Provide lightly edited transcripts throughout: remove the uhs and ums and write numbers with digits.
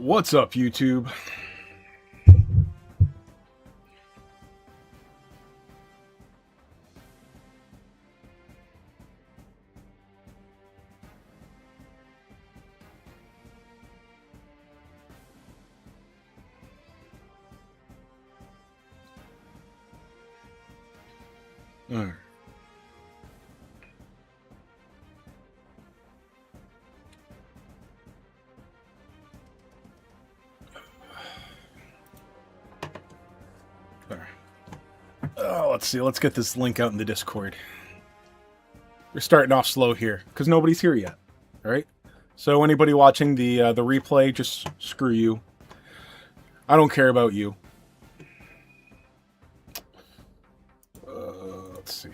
What's up, YouTube? Alright. Let's see. Let's get this link out in the Discord. We're starting off slow here because nobody's here yet. All right. So anybody watching the replay, just screw you. I don't care about you. Let's see.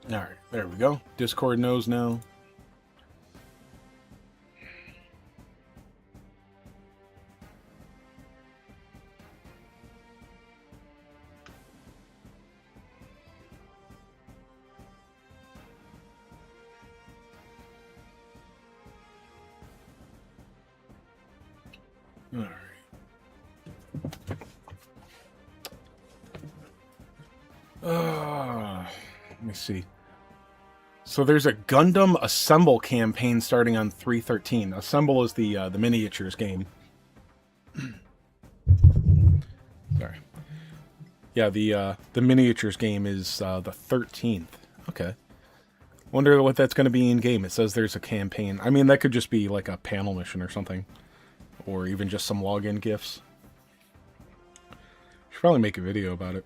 All right, there we go. Discord knows now. All right. Let me see. So there's a Gundam Assemble campaign starting on 3/13. Assemble is the miniatures game. Sorry. Yeah, the miniatures game is the 13th. Okay. Wonder what that's going to be in game. It says there's a campaign. I mean, that could just be like a panel mission or something, or even just some login gifts. Should probably make a video about it.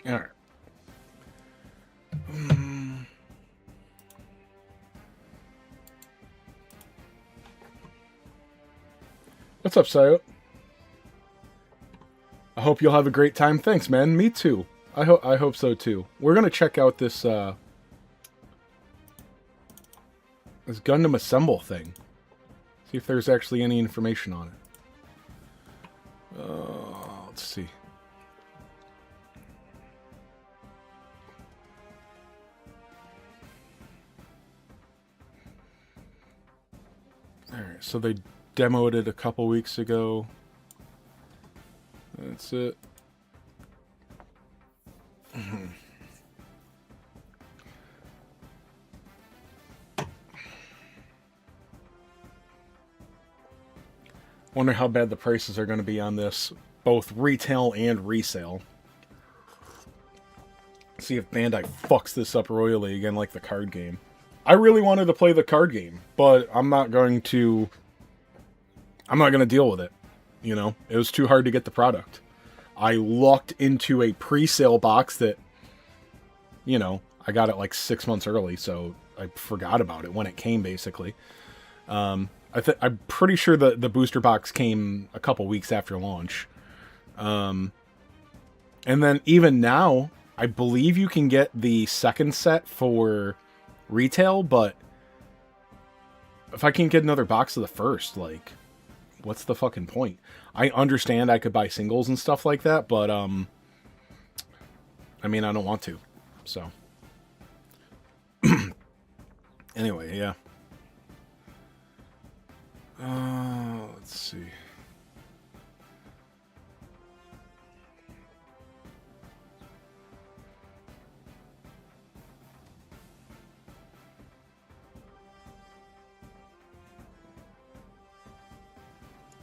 All right. What's up, Sayo? I hope you'll have a great time. Thanks, man. Me too. I hope so too. We're gonna check out this this Gundam Assemble thing. See if there's actually any information on it. Let's see. Alright, so they demoed it a couple weeks ago. That's it. Wonder how bad the prices are going to be on this, both retail and resale. See if Bandai fucks this up royally again like the card game. I really wanted to play the card game, but I'm not going to deal with it. You know, it was too hard to get the product. I lucked into a pre-sale box that, you know, I got it like 6 months early, so I forgot about it when it came, basically. I'm pretty sure the booster box came a couple weeks after launch. And then even now, I believe you can get the second set for retail, but if I can't get another box of the first, like, what's the fucking point? I understand I could buy singles and stuff like that, but, I mean, I don't want to, so. Anyway, yeah. Let's see.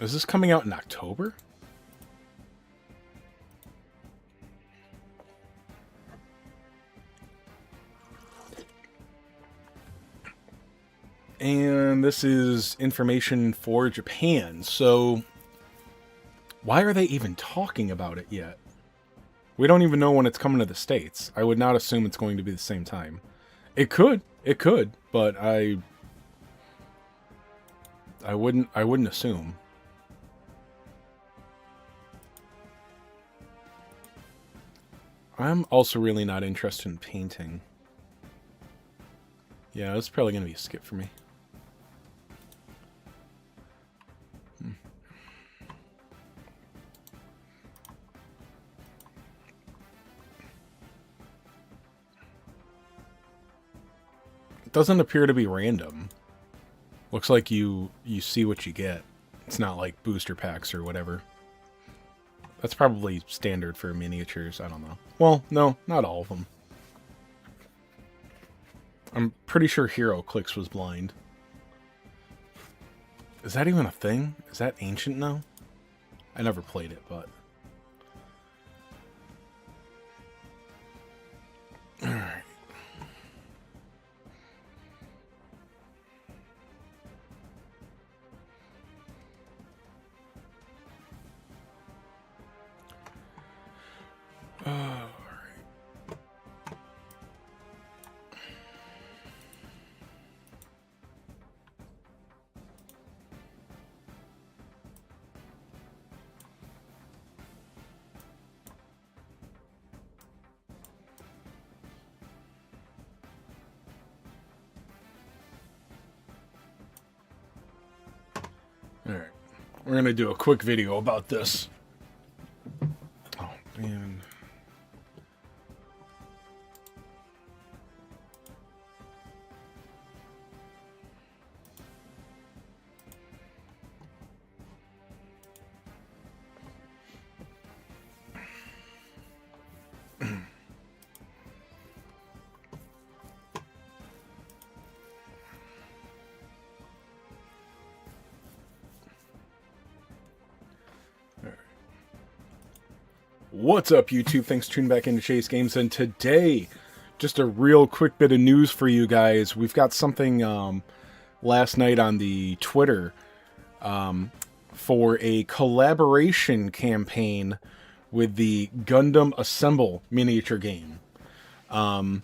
Is this coming out in October? And this is information for Japan, so why are they even talking about it yet? We don't even know when it's coming to the States. I would not assume it's going to be the same time. It could, but I wouldn't assume. I'm also really not interested in painting. Yeah, it's probably going to be a skip for me. It doesn't appear to be random. Looks like you see what you get. It's not like booster packs or whatever. That's probably standard for miniatures. I don't know. Well, no, not all of them. I'm pretty sure Hero Clicks was blind. Is that even a thing? Is that ancient now? I never played it, but... Alright. Alright. We're going to do a quick video about this. Oh, man. What's up, YouTube? Thanks for tuning back into Chase Games, and today, just a real quick bit of news for you guys. We've got something last night on the Twitter for a collaboration campaign with the Gundam Assemble miniature game. Odd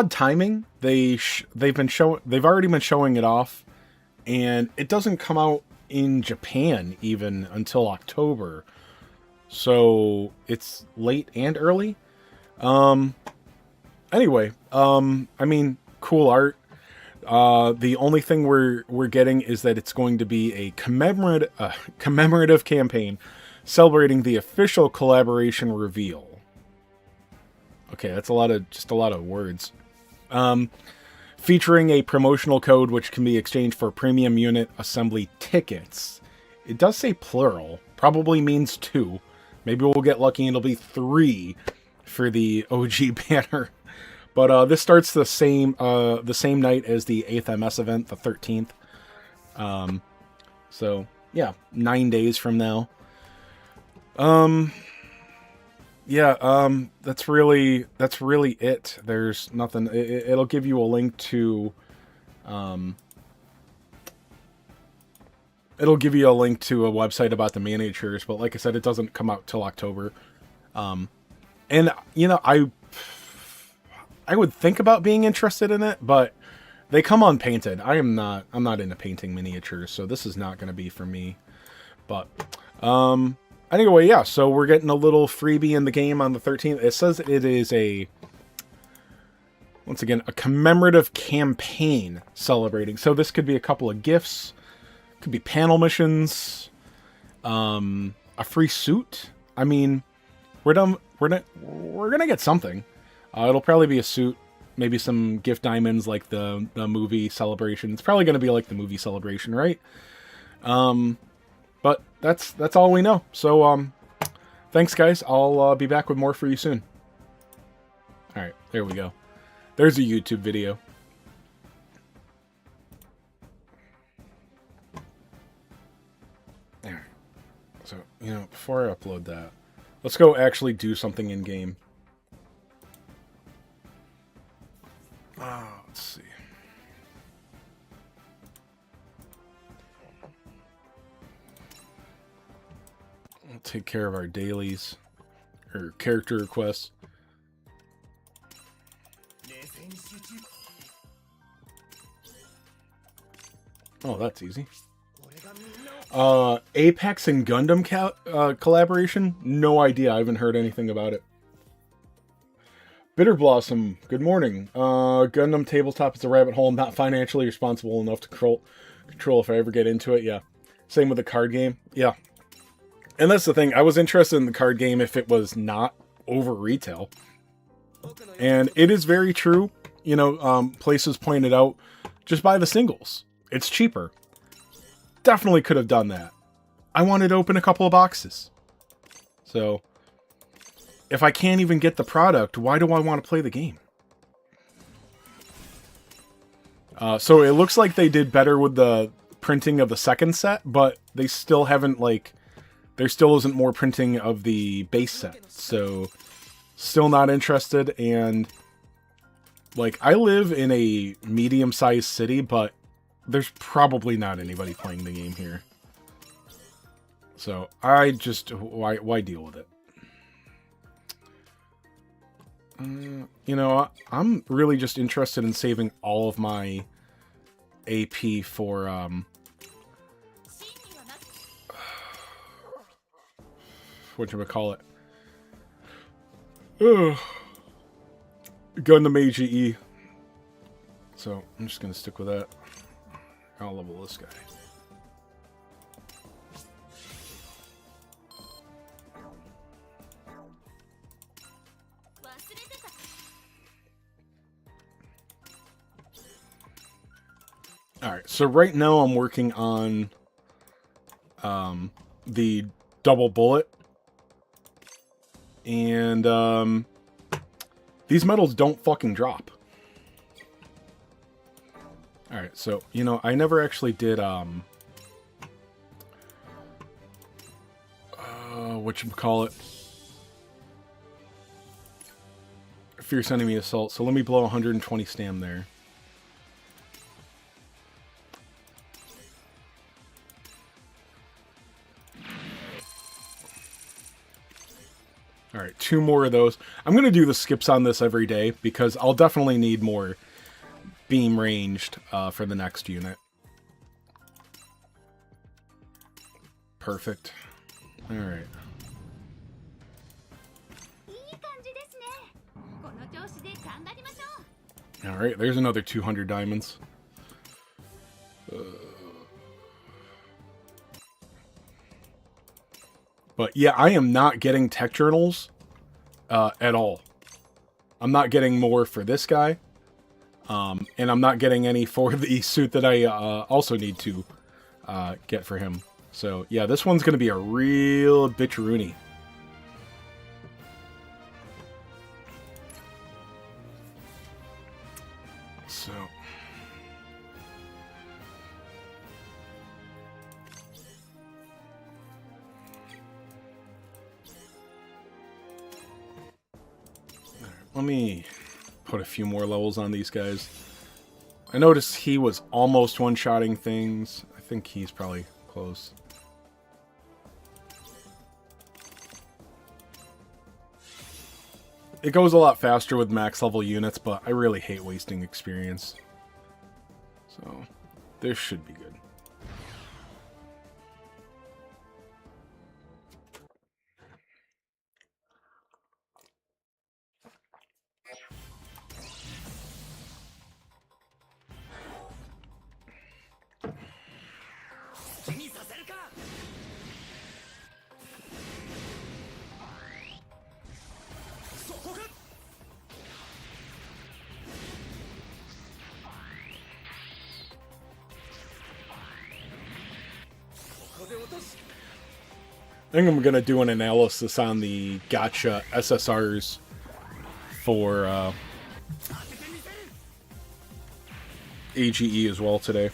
timing. They've already been showing it off, and it doesn't come out in Japan even until October. So it's late and early. Anyway, I mean, cool art. The only thing we're getting is that it's going to be a commemorative campaign celebrating the official collaboration reveal. Okay, that's just a lot of words. Featuring a promotional code which can be exchanged for premium unit assembly tickets. It does say plural. Probably means 2. Maybe we'll get lucky and it'll be 3 for the OG banner. But this starts the same night as the 8th MS event, the 13th. So yeah, 9 days from now. That's really it. There's nothing. It'll give you a link to It'll give you a link to a website about the miniatures, but like I said, it doesn't come out till October. And you know, I would think about being interested in it, but they come unpainted. I'm not into painting miniatures, so this is not going to be for me. But anyway, yeah, so we're getting a little freebie in the game on the 13th. It says it is a Once again, a commemorative campaign celebrating. So this could be a couple of gifts, could be panel missions, a free suit. I mean, we're gonna get something. It'll probably be a suit, maybe some gift diamonds like the movie celebration. It's probably gonna be like the movie celebration, right? But that's all we know. So thanks guys. I'll be back with more for you soon. All right, there we go. There's a YouTube video. There. So, you know, before I upload that, let's go actually do something in game. Let's see. We'll take care of our dailies or character requests. Oh, that's easy. Apex and Gundam collaboration? No idea. I haven't heard anything about it. Bitter Blossom, good morning. Gundam tabletop is a rabbit hole. I'm not financially responsible enough to control if I ever get into it. Yeah. Same with the card game. Yeah. And that's the thing. I was interested in the card game if it was not over retail. And it is very true. You know, places pointed out, just buy the singles. It's cheaper. Definitely could have done that. I wanted to open a couple of boxes. So, if I can't even get the product, why do I want to play the game? So it looks like they did better with the printing of the second set, but they still haven't, like, there still isn't more printing of the base set. So, still not interested. And, like, I live in a medium-sized city, but there's probably not anybody playing the game here. So, I just, why deal with it? You know, I'm really just interested in saving all of my AP for, whatchamacallit? Gundam AGE. So, I'm just gonna stick with that. I'll level this guy. Alright, so right now I'm working on the double bullet. And these medals don't fucking drop. Alright, so, you know, I never actually did, whatchamacallit? Fierce enemy assault. So let me blow 120 stam there. Alright, 2 more of those. I'm going to do the skips on this every day because I'll definitely need more beam ranged for the next unit. Perfect. Alright. Alright, there's another 200 diamonds. But yeah, I am not getting tech journals at all. I'm not getting more for this guy. And I'm not getting any for the suit that I also need to get for him. So yeah, this one's going to be a real bitcheroony. So... let me put a few more levels on these guys. I noticed he was almost one-shotting things. I think he's probably close. It goes a lot faster with max level units, but I really hate wasting experience. So, this should be good. I think I'm gonna do an analysis on the gotcha SSRs for AGE as well today.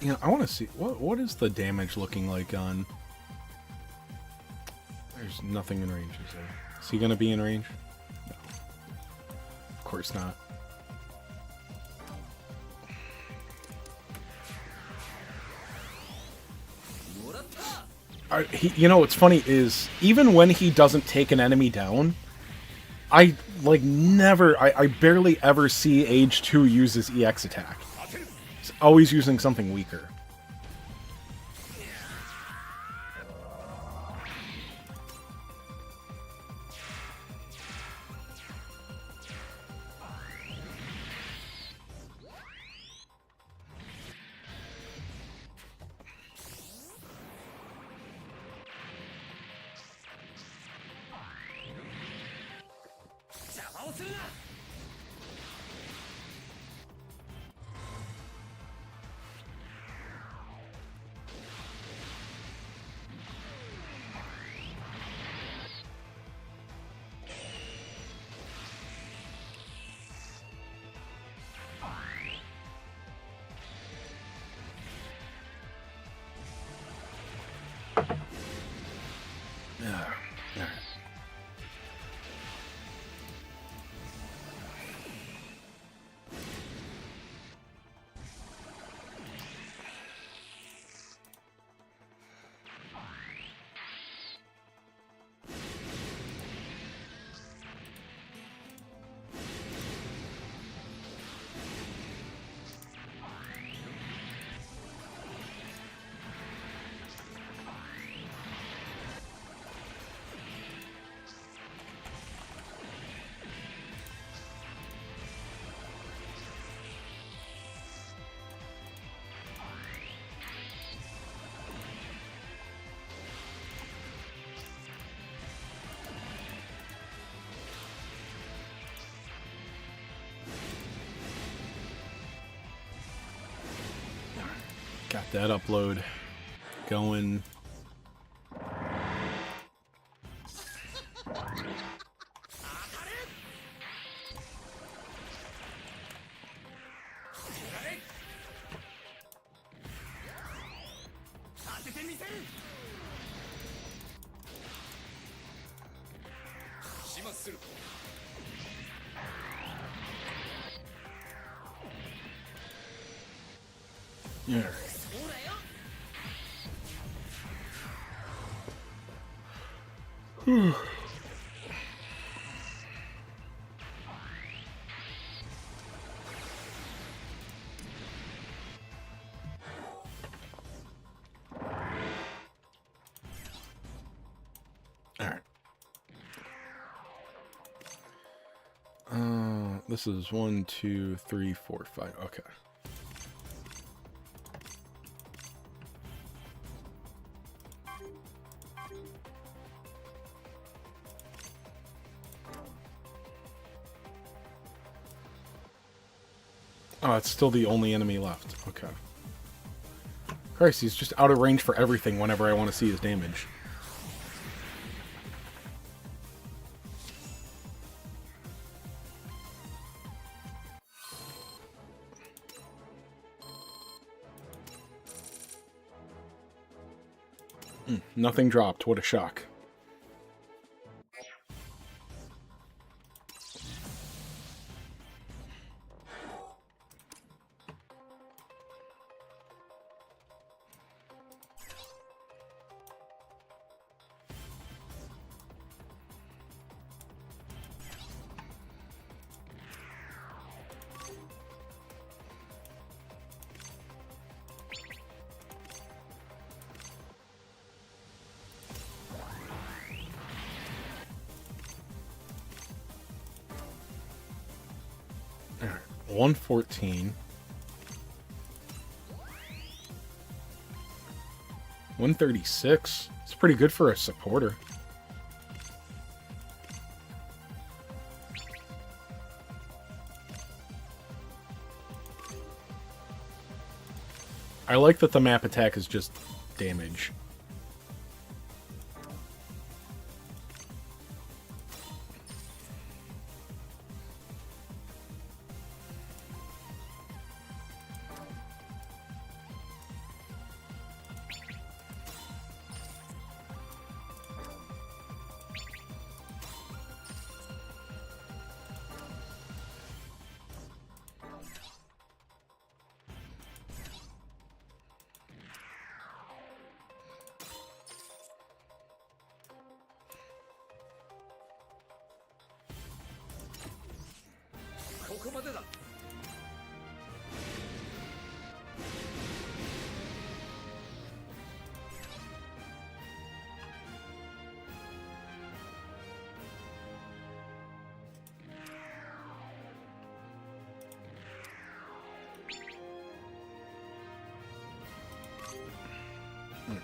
You know, I want to see what is the damage looking like on. There's nothing in range, is there? Is he gonna be in range? No. Of course not. You know what's funny is even when he doesn't take an enemy down, I like never, I barely ever see Age 2 use his EX attack. He's always using something weaker. Got that upload going. Yeah. Alright. This is 1, 2, 3, 4, 5. Okay. Oh, it's still the only enemy left. Okay. Christ, he's just out of range for everything whenever I want to see his damage. Nothing dropped. What a shock. Alright, 114. 136. It's pretty good for a supporter. I like that the map attack is just damage. There we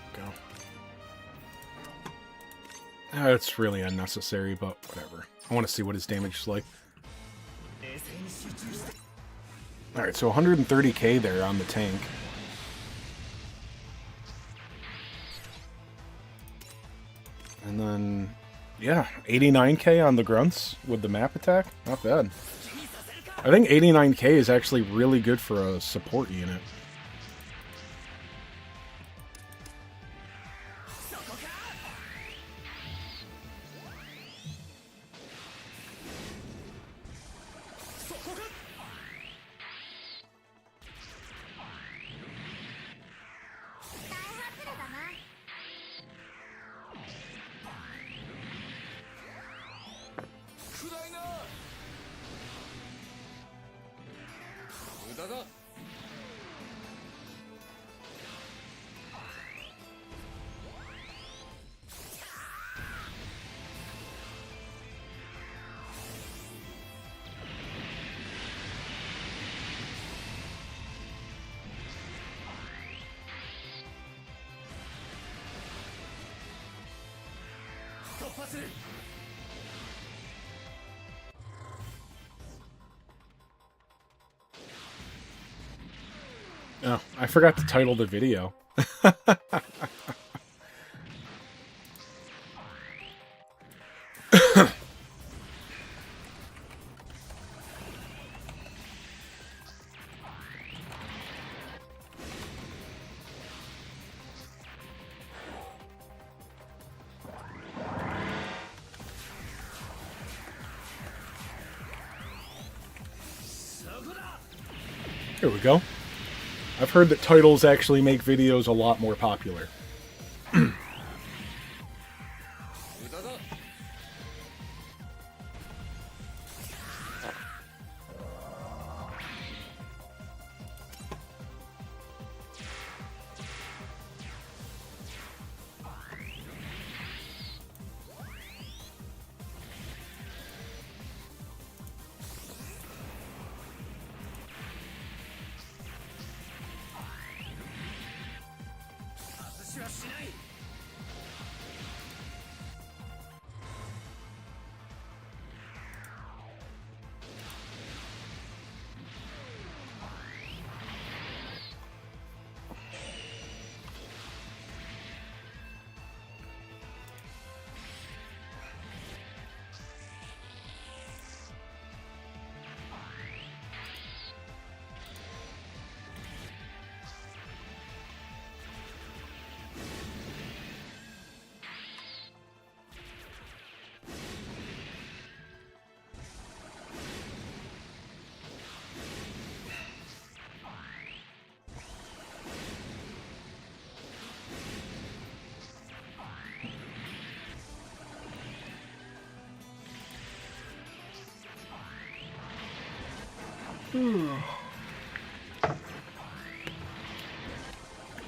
go. It's really unnecessary, but whatever. I want to see what his damage is like. Alright, so 130k there on the tank. And then, yeah, 89k on the grunts with the map attack. Not bad. I think 89k is actually really good for a support unit. Oh, I forgot to title the video. Here we go. I've heard that titles actually make videos a lot more popular.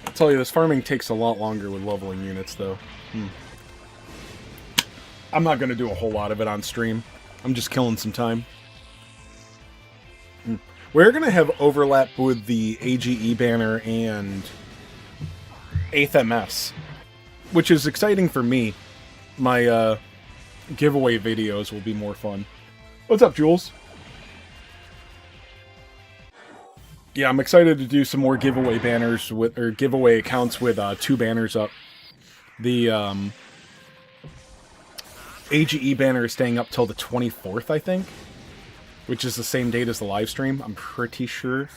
I'll tell you, this farming takes a lot longer with leveling units, though. I'm not going to do a whole lot of it on stream. I'm just killing some time. We're going to have overlap with the AGE banner and 8th MS, which is exciting for me. My giveaway videos will be more fun. What's up, Jules? Yeah, I'm excited to do some more giveaway banners with, or giveaway accounts with 2 banners up. The AGE banner is staying up till the 24th, I think, which is the same date as the live stream. I'm pretty sure.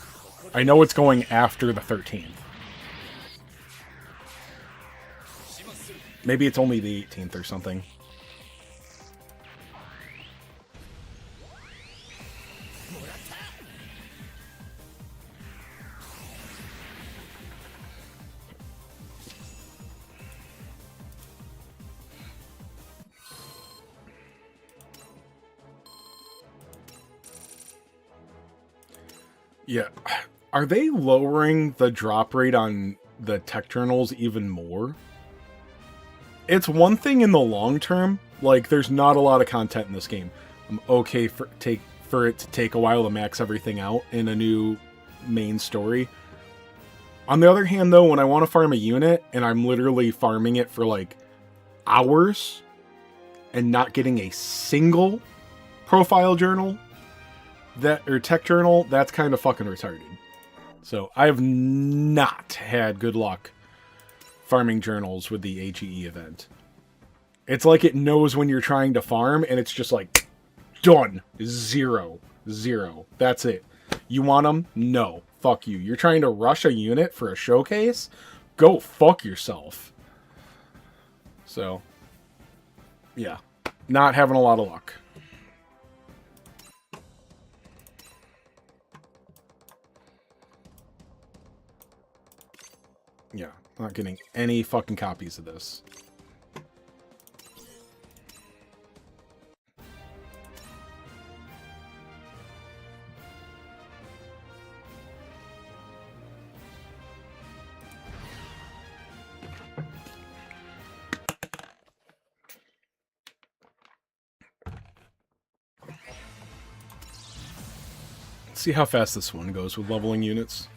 I know it's going after the 13th. Maybe it's only the 18th or something. Yeah. Are they lowering the drop rate on the tech journals even more? It's one thing in the long term. Like, there's not a lot of content in this game. I'm okay for it to take a while to max everything out in a new main story. On the other hand, though, when I want to farm a unit and I'm literally farming it for, like, hours and not getting a single profile journal, or tech journal, that's kind of fucking retarded. So I have not had good luck farming journals with the AGE event. It's like it knows when you're trying to farm, and it's just like, done. 0. 0. That's it. You want them? No. Fuck you. You're trying to rush a unit for a showcase? Go fuck yourself. So, yeah. Not having a lot of luck. Yeah, not getting any fucking copies of this. Let's see how fast this one goes with leveling units.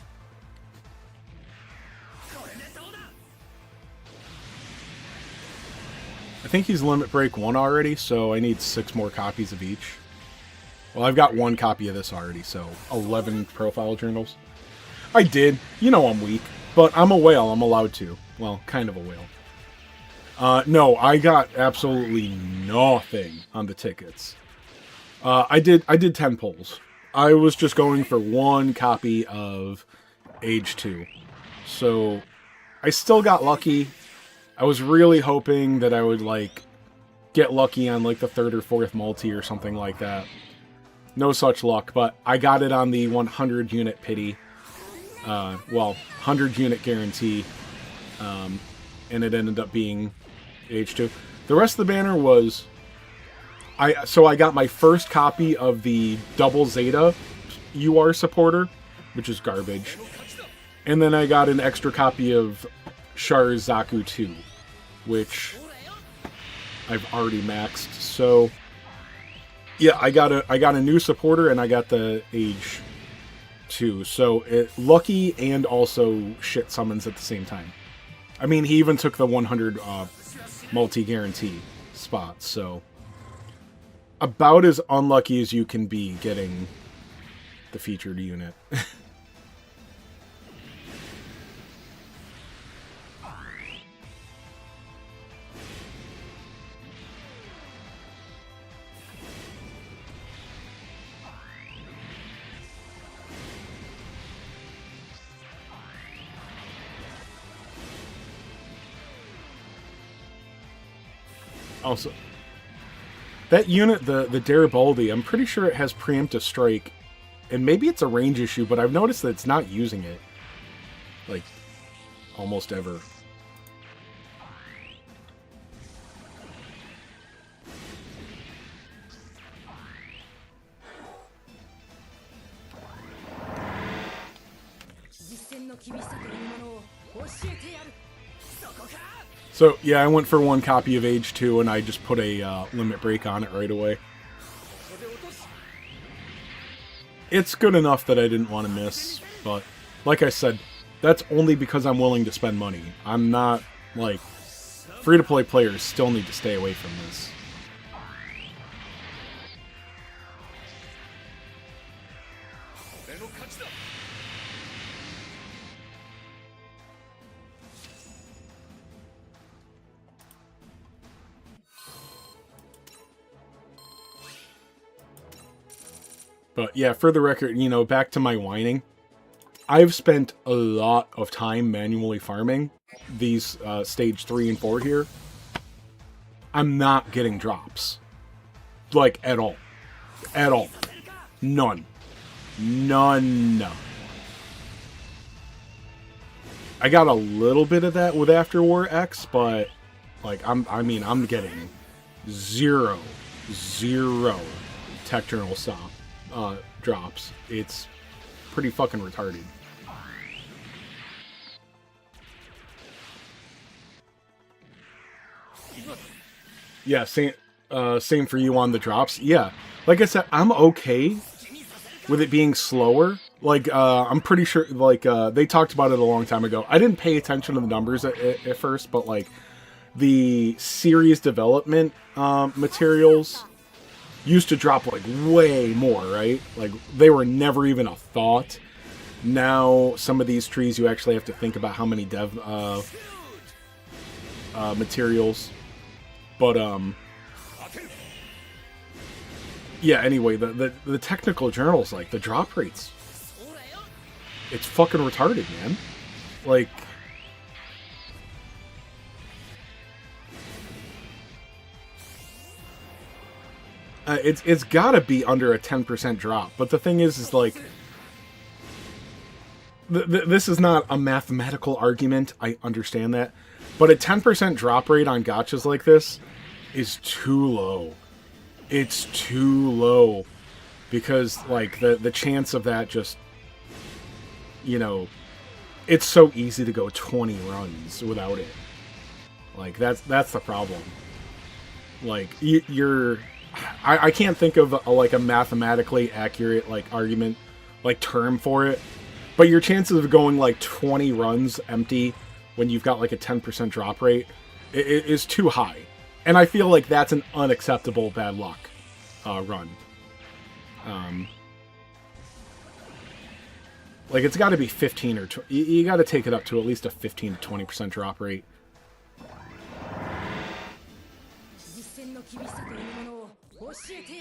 I think he's Limit Break 1 already, so I need 6 more copies of each. Well, I've got 1 copy of this already, so 11 profile journals. I did. You know I'm weak, but I'm a whale. I'm allowed to. Well, kind of a whale. No, I got absolutely nothing on the tickets. I did 10 pulls. I was just going for 1 copy of Age 2. So, I still got lucky. I was really hoping that I would, like, get lucky on, like, the 3rd or 4th multi or something like that. No such luck, but I got it on the 100 unit pity. Well, 100 unit guarantee. And it ended up being H2. The rest of the banner was... So I got my first copy of the Double Zeta UR supporter, which is garbage. And then I got an extra copy of Char's Zaku 2, which I've already maxed. So yeah, I got a new supporter and I got the Age 2. So lucky and also shit summons at the same time. I mean, he even took the 100 multi-guarantee spot, so about as unlucky as you can be getting the featured unit. Also, that unit, the Garibaldi, I'm pretty sure it has preemptive strike, and maybe it's a range issue, but I've noticed that it's not using it, like, almost ever. So, yeah, I went for one copy of Age 2, and I just put a limit break on it right away. It's good enough that I didn't want to miss, but like I said, that's only because I'm willing to spend money. I'm not, like, free-to-play players still need to stay away from this. But yeah, for the record, you know, back to my whining. I've spent a lot of time manually farming these stage 3 and 4 here. I'm not getting drops. Like, at all. At all. None. None. I got a little bit of that with After War X, but like I'm getting zero tech journal drops. It's pretty fucking retarded. Yeah, same for you on the drops. Yeah, like I said, I'm okay with it being slower. Like, I'm pretty sure, like, they talked about it a long time ago. I didn't pay attention to the numbers at first, but, like, the series development materials used to drop, like, way more, right? Like, they were never even a thought. Now, some of these trees, you actually have to think about how many dev materials. But, yeah, anyway, the technical journals, like, the drop rates, it's fucking retarded, man. Like, it's gotta be under a 10% drop. But the thing is like, this is not a mathematical argument. I understand that. But a 10% drop rate on gachas like this is too low. It's too low. Because, like, the chance of that just, you know, it's so easy to go 20 runs without it. Like, that's the problem. Like, I can't think of a mathematically accurate, like, argument, like, term for it. But your chances of going, like, 20 runs empty when you've got, like, a 10% drop rate is too high. And I feel like that's an unacceptable bad luck run. Like, it's got to be 15 or... You got to take it up to at least a 15 to 20% drop rate.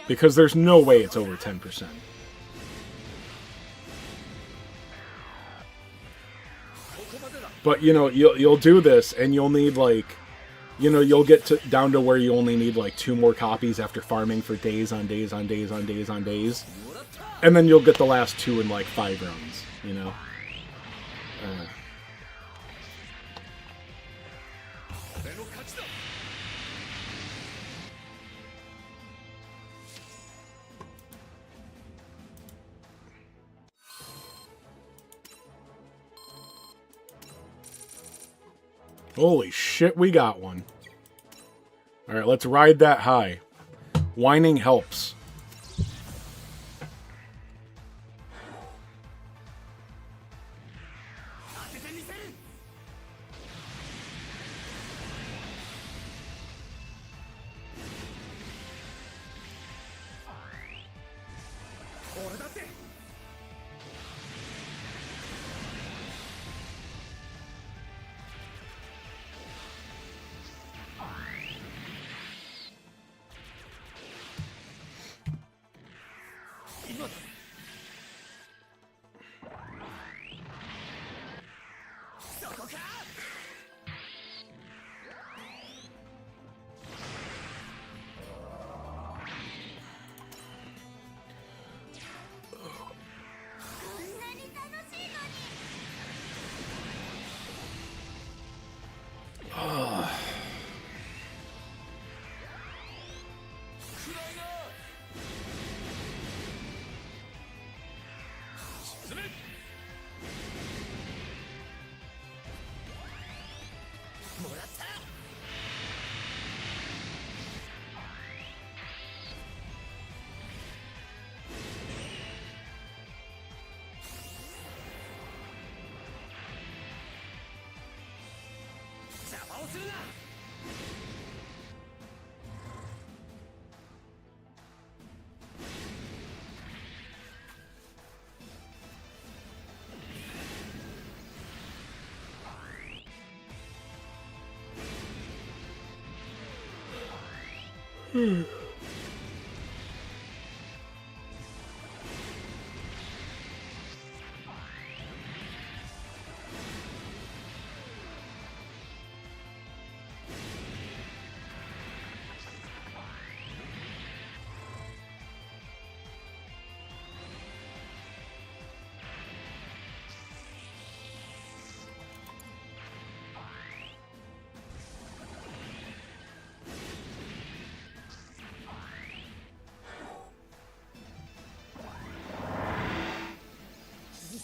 Because there's no way it's over 10%. But, you know, you'll do this, and you'll need, like... You know, you'll get down to where you only need, like, 2 more copies after farming for days on days on days on days on days. And then you'll get the last 2 in, like, 5 rounds, you know? Holy shit, we got one. Alright, let's ride that high. Whining helps.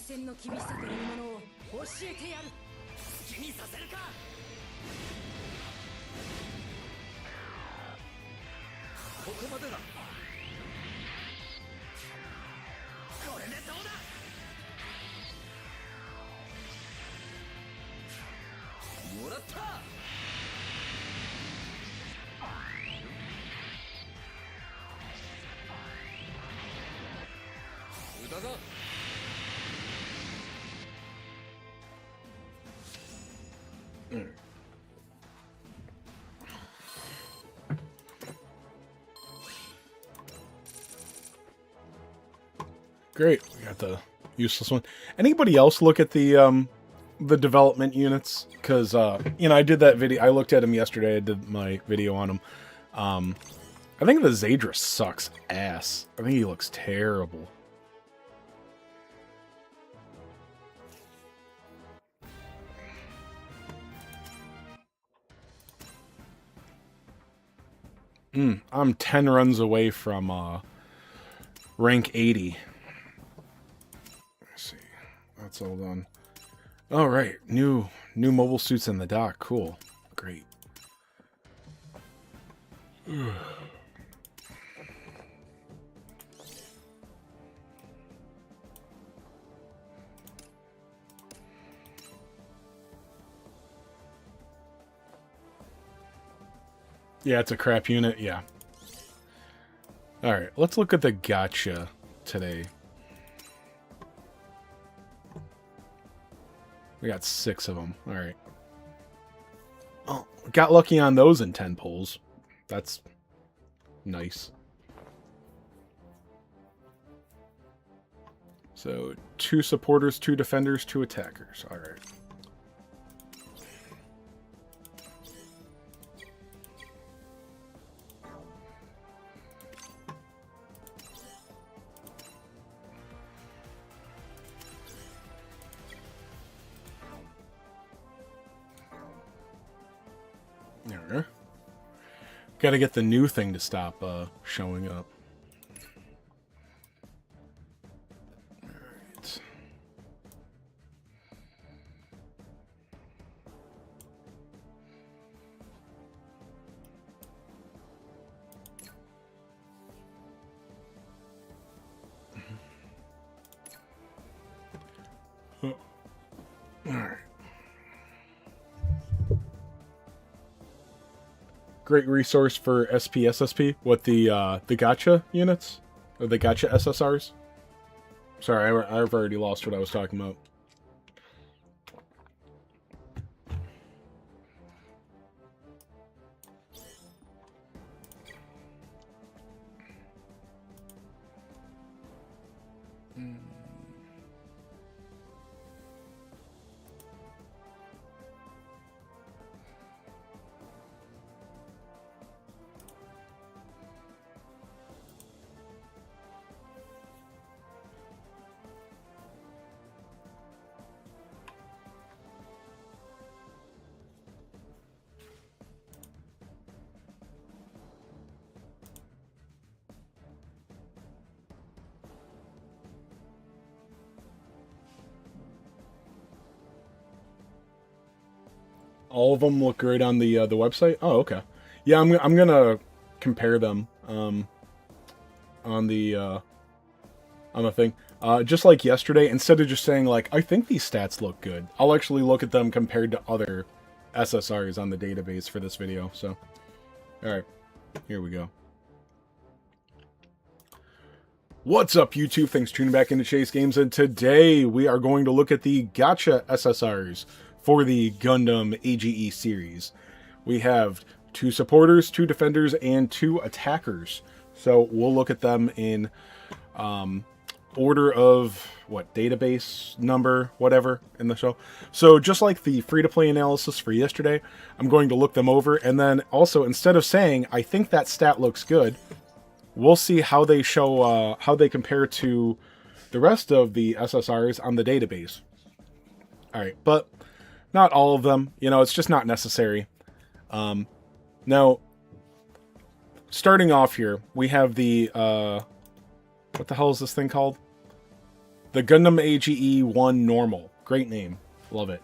戦の厳しさというものを教えてやる。好きにさせるか。ここまでだ。これでどうだ。もらった。無駄だ。Great, we got the useless one. Anybody else look at the development units? Because you know, I did that video. I looked at them yesterday. I did my video on them. I think the Zadra sucks ass. I think he looks terrible. I'm 10 runs away from rank 80. Let's see. That's all done. All right, new mobile suits in the dock. Cool. Great. Yeah, it's a crap unit. Yeah. All right, let's look at the gacha today. We got 6 of them. All right. Oh, got lucky on those in 10 pulls. That's nice. So 2 supporters, 2 defenders, 2 attackers. All right. There. Got to get the new thing to stop showing up. Alright. Alright. Great resource for SPSSP. What, the gacha units? Or the gacha SSRs? Sorry, I've already lost what I was talking about. All of them look great on the website. Oh, okay. Yeah, I'm gonna compare them on the thing. Just like yesterday, instead of just saying like I think these stats look good, I'll actually look at them compared to other SSRs on the database for this video. So, all right, here we go. What's up, YouTube? Thanks for tuning back into Chase Games, and today we are going to look at the Gacha SSRs for the Gundam AGE series. We have 2 supporters, 2 defenders, and 2 attackers. So we'll look at them in order of, what, database number, whatever, in the show. So just like the free-to-play analysis for yesterday, I'm going to look them over, and then also, instead of saying, I think that stat looks good, we'll see how they show, how they compare to the rest of the SSRs on the database. Alright, but not all of them. You know, it's just not necessary. Now, starting off here, we have the, what the hell is this thing called? The Gundam AGE 1 Normal. Great name. Love it.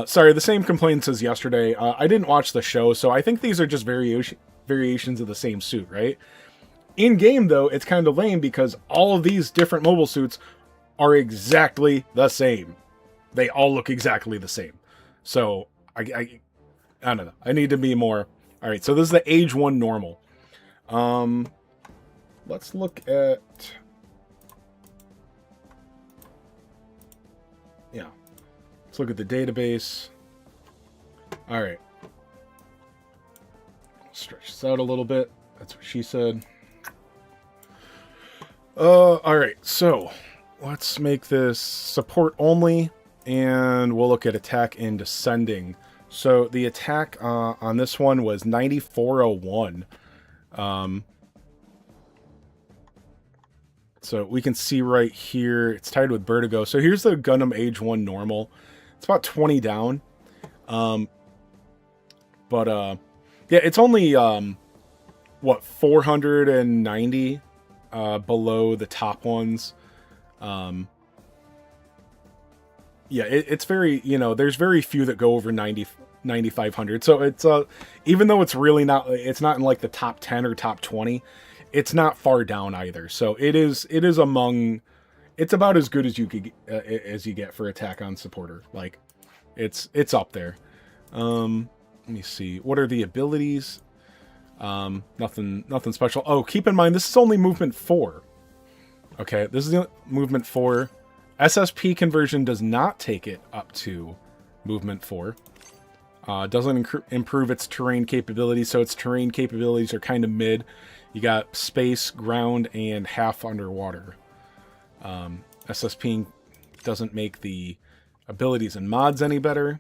Sorry, the same complaints as yesterday. I didn't watch the show, so I think these are just variations of the same suit, right? In-game, though, it's kind of lame because all of these different mobile suits are exactly the same. They all look exactly the same. So, I don't know. I need to be more... Alright, so this is the Age 1 Normal. Let's look at... Yeah. Let's look at the database. Alright. Stretch this out a little bit. That's what she said. Alright, so let's make this support only, and we'll look at attack and descending. So the attack on this one was 9401. So we can see right here, it's tied with Vertigo. So here's the Gundam Age 1 Normal. It's about 20 down. Yeah, it's only, what, 490 below the top ones. Yeah, it's very, you know, there's very few that go over 9,500. So it's, even though it's really not, it's not in like the top 10 or top 20, it's not far down either. So it is among, it's about as good as you could, as you get for attack on supporter. Like, it's up there. Let me see. What are the abilities? Nothing special. Oh, keep in mind, this is only movement 4. Okay, this is the movement 4. SSP conversion does not take it up to movement 4. Doesn't improve its terrain capabilities, so its terrain capabilities are kind of mid. You got space, ground, and half underwater. SSP doesn't make the abilities and mods any better.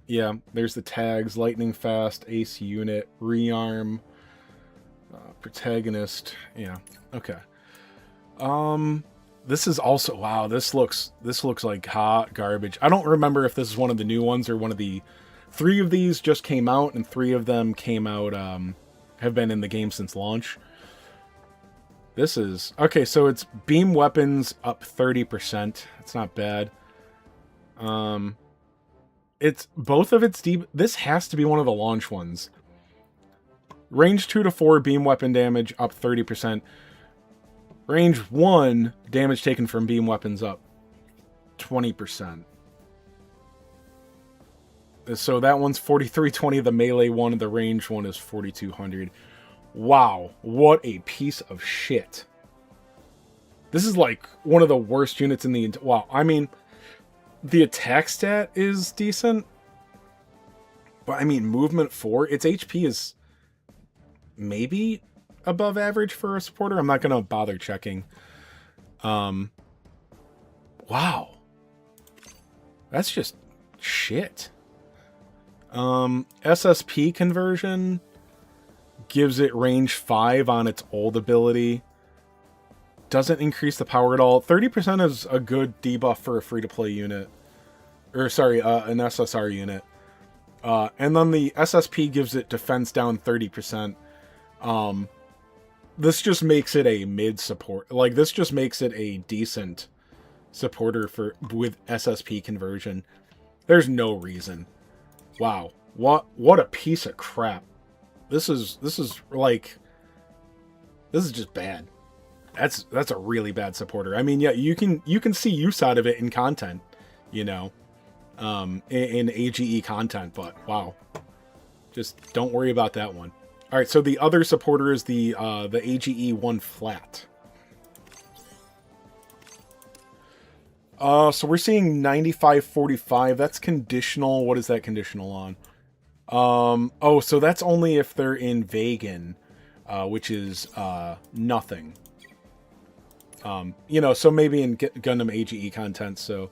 Yeah, there's the tags: lightning fast, ace unit, rearm, protagonist. Yeah, okay. This is also, wow, this looks like hot garbage. I don't remember if this is one of the new ones or one of the 3 of these just came out, and 3 of them came out, have been in the game since launch. This is, okay, so it's beam weapons up 30%. It's not bad. It's both of its deep, this has to be one of the launch ones. Range 2 to 4 beam weapon damage up 30%. Range 1, damage taken from beam weapons up 20%. So that one's 4320, the melee one, and the range one is 4200. Wow, what a piece of shit. This is like one of the worst units in the... Wow, I mean, the attack stat is decent. But I mean, movement 4, its HP is maybe above average for a supporter. I'm not going to bother checking. Wow. That's just shit. SSP conversion gives it range 5 on its old ability. Doesn't increase the power at all. 30% is a good debuff for a free-to-play unit. Or, sorry, an SSR unit. And then the SSP gives it defense down 30%. This just makes it a mid support. Like, this just makes it a decent supporter with SSP conversion. There's no reason. Wow. What a piece of crap. This is like, this is just bad. That's a really bad supporter. I mean, yeah, you can see use out of it in content. you know, in AGE content, but wow. Just don't worry about that one. All right, so the other supporter is the AGE 1 flat. So we're seeing 95-45. That's conditional. What is that conditional on? Oh, so that's only if they're in vegan, which is nothing. You know, so maybe in Gundam AGE content, so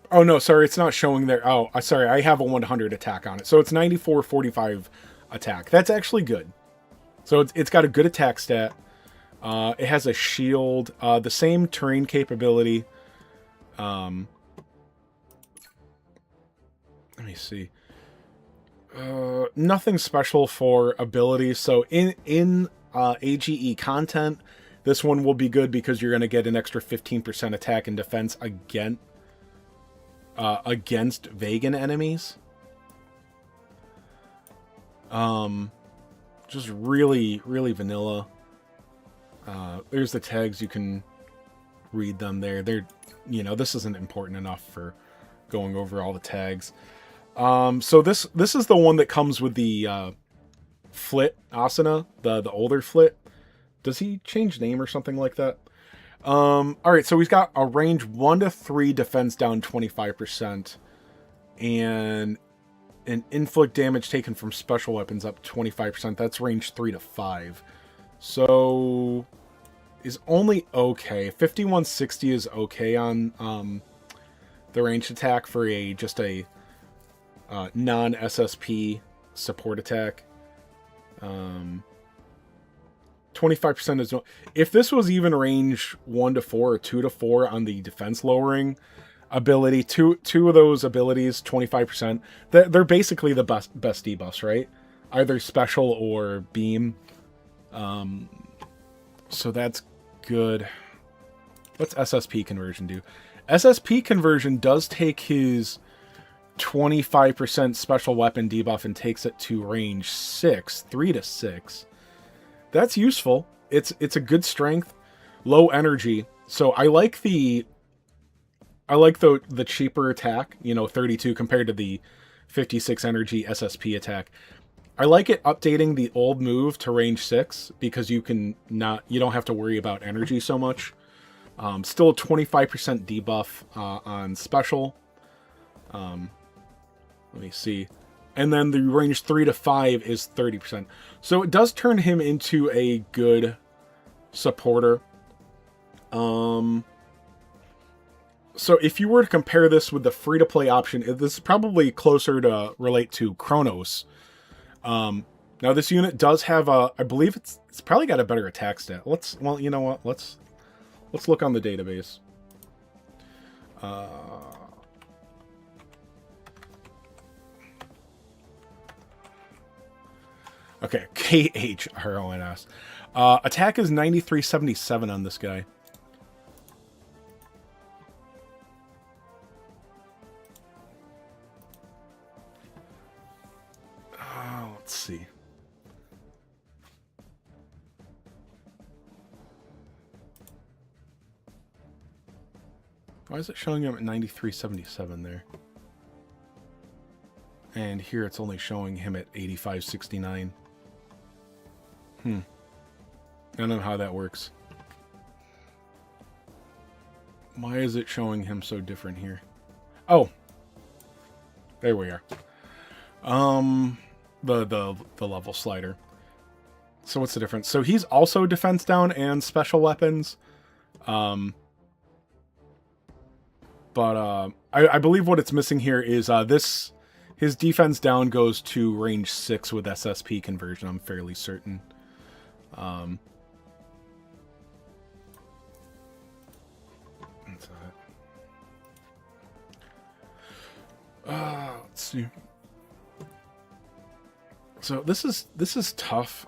oh no, sorry, it's not showing there. Oh, sorry, I have a 100 attack on it. So it's 94-45 attack. That's actually good. So it's got a good attack stat. It has a shield, the same terrain capability. Let me see. Nothing special for abilities. So in AGE content, this one will be good because you're going to get an extra 15% attack and defense against vegan enemies. Just really, really vanilla. There's the tags. You can read them there. They're, you know, this isn't important enough for going over all the tags. So this is the one that comes with the Flit Asuna, the older Flit. Does he change name or something like that? All right, so he's got a range 1 to 3, defense down 25%, and an inflict damage taken from special weapons up 25%. That's range 3 to 5. So is only okay. 5160 is okay on the ranged attack for just a non-SSP support attack. 25% is no. If this was even range 1 to 4 or 2 to 4 on the defense lowering ability, two of those abilities, 25%, they're basically the best debuffs, right? Either special or beam. So that's good. What's SSP conversion do? SSP conversion does take his 25% special weapon debuff and takes it to range 6, 3 to 6. That's useful. It's a good strength, low energy. So I like the cheaper attack, you know, 32 compared to the 56 energy SSP attack. I like it updating the old move to range 6 because you don't have to worry about energy so much. Still a 25% debuff on special. Let me see. And then the range 3 to 5 is 30%. So it does turn him into a good supporter. So if you were to compare this with the free-to-play option, this is probably closer to relate to Chronos. Now this unit does have I believe it's probably got a better attack stat. Well, you know what? Let's look on the database. Okay, KHRONS. Attack is 9377 on this guy. Let's see. Why is it showing him at 9377 there? And here it's only showing him at 8569. I don't know how that works. Why is it showing him so different here? Oh, there we are. The level slider. So what's the difference? So he's also defense down and special weapons. But I believe what it's missing here is his defense down goes to range 6 with SSP conversion. I'm fairly certain. That's it. Let's see. So this is tough.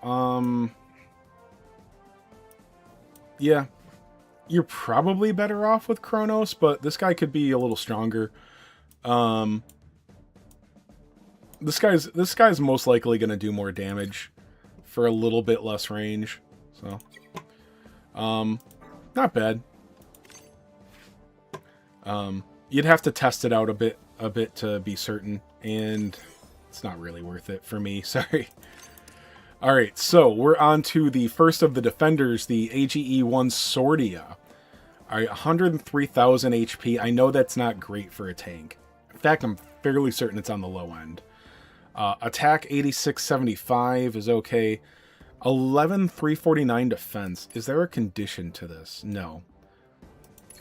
Yeah, you're probably better off with Chronos, but this guy could be a little stronger. This guy's most likely going to do more damage for a little bit less range. So, not bad. You'd have to test it out a bit to be certain, and it's not really worth it for me. Sorry. All right, so we're on to the first of the defenders, the AGE-1 Sordia. All right, 103,000 HP. I know that's not great for a tank. In fact, I'm fairly certain it's on the low end. Attack 8675 is okay. 11,349 defense. Is there a condition to this? No.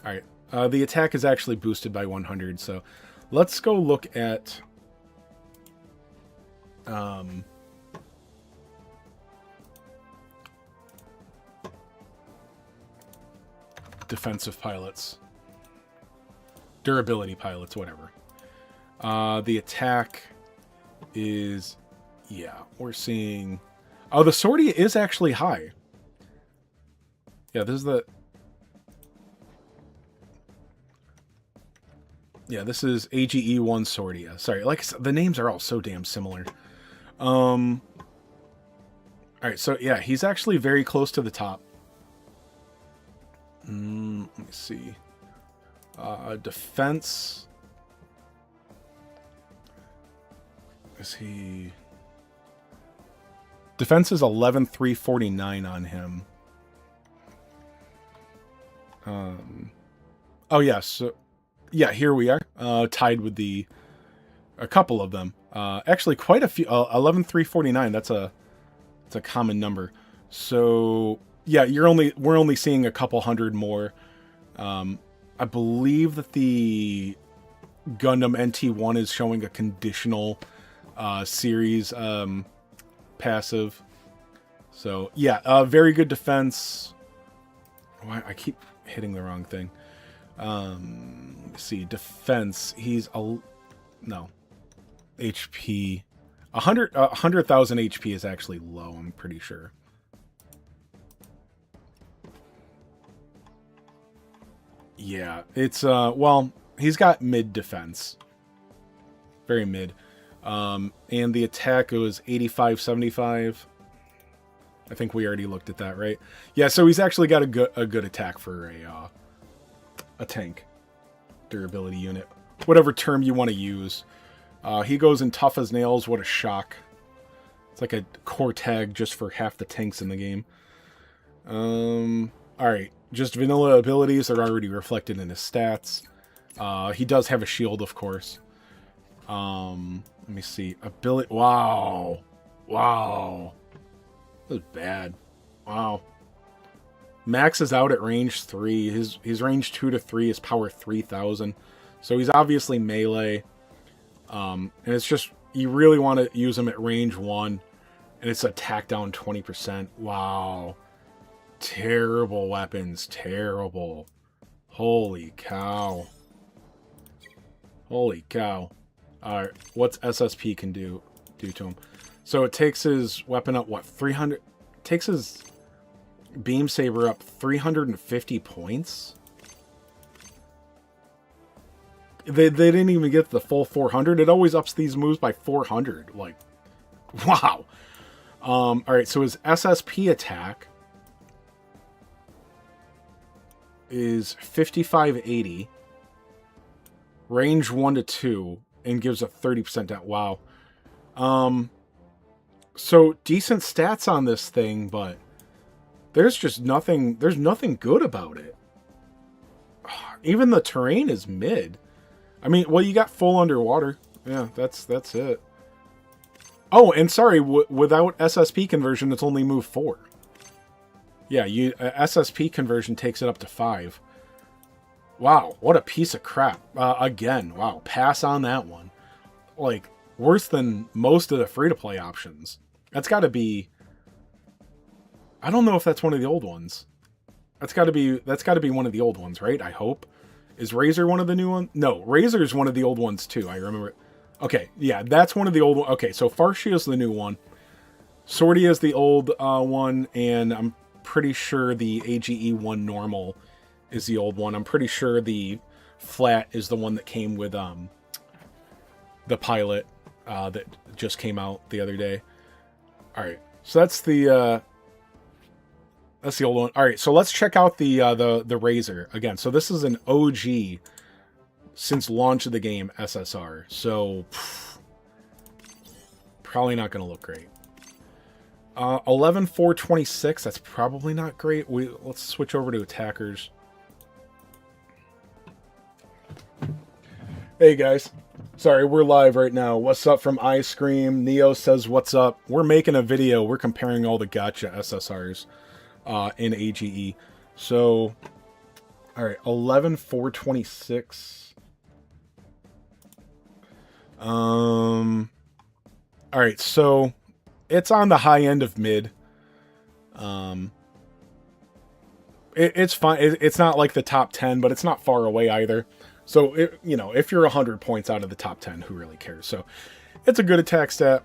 All right. The attack is actually boosted by 100, so let's go look at defensive pilots. Durability pilots, whatever. The attack is... Yeah, we're seeing... Oh, the Sordia is actually high. Yeah, this is the... Yeah, this is AGE-1 Sordia. Sorry, like I said, the names are all so damn similar. Alright, so yeah, he's actually very close to the top. Let me see. Defense... Is he... Defense is 11,349 on him. Oh, yeah, so... Yeah, here we are. Tied with a couple of them. Actually, quite a few. 11,349, that's a common number. So, yeah, we're only seeing a couple hundred more. I believe that the Gundam NT1 is showing a conditional series passive. So yeah, very good defense. Oh, I keep hitting the wrong thing. Let's see, defense. He's no HP. 100,000 HP is actually low. I'm pretty sure. Yeah, it's well, he's got mid defense. Very mid. And the attack was 8575. I think we already looked at that, right? Yeah, so he's actually got a good attack for a tank. Durability unit. Whatever term you want to use. He goes in tough as nails. What a shock. It's like a core tag just for half the tanks in the game. Alright. Just vanilla abilities are already reflected in his stats. He does have a shield, of course. Let me see. Ability. Wow. Wow. That was bad. Wow. Max is out at range 3. His range 2 to 3 is power 3,000. So he's obviously melee. And it's just, you really want to use him at range 1. And it's attack down 20%. Wow. Terrible weapons. Terrible. Holy cow. Holy cow. Alright, what's SSP can do to him? So it takes his weapon up, what, 300? Takes his beam saber up 350 points? They didn't even get the full 400. It always ups these moves by 400. Like, wow. Alright, so his SSP attack is 5580. Range 1 to 2. And gives a 30% down. Wow. So decent stats on this thing, but there's just nothing. There's nothing good about it. Even the terrain is mid. I mean, well, you got full underwater. Yeah, that's it. Oh, and sorry, without SSP conversion, it's only move 4. Yeah, SSP conversion takes it up to 5. Wow, what a piece of crap. Again, wow, pass on that one. Like, worse than most of the free-to-play options. That's got to be... I don't know if that's one of the old ones. That's got to be one of the old ones, right? I hope. Is Razor one of the new ones? No, Razor's one of the old ones, too. I remember. Okay, yeah, that's one of the old ones. Okay, so Farshio's the new one. Sordia is the old one, and I'm pretty sure the AGE-1 normal is the old one. I'm pretty sure the flat is the one that came with the pilot that just came out the other day. All right, so that's the old one. All right, so let's check out the Razor again. So this is an OG since launch of the game SSR. So probably not going to look great. 11,426. That's probably not great. Let's switch over to attackers. Hey guys, sorry, we're live right now. What's up from Ice Cream? Neo says what's up. We're making a video. We're comparing all the gotcha SSRs in AGE. So, all right, 11,426. All right, so it's on the high end of mid. It's fine. It's not like the top 10, but it's not far away either. So, if you're 100 points out of the top 10, who really cares? So, it's a good attack stat.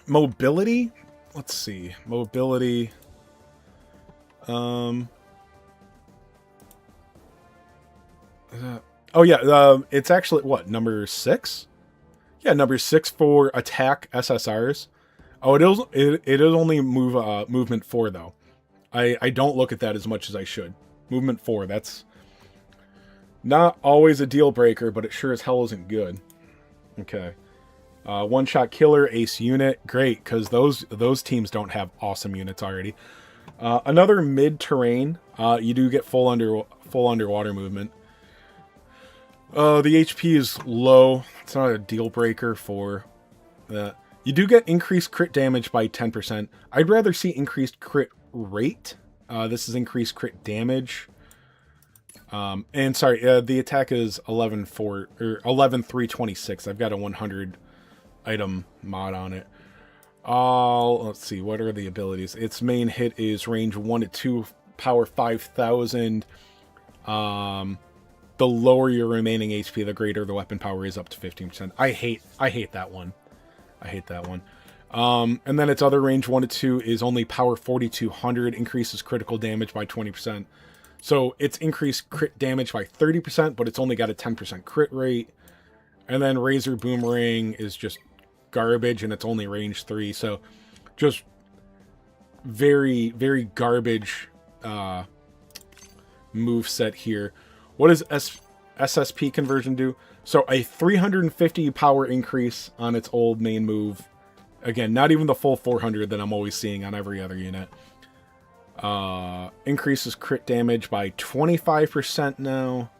Mobility? Let's see. Mobility. Oh, yeah. It's actually, what, number 6? Yeah, number 6 for attack SSRs. Oh, it is only movement 4, though. I don't look at that as much as I should. Movement 4, that's not always a deal breaker, but it sure as hell isn't good. Okay. One-shot killer, ace unit. Great, because those teams don't have awesome units already. Another mid-terrain. You do get full underwater movement. The HP is low. It's not a deal breaker for that. You do get increased crit damage by 10%. I'd rather see increased crit rate. This is increased crit damage. And sorry, the attack is 11,326. I've got a 100 item mod on it. Let's see, what are the abilities? Its main hit is range 1 to 2, power 5,000. The lower your remaining HP, the greater the weapon power is, up to 15%. I hate that one. I hate that one. And then its other range 1 to 2 is only power 4,200, increases critical damage by 20%. So it's increased crit damage by 30%, but it's only got a 10% crit rate. And then Razor Boomerang is just garbage, and it's only range 3. So just very, very garbage move set here. What does SSP conversion do? So a 350 power increase on its old main move. Again, not even the full 400 that I'm always seeing on every other unit. Increases crit damage by 25% now.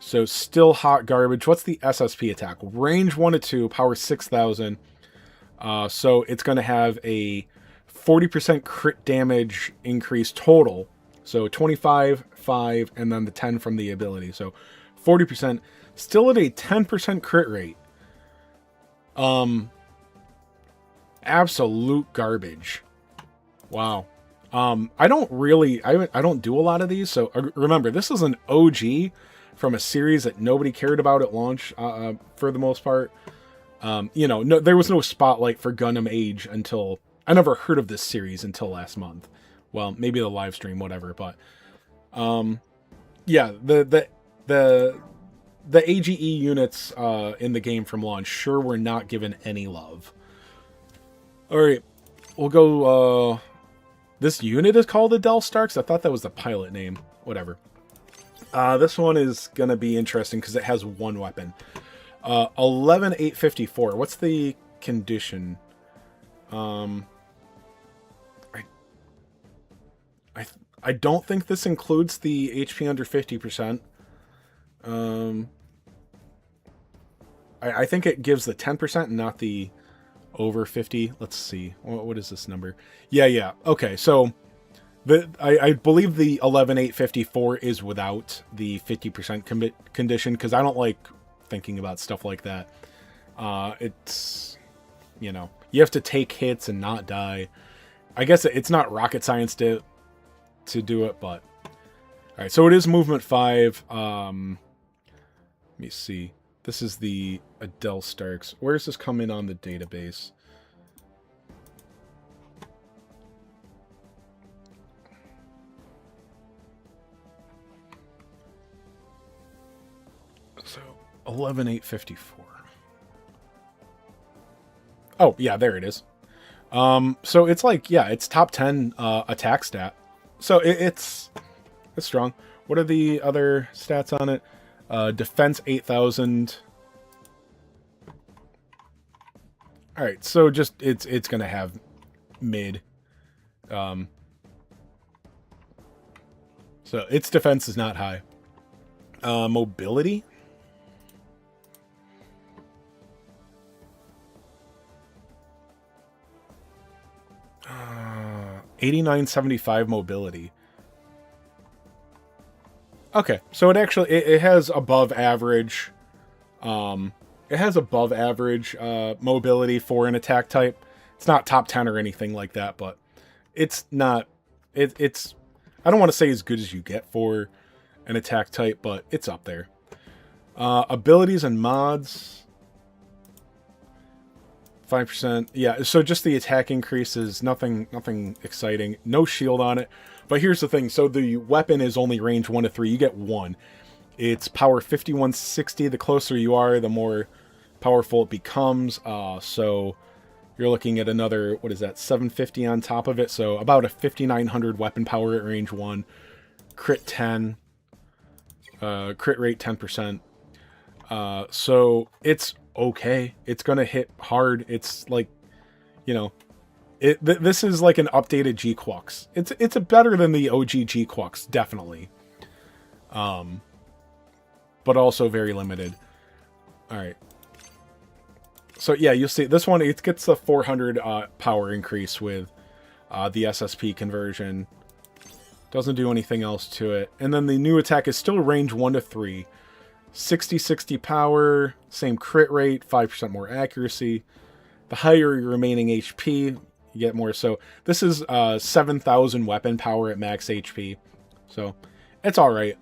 So still hot garbage. What's the SSP attack? Range 1 to 2, power 6,000. So it's going to have a 40% crit damage increase total. So 25, 5, and then the 10 from the ability. So 40%. Still at a 10% crit rate. Absolute garbage. Wow. I don't do a lot of these, so remember, this is an OG from a series that nobody cared about at launch, for the most part. No, there was no spotlight for Gundam Age until, I never heard of this series until last month. Well, maybe the live stream, whatever, but, yeah, the AGE units, in the game from launch sure were not given any love. Alright, we'll go, this unit is called Adele Starks? I thought that was the pilot name. Whatever. This one is going to be interesting because it has one weapon. 11,854. What's the condition? I don't think this includes the HP under 50%. I think it gives the 10% and not the over 50. Let's see. What is this number? Yeah. Okay, so I believe the 11,854 is without the 50% condition, because I don't like thinking about stuff like that. It's, you have to take hits and not die. I guess it's not rocket science to do it, but all right. So it is movement 5. Let me see. This is the Adele Starks. Where does this come in on the database? So 11,854. Oh, yeah, there it is. So it's like, yeah, it's top 10 attack stat. So it's strong. What are the other stats on it? Defense 8,000. Alright, so just, it's gonna have mid. So its defense is not high. Mobility? 8975 mobility. Okay, so it actually it has above average. It has above average mobility for an attack type. It's not top 10 or anything like that, but it's not. It's I don't want to say as good as you get for an attack type, but it's up there. Abilities and mods. 5%. Yeah, so just the attack increases, nothing exciting. No shield on it. But here's the thing. So the weapon is only range 1 to 3. You get 1. It's power 5160. The closer you are, the more powerful it becomes. So you're looking at another, what is that, 750 on top of it. So about a 5900 weapon power at range 1. Crit 10. Crit rate 10%. So it's okay. It's gonna hit hard. It's like, you know, this is like an updated G-Quux. It's better than the OG G-Quux, definitely. But also very limited. All right. So yeah, you'll see this one. It gets the 400 power increase with the SSP conversion. Doesn't do anything else to it. And then the new attack is still range 1 to 3. 60-60 power, same crit rate, 5% more accuracy. The higher your remaining HP, you get more. So this is 7,000 weapon power at max HP. So it's alright.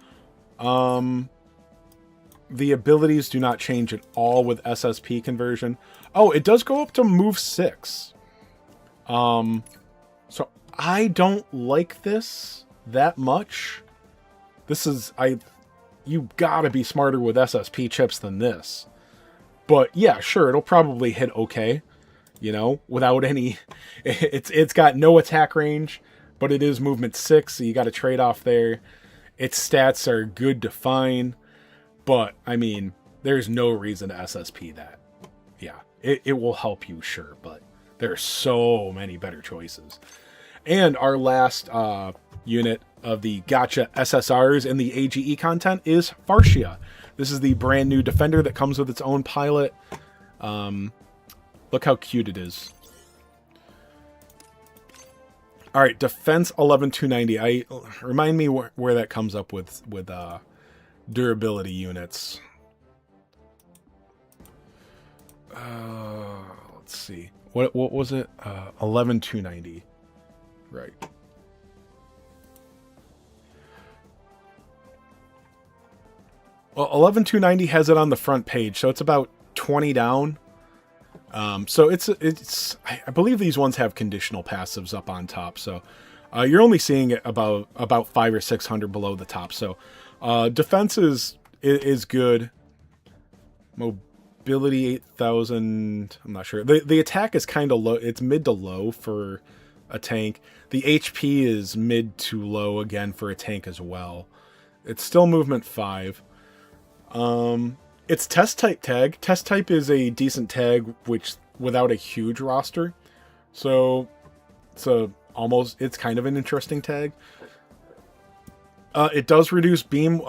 The abilities do not change at all with SSP conversion. Oh, it does go up to move 6. So I don't like this that much. This is... You gotta be smarter with SSP chips than this. But yeah, sure, it'll probably hit okay. You know, without any... It's got no attack range, but it is movement 6, so you got a trade-off there. Its stats are good to fine, but, I mean, there's no reason to SSP that. Yeah, it will help you, sure, but there are so many better choices. And our last unit of the Gacha SSRs in the AGE content is Farshia. This is the brand new defender that comes with its own pilot. Look how cute it is. All right, defense 11,290. Remind me where that comes up with durability units. Let's see. What was it? 11,290. Right. Well, 11,290 has it on the front page, so it's about 20 down. So it's I believe these ones have conditional passives up on top, so you're only seeing it about 500 or 600 below the top. So defense is good. Mobility 8,000. I'm not sure. The attack is kind of low. It's mid to low for a tank. The HP is mid to low again for a tank as well. It's still movement 5. It's test type tag. Test type is a decent tag, which without a huge roster. So it's kind of an interesting tag. It does reduce beam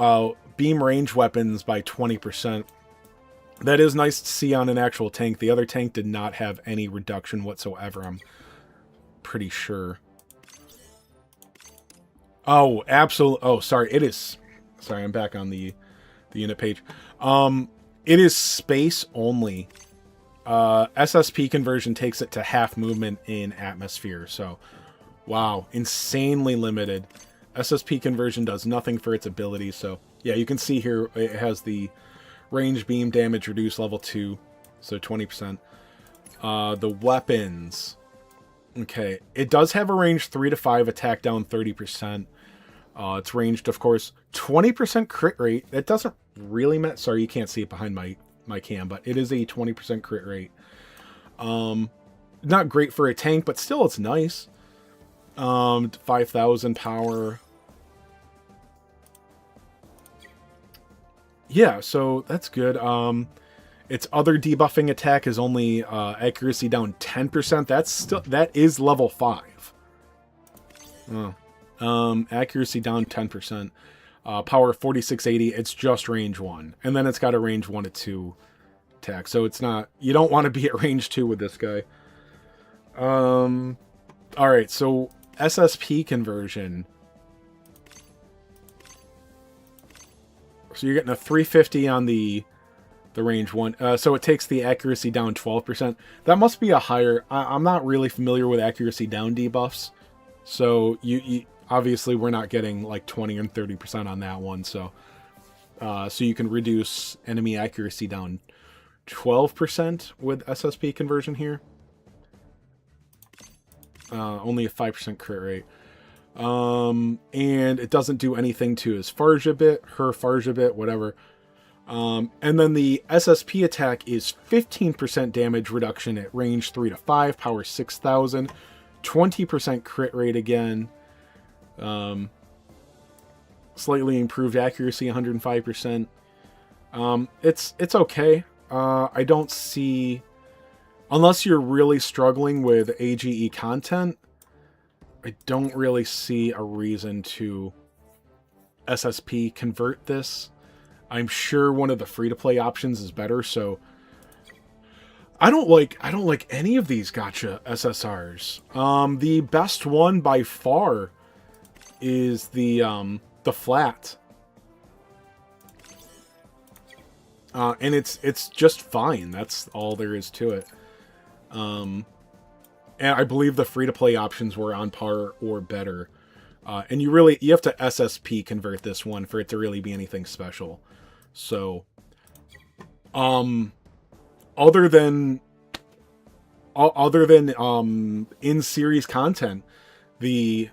range weapons by 20%. That is nice to see on an actual tank. The other tank did not have any reduction whatsoever, I'm pretty sure. Oh, absolutely. Oh, sorry. It is. Sorry, I'm back on the unit page. It is space only. SSP conversion takes it to half movement in atmosphere. So, wow, insanely limited. SSP conversion does nothing for its ability. So, yeah, you can see here it has the range beam damage reduced level 2, so 20%. The weapons. Okay, it does have a range 3 to 5, attack down 30%. It's ranged, of course, 20% crit rate. That doesn't really matter. Sorry, you can't see it behind my cam, but it is a 20% crit rate. Not great for a tank, but still it's nice. 5,000 power. Yeah, so that's good. Its other debuffing attack is only accuracy down 10%. That is level 5. Oh. Accuracy down 10%. Power 4680. It's just range 1. And then it's got a range 1 to 2 attack. So it's not... You don't want to be at range 2 with this guy. Alright, so SSP conversion. So you're getting a 350 on the range 1. So it takes the accuracy down 12%. That must be a higher... I'm not really familiar with accuracy down debuffs. So you obviously we're not getting like 20 and 30% on that one. So you can reduce enemy accuracy down 12% with SSP conversion here. Only a 5% crit rate. And it doesn't do anything to his Farja bit, her Farja bit, whatever. And then the SSP attack is 15% damage reduction at range 3 to 5, power 6000, 20% crit rate again. Slightly improved accuracy, 105%. It's okay. I don't see... Unless you're really struggling with AGE content, I don't really see a reason to SSP convert this. I'm sure one of the free-to-play options is better, so I don't like any of these gacha SSRs. The best one by far is the flat. And it's just fine. That's all there is to it. And I believe the free-to-play options were on par or better. And you have to SSP convert this one for it to really be anything special. So, other than in-series content, in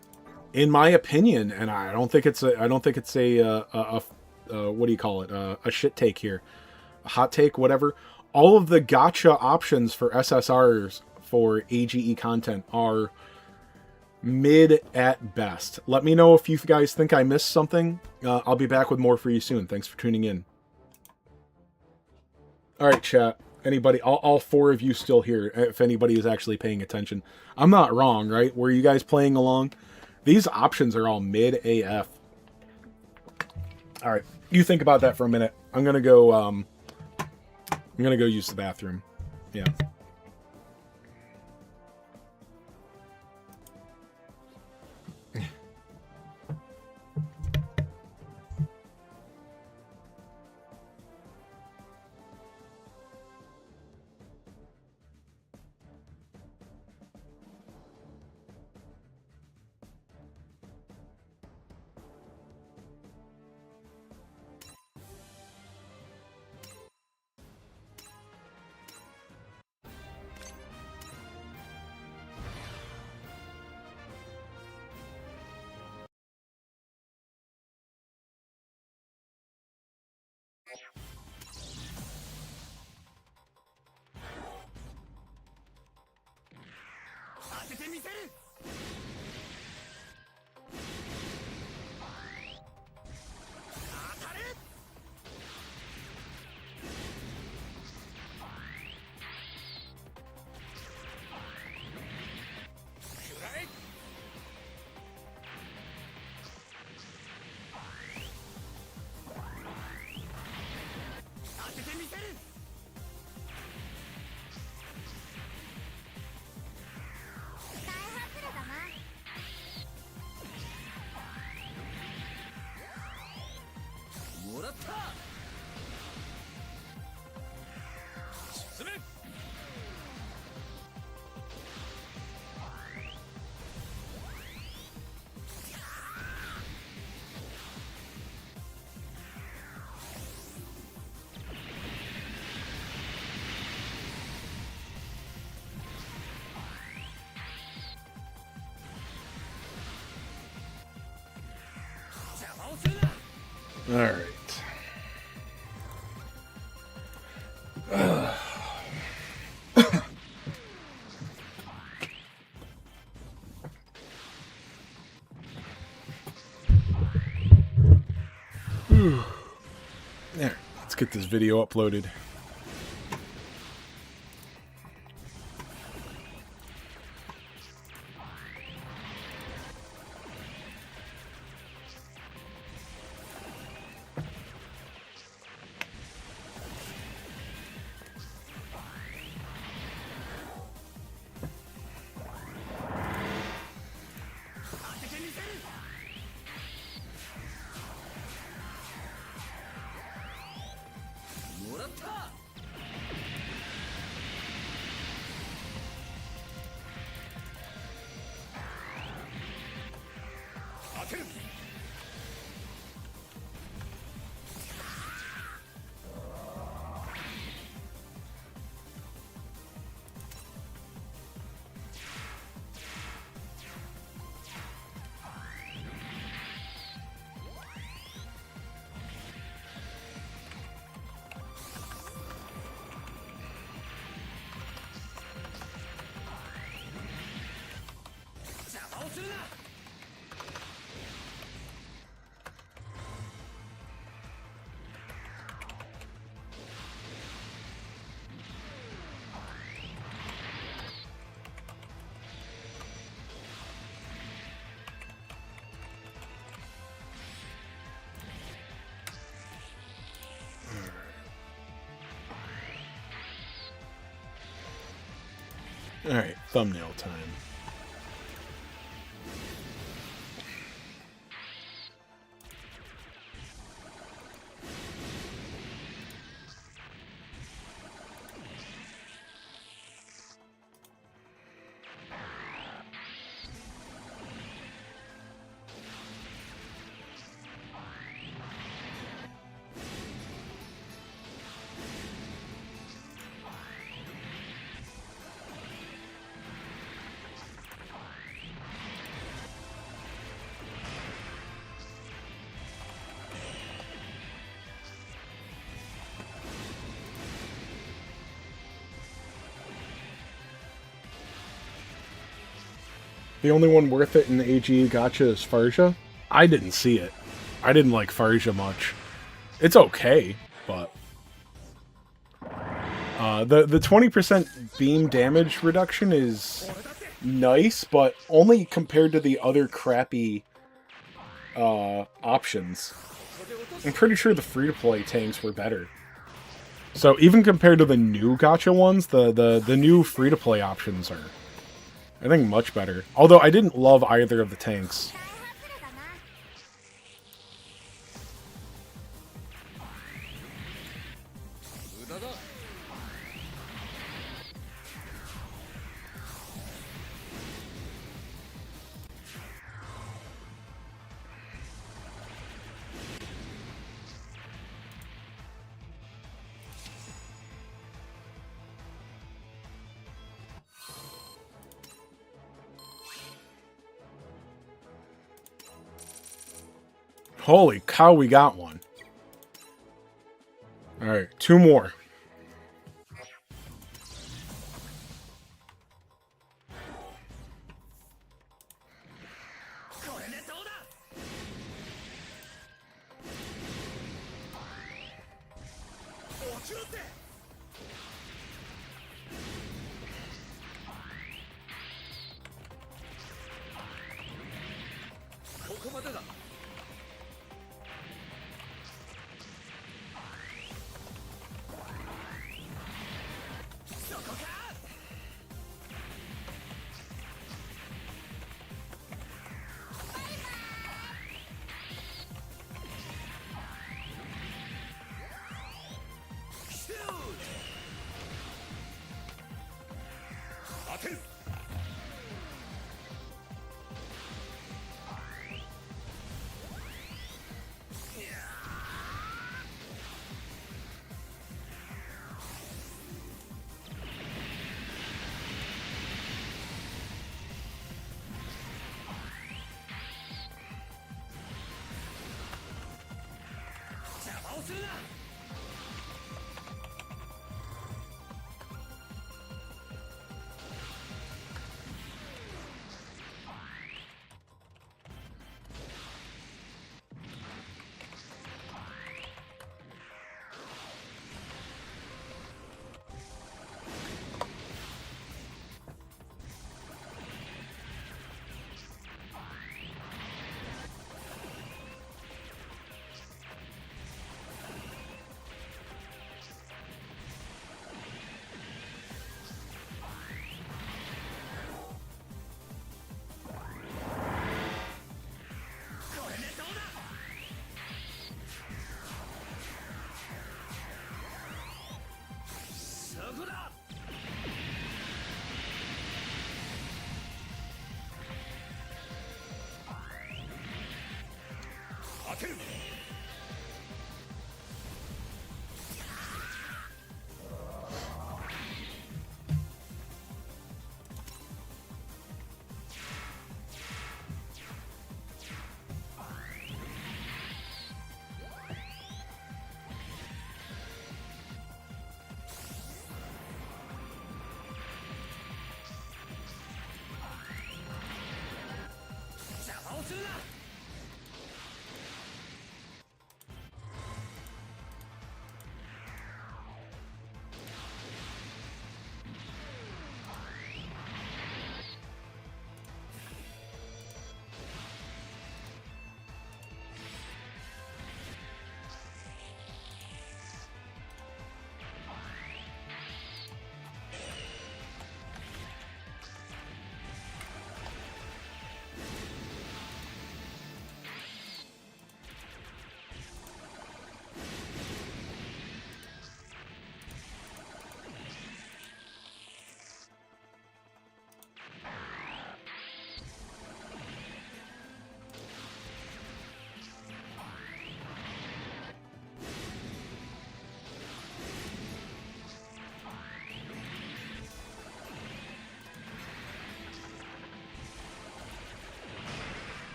my opinion, and I don't think it's a what do you call it? A shit take here, a hot take, whatever. All of the gacha options for SSRs for AGE content are mid at best. Let me know if you guys think I missed something. I'll be back with more for you soon. Thanks for tuning in. All right, chat. Anybody, all 4 of you still here, if anybody is actually paying attention. I'm not wrong, right? Were you guys playing along? These options are all mid AF. All right, you think about that for a minute. I'm gonna go use the bathroom. Yeah. All right. There. get this video uploaded. Alright, thumbnail time. The only one worth it in the AGE Gacha is Farja. I didn't see it. I didn't like Farja much. It's okay, but the 20% beam damage reduction is nice, but only compared to the other crappy options. I'm pretty sure the free-to-play tanks were better. So even compared to the new Gacha ones, the new free-to-play options are, I think, much better. Although I didn't love either of the tanks. Holy cow, we got one. Alright, 2 more.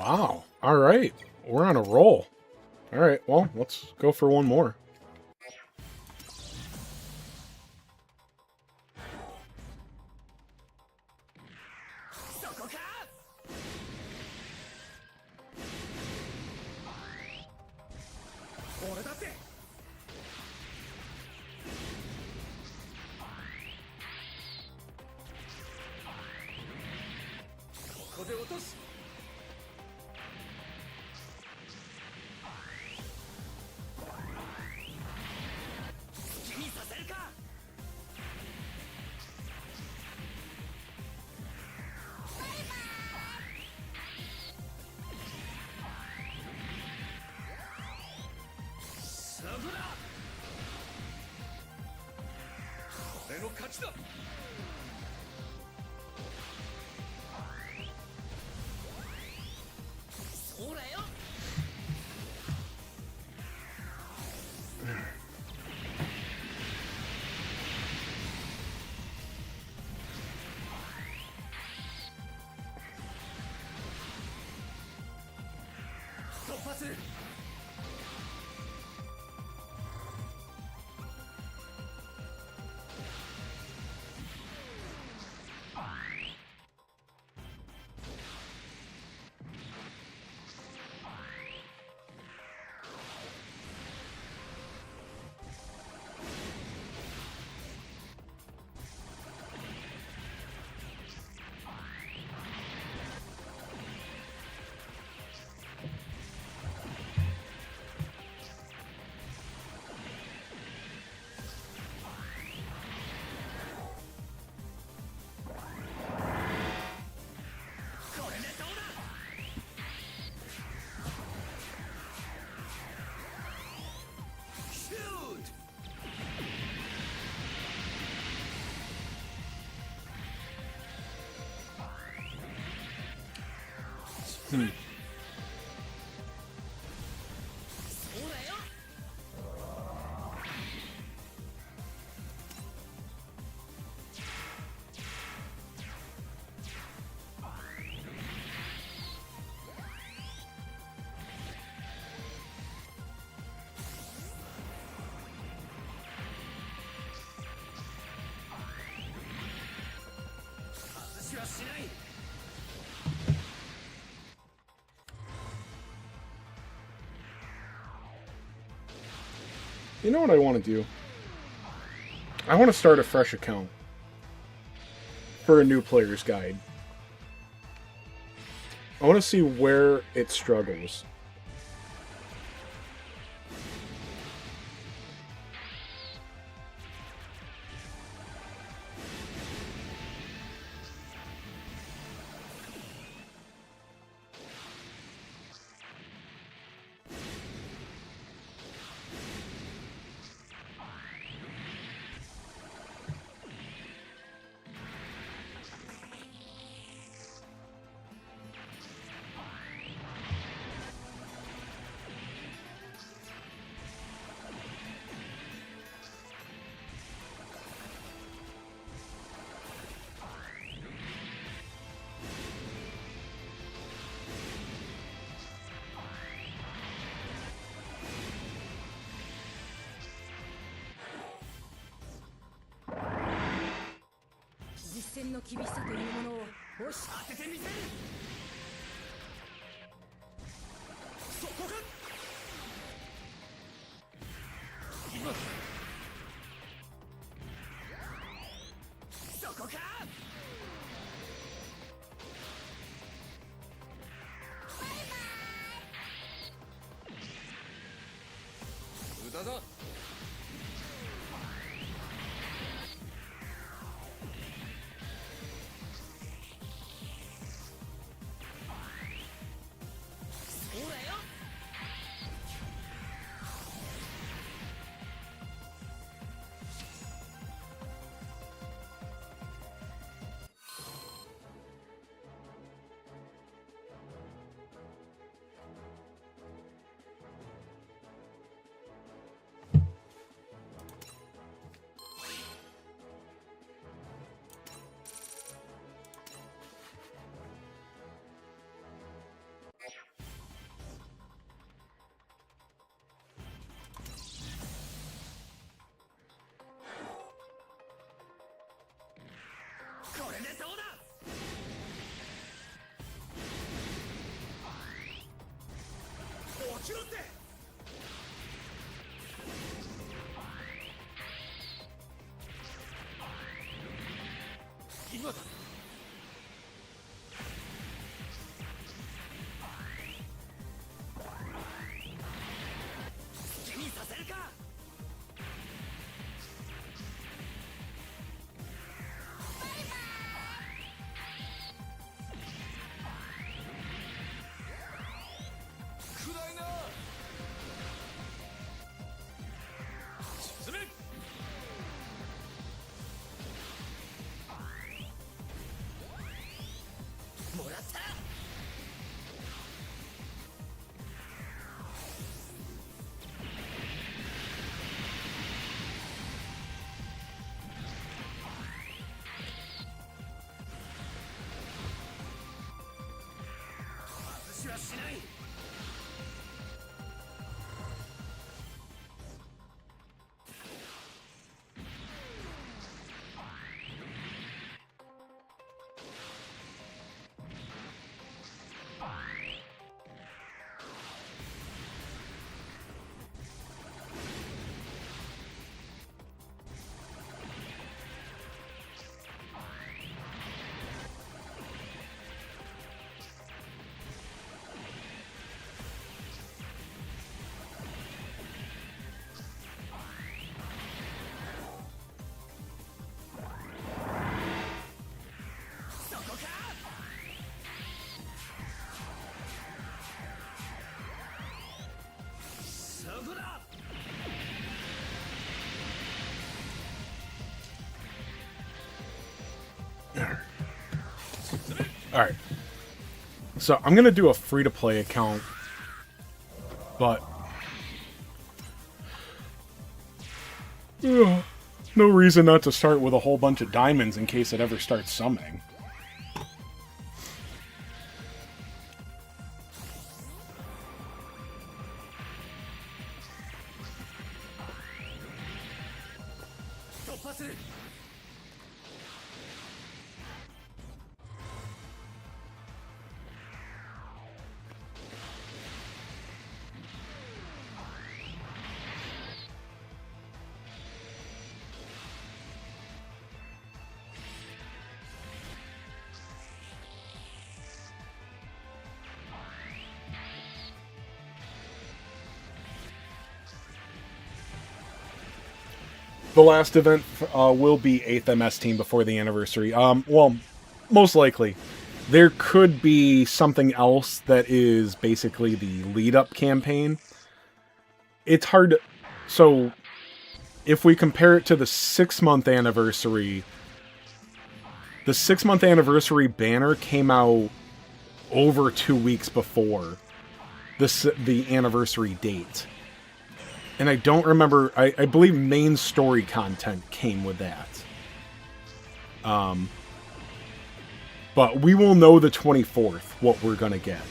Wow. All right. We're on a roll. All right. Well, let's go for one more. You know what I want to do? I want to start a fresh account for a new player's guide. I want to see where it struggles. 戦の厳しさというものを押し当ててみせる。そこか。今そこか。無駄だ。これでどうだ。落ちろって。今だ。好きにさせるか。はしない。Alright. So, I'm gonna do a free-to-play account, but no reason not to start with a whole bunch of diamonds in case it ever starts summoning. The last event will be 8th MS team before the anniversary. Well, most likely. There could be something else that is basically the lead-up campaign. It's hard to... So, if we compare it to the 6-month anniversary, the 6-month anniversary banner came out over 2 weeks before the anniversary date. And I don't remember, I believe main story content came with that. But we will know the 24th what we're going to get.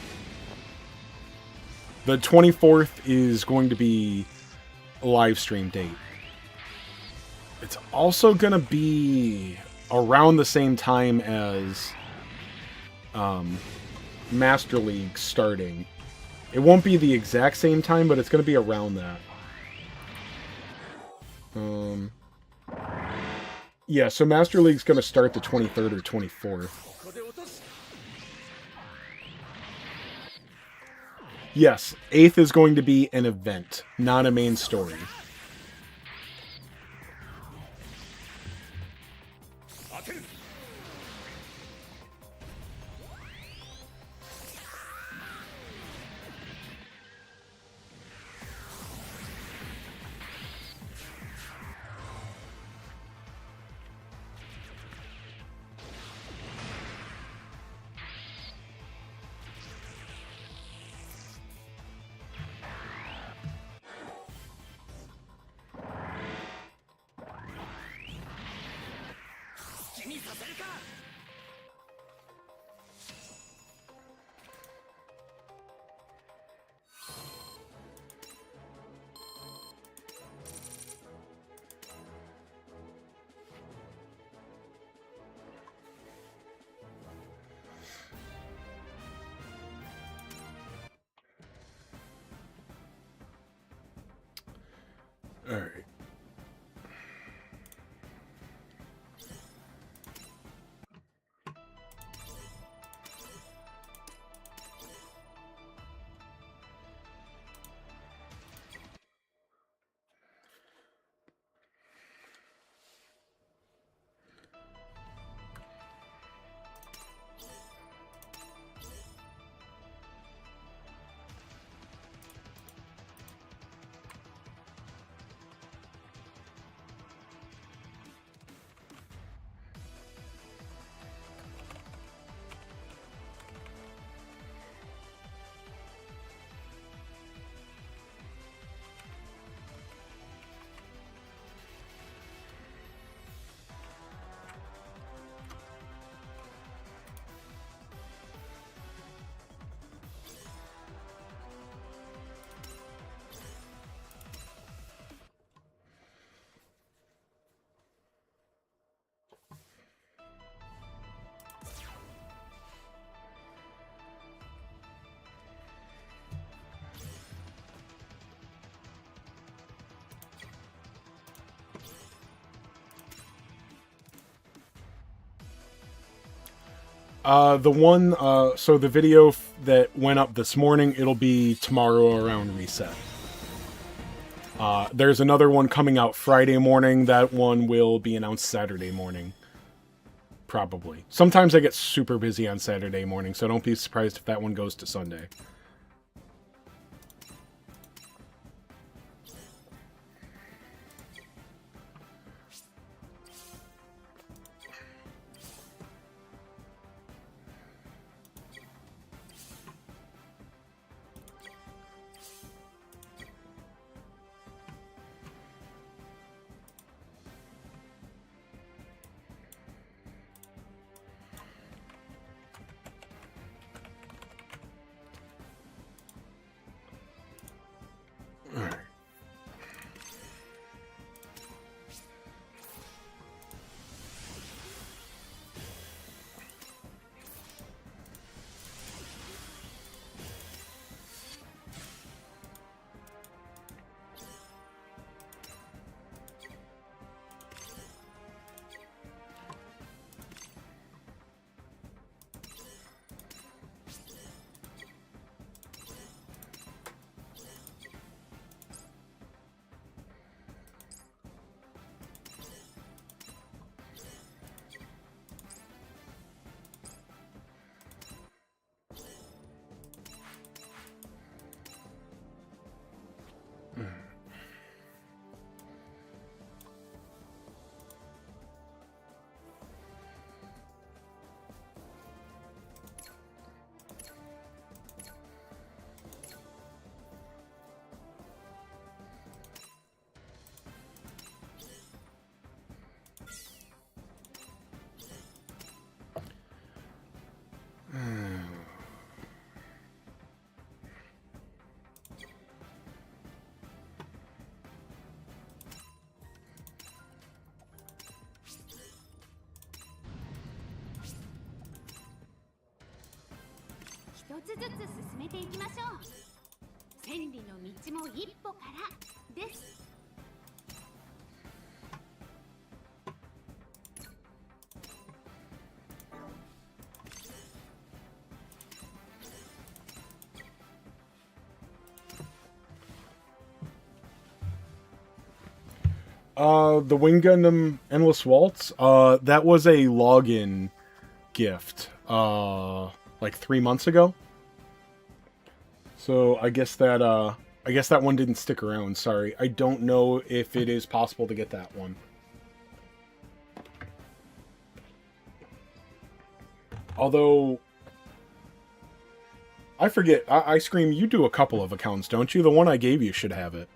The 24th is going to be a live stream date. It's also going to be around the same time as Master League starting. It won't be the exact same time, but it's going to be around that. Yeah, so Master League's going to start the 23rd or 24th. Yes, 8th is going to be an event, not a main story. All right. So the video that went up this morning, it'll be tomorrow around reset. There's another one coming out Friday morning. That one will be announced Saturday morning. Probably. Sometimes I get super busy on Saturday morning, so don't be surprised if that one goes to Sunday. 一つずつ進めていきましょう。千里の道も一歩からです。The Wing Gundam Endless Waltz, that was a login gift, like 3 months ago. So I guess that one didn't stick around, sorry. I don't know if it is possible to get that one. Although, I forget, I Scream, you do a couple of accounts, don't you? The one I gave you should have it.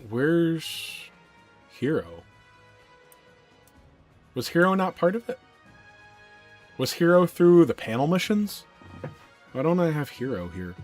Where's Hero? Was Hero not part of it? Was Hero through the panel missions? Why don't I have Hero here?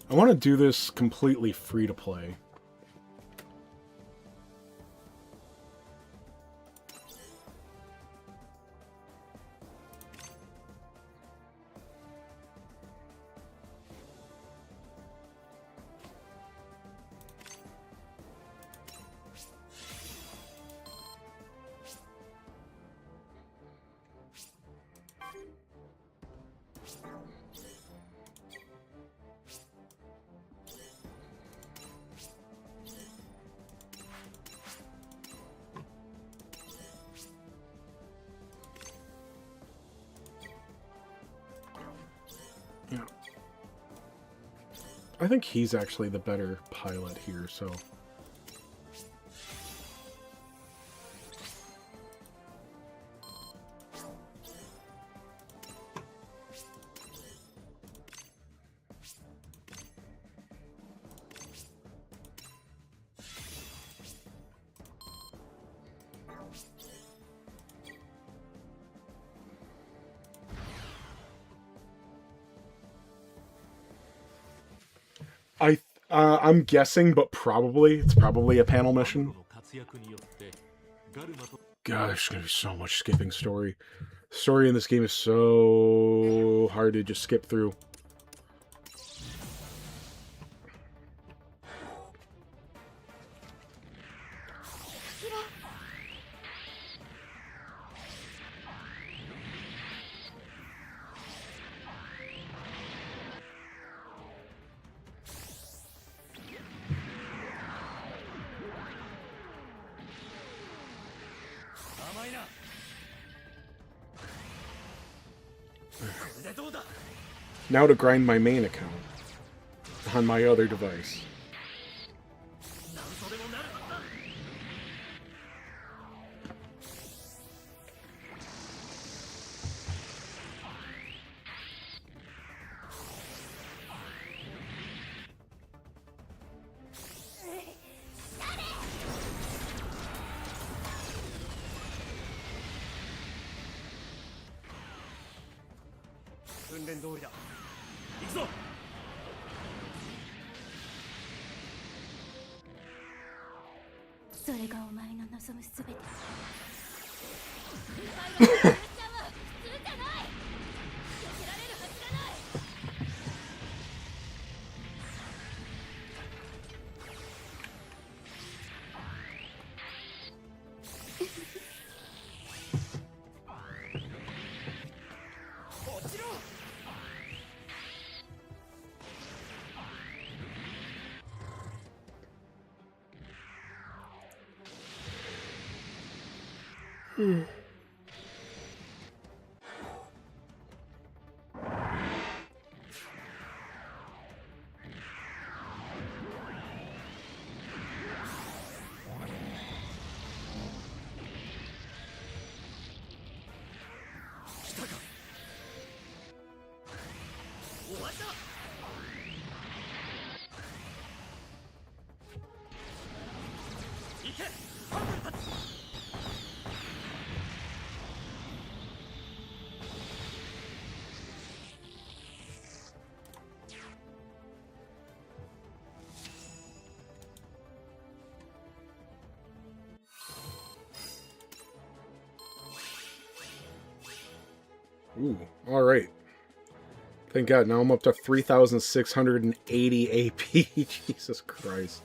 I want to do this completely free to play. I think he's actually the better pilot here, so... I'm guessing, but it's probably a panel mission. Gosh, there's gonna be so much skipping story. Story in this game is so hard to just skip through. Now to grind my main account on my other device. Ooh, alright. Thank God, now I'm up to 3,680 AP. Jesus Christ.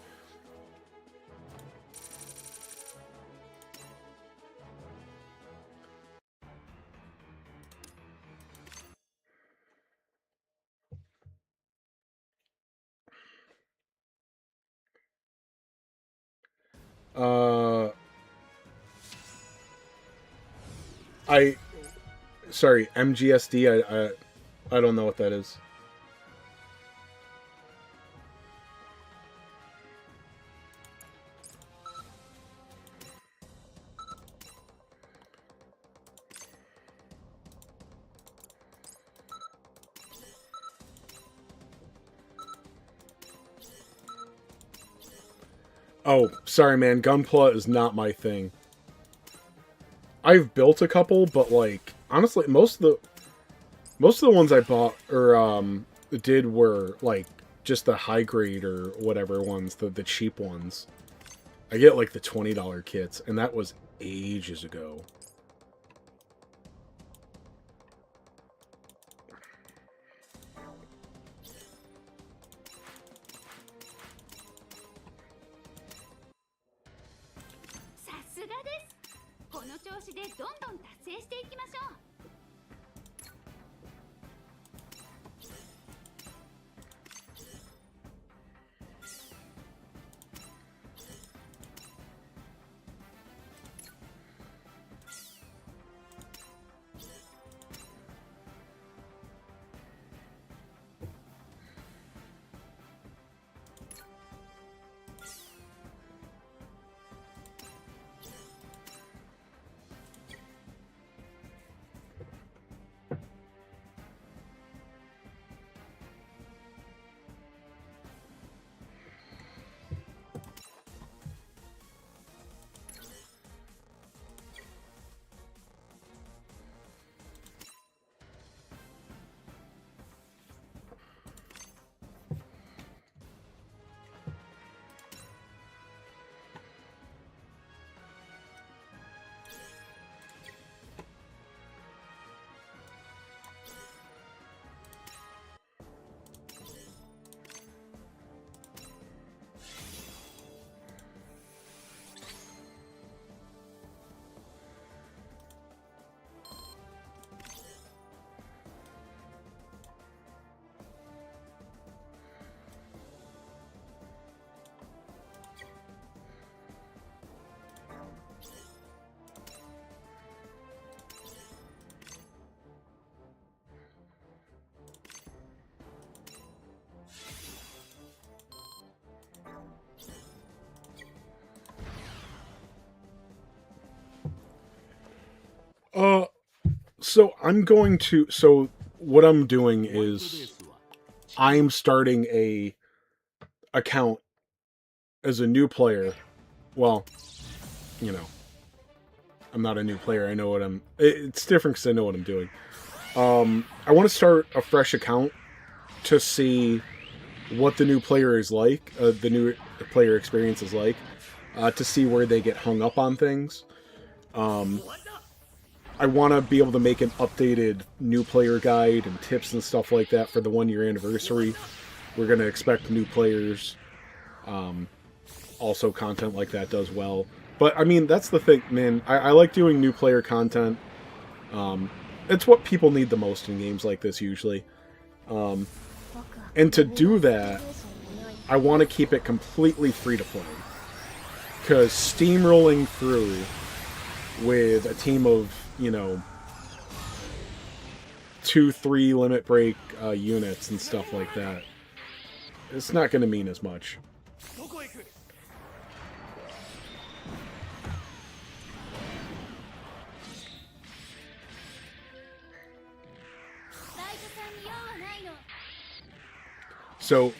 Sorry, MGSD, I don't know what that is. Oh, sorry man, Gunpla is not my thing. I've built a couple, but like honestly, most of the ones I bought or did were like just the high grade or whatever ones, the cheap ones. I get like the $20 kits, and that was ages ago. So I'm going to. So what I'm doing is I'm starting a account as a new player. Well, you know, I'm not a new player. I know what I'm. It's different because I know what I'm doing. I want to start a fresh account to see what the new player is like, the new player experience is like, to see where they get hung up on things. I want to be able to make an updated new player guide and tips and stuff like that for the 1 year anniversary. We're going to expect new players. Also, content like that does well. But, I mean, that's the thing, man. I like doing new player content. It's what people need the most in games like this, usually. And to do that, I want to keep it completely free to play. Because steamrolling through with a team of, 2-3 limit break units and stuff like that, it's not going to mean as much. So,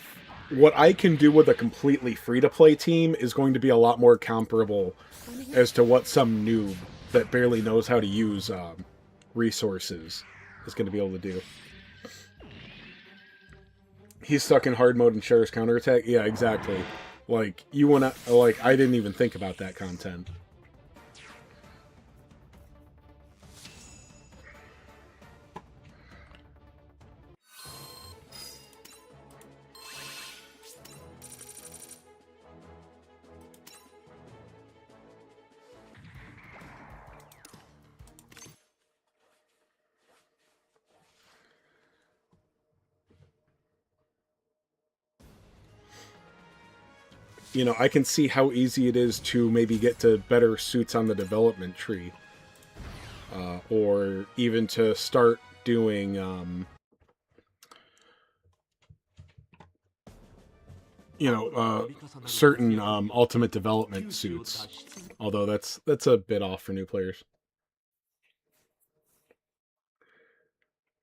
what I can do with a completely free-to-play team is going to be a lot more comparable as to what some noob that barely knows how to use resources is going to be able to do. He's stuck in hard mode and shares counterattack? Yeah, exactly. Like, you want to... Like, I didn't even think about that content. I can see how easy it is to maybe get to better suits on the development tree. Or even to start doing certain ultimate development suits. Although that's a bit off for new players.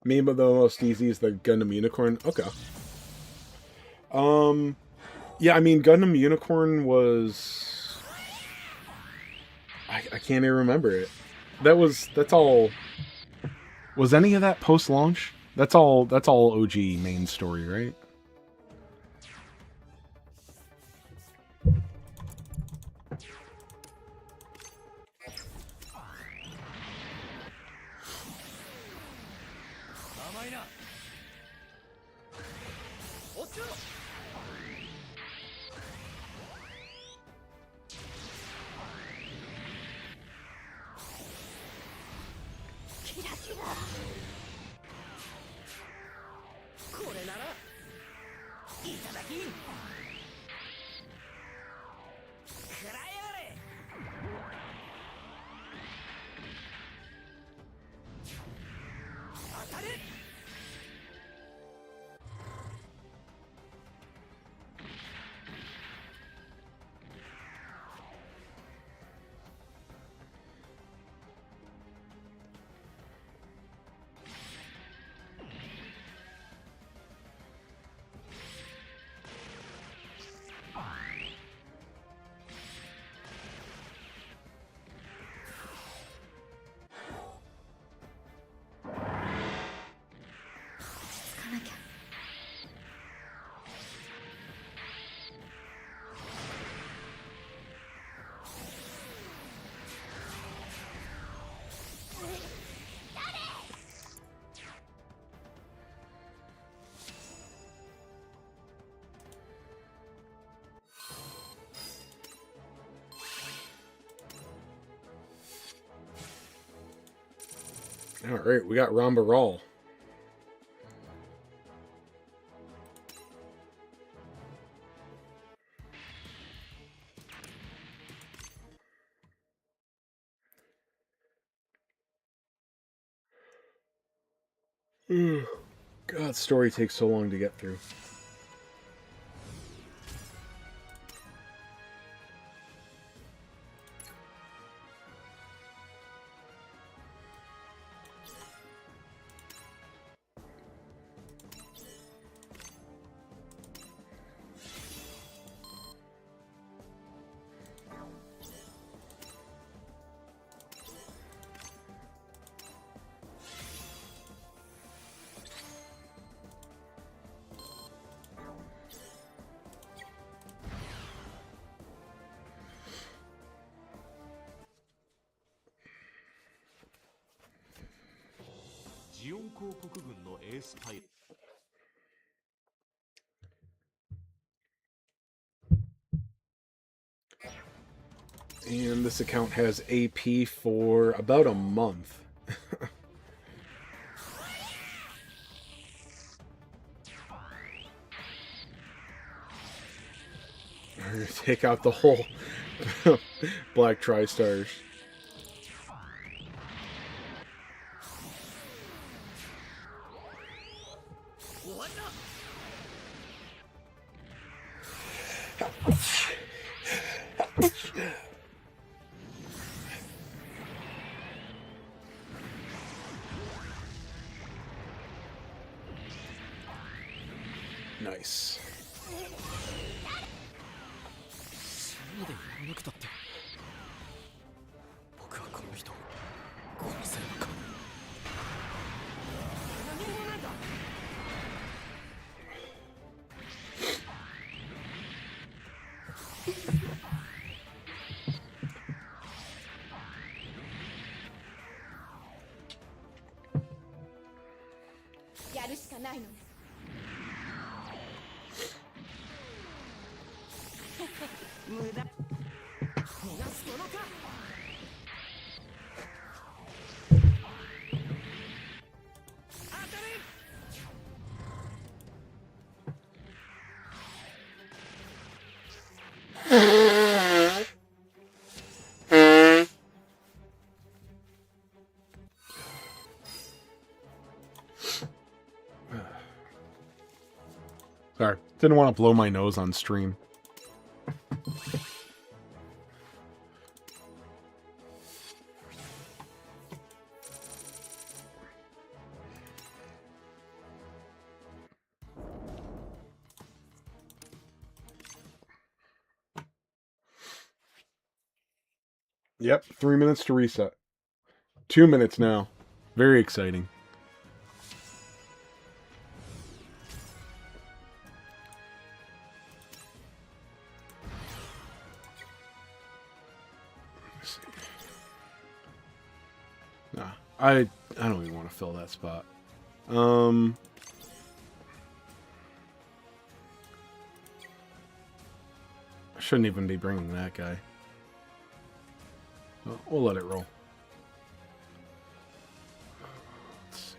Maybe the most easy is the Gundam Unicorn. Okay. Yeah, I mean, Gundam Unicorn was... I can't even remember it. That's all... Was any of that post-launch? That's all OG main story, right? Alright, we got Ramba Rawl. God, story takes so long to get through. ジオン公国軍のエースパイ。And this account has AP for about a month. We're gonna take out the whole Black Tri-Stars. Nice. までやらなくたって僕はこの人を殺せるのか。何者なんだ。やるしかないのね。無駄。逃がすものか。当たり。Sorry, didn't want to blow my nose on stream. Yep, 3 minutes to reset. 2 minutes now. Very exciting. Nah, I don't even want to fill that spot. I shouldn't even be bringing that guy. Well, we'll let it roll. Let's see.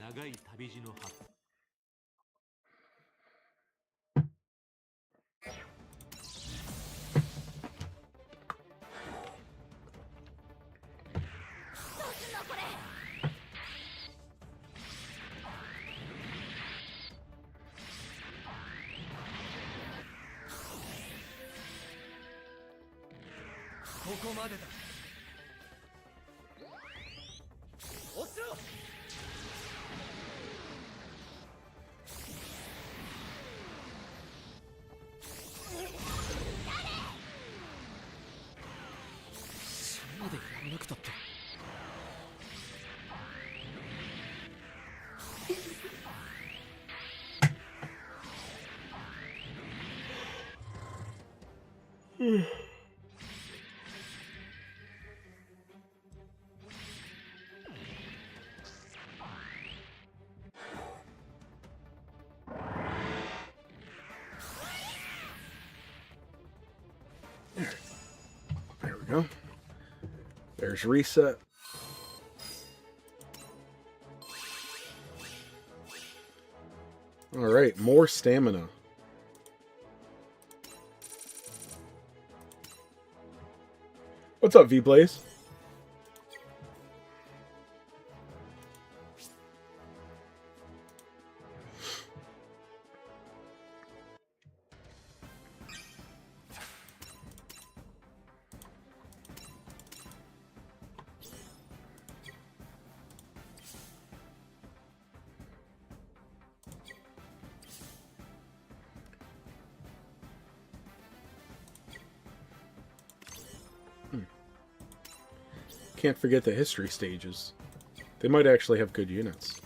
Nagai tabiji no hat. ここまでだ。押すろ。死ぬまでやらなくたって。There we go. There's reset. All right, more stamina. What's up, V-Blaze? can't forget the history stages. They might actually have good units.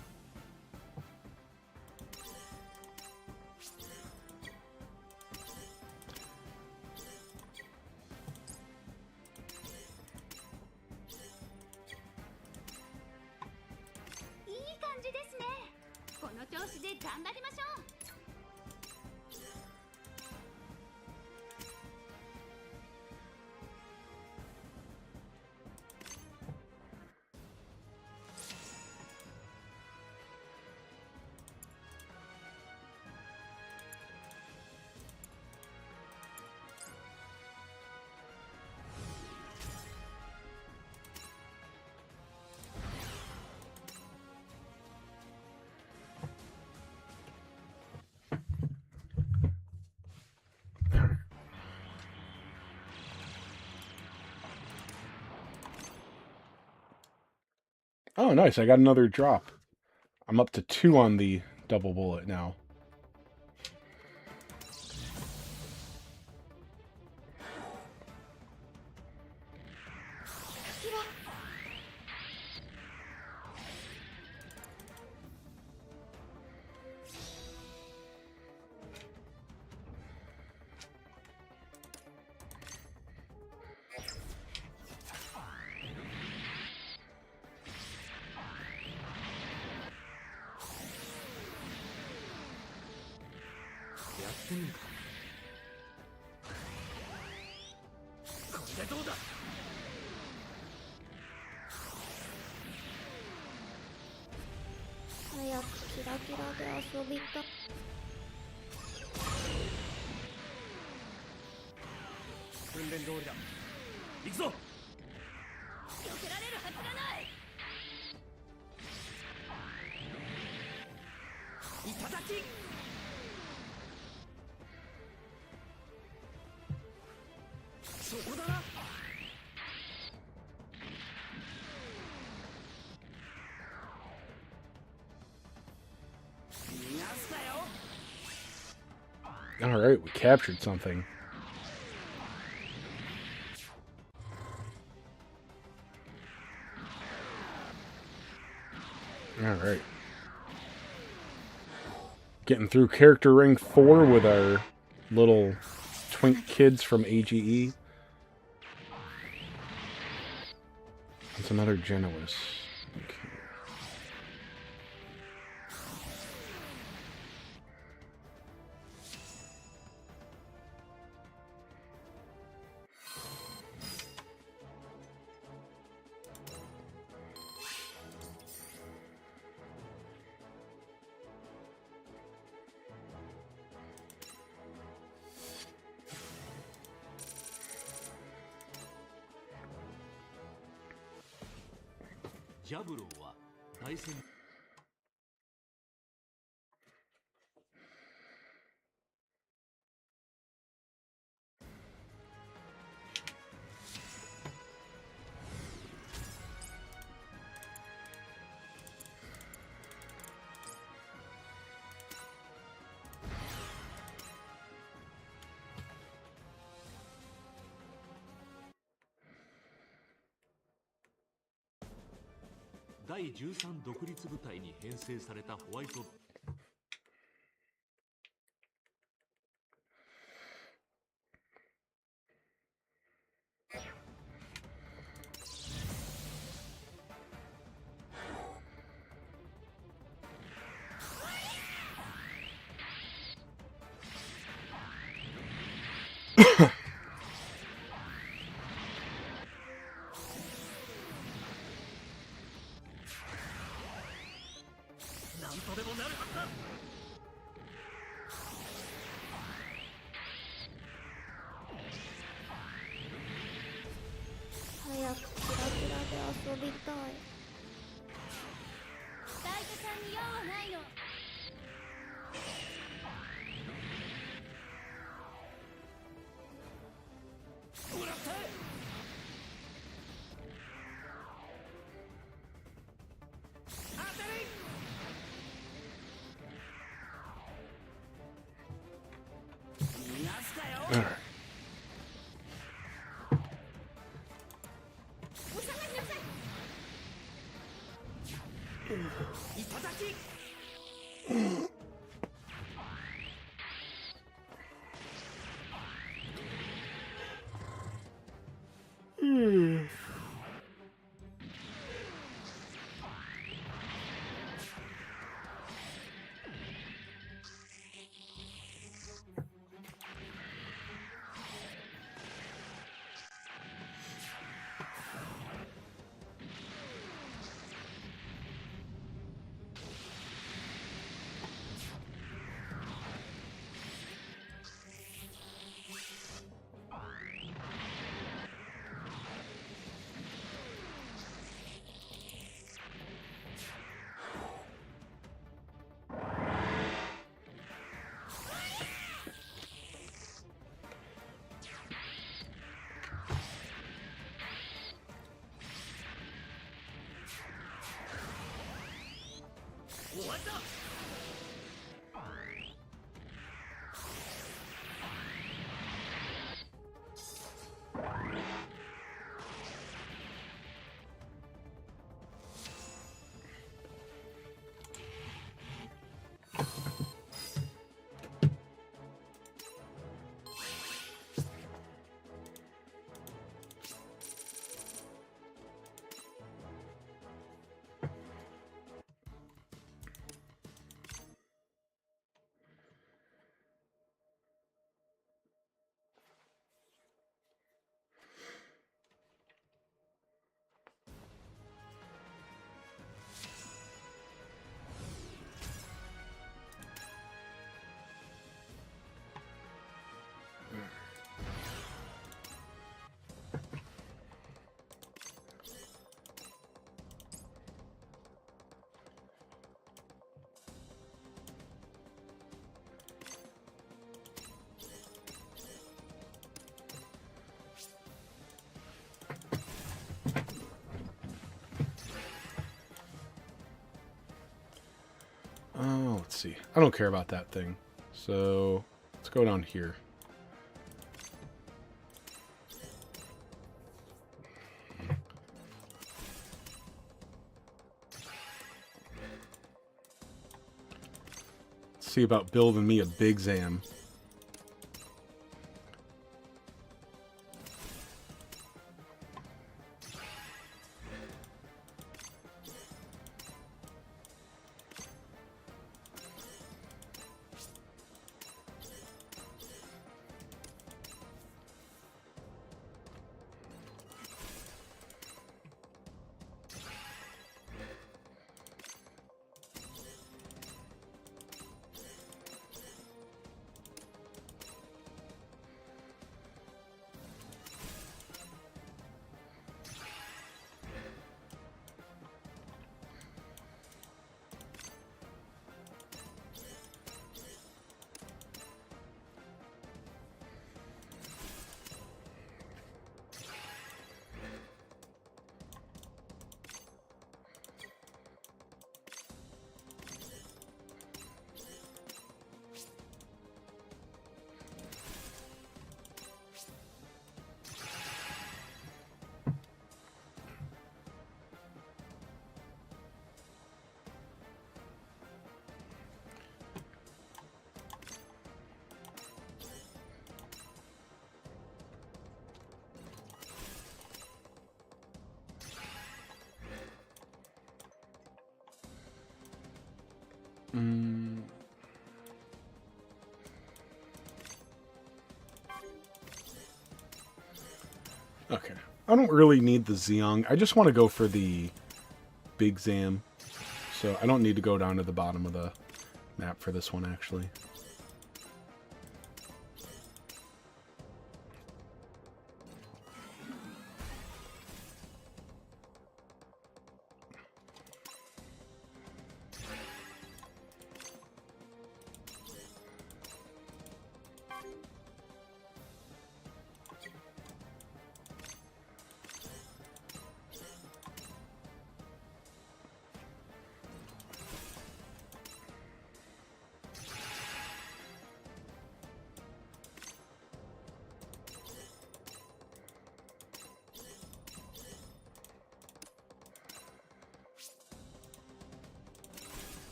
Oh, nice. I got another drop. I'm up to 2 on the double bullet now. Alright, we captured something. Alright. Getting through character ring 4 with our little twink kids from AGE. It's another Genoese. Okay.第13独立部隊に編成されたホワイト Oh, let's see. I don't care about that thing. So let's go down here. Let's see about building me a big Zam. Okay. I don't really need the Zeong. I just want to go for the big Zam. So I don't need to go down to the bottom of the map for this one, actually.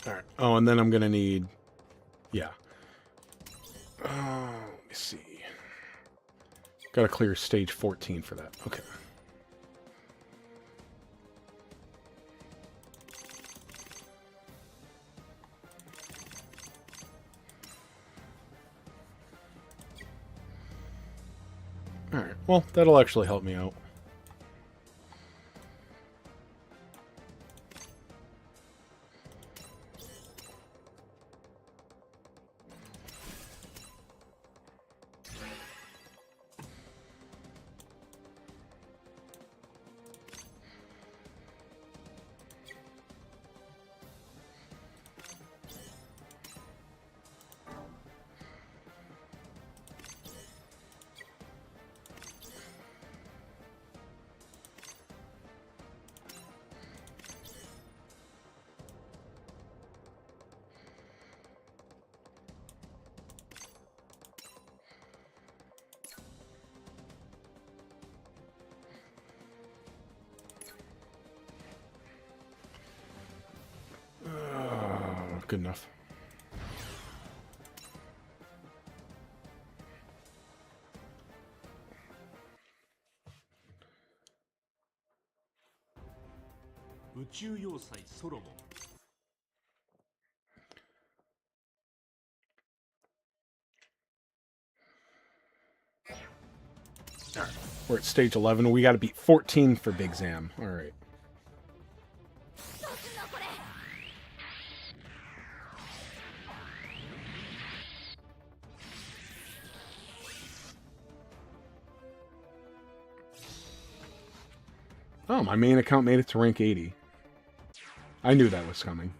Alright. Oh, and then I'm going to need... Yeah. Let me see. Got to clear stage 14 for that. Okay. Alright. Well, that'll actually help me out. good enough. We're at stage 11. We got to beat 14 for Big Zam. All right. Oh, my main account made it to rank 80. I knew that was coming.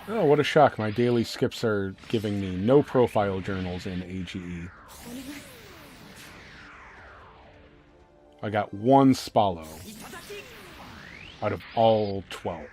Oh, what a shock. My daily skips are giving me no profile journals in AGE. I got one Spallo out of all 12.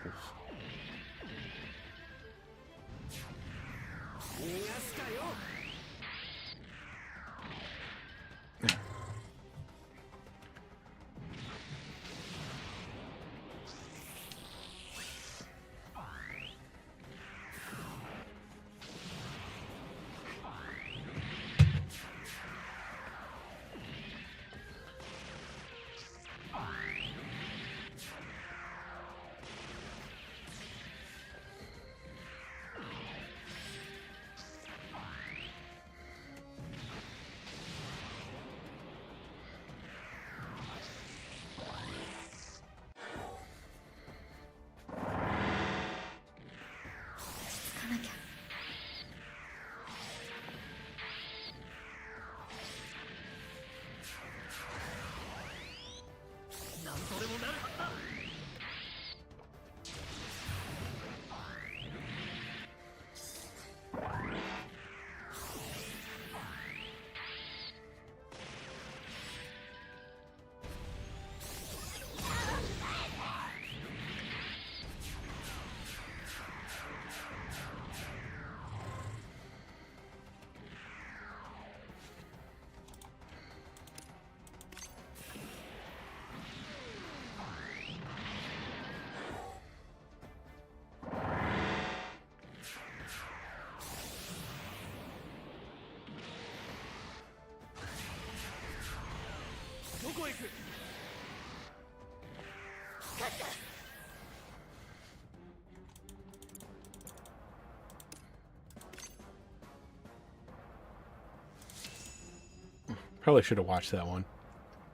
Probably should have watched that one.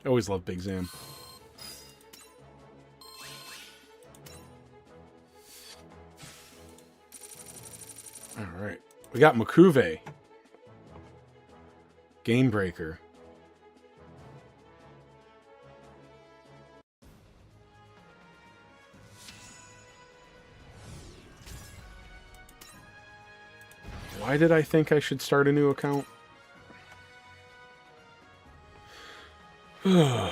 I always loved Big Zam. Alright. We got Makuve. Game Breaker. Why did I think I should start a new account? Well,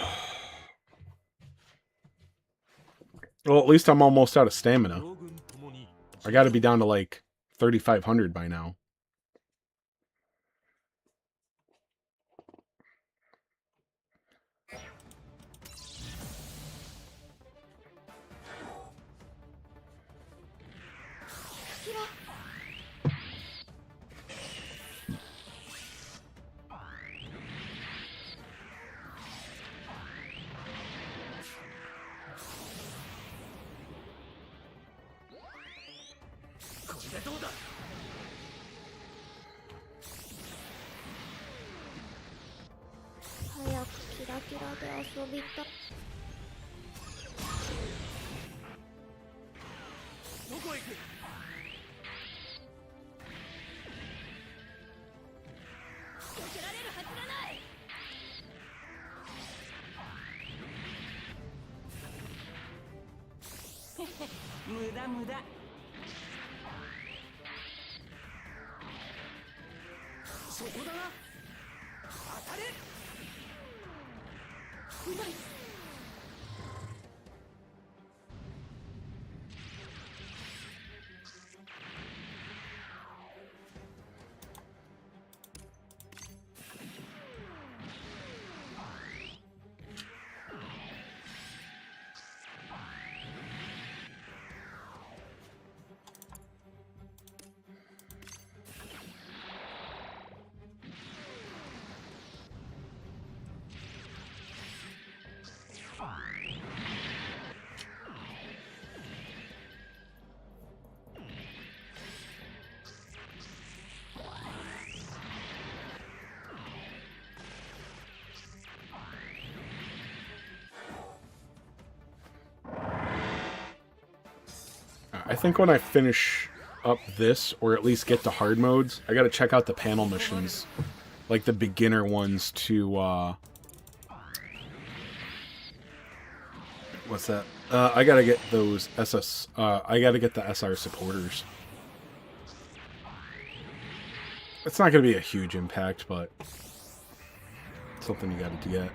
at least I'm almost out of stamina. I gotta be down to like 3,500 by now. 駄無駄。そこだな。当たれ。うまい。I think when I finish up this, or at least get to hard modes, I gotta check out the panel missions. Like the beginner ones to, what's that? I gotta get those I gotta get the SR supporters. It's not gonna be a huge impact, but something you gotta get.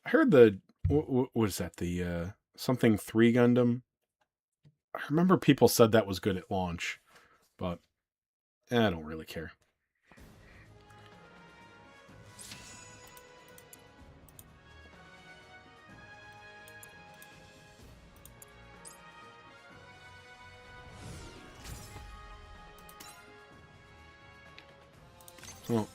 I heard the what is that, the something 3 Gundam. I remember people said that was good at launch, but I don't really care. Well,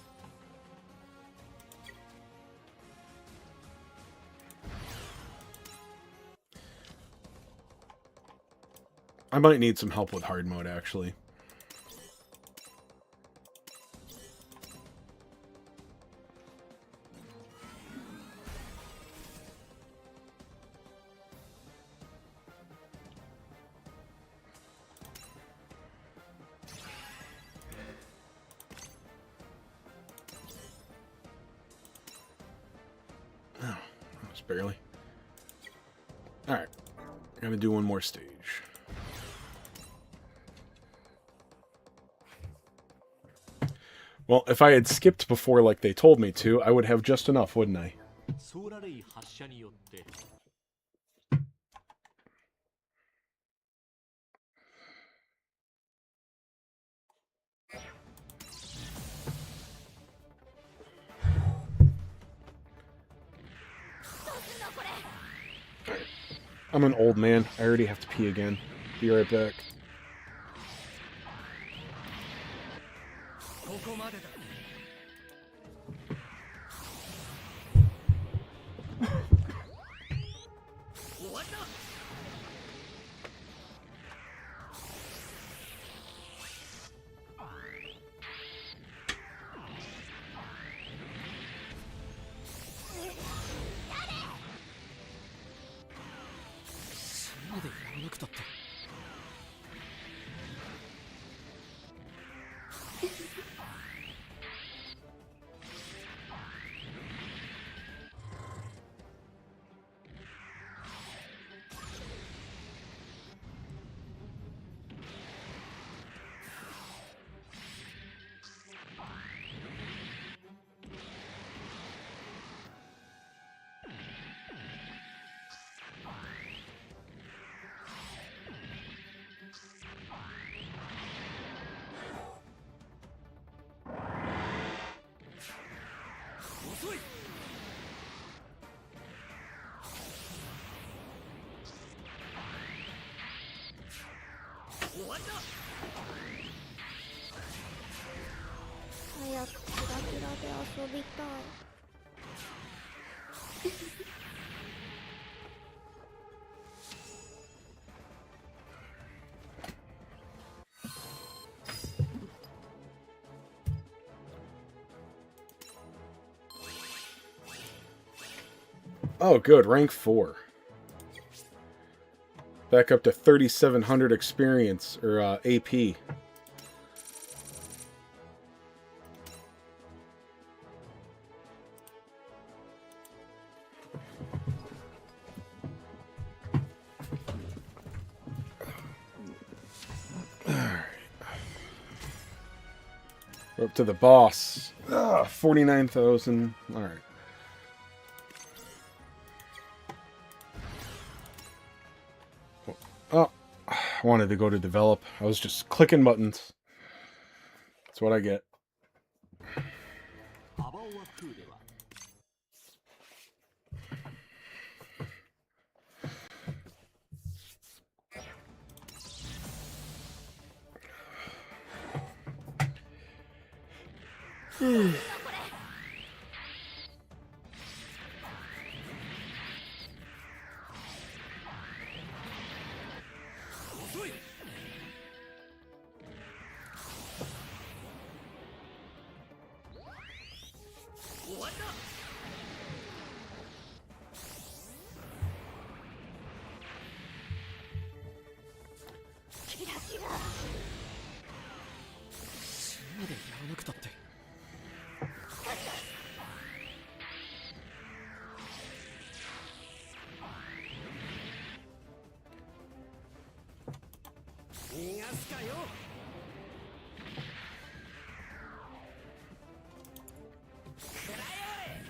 I might need some help with hard mode, actually. Oh, just barely. Alright. I'm gonna do one more stage. Well, if I had skipped before like they told me to, I would have just enough, wouldn't I? ソーラレイ発射によって I'm an old man. I already have to pee again. Be right back. ここまでだ。終わりだ。までやらなくたって。遅い。終わりだ。早くキラキラで遊びたい。Oh, good. Rank 4. Back up to 3,700 experience, or AP. We're up to the boss. 49,000. Alright. Oh, I wanted to go to develop. I was just clicking buttons. That's what I get. アバオア2では までやらなくたって。逃がすかよ。くらえ。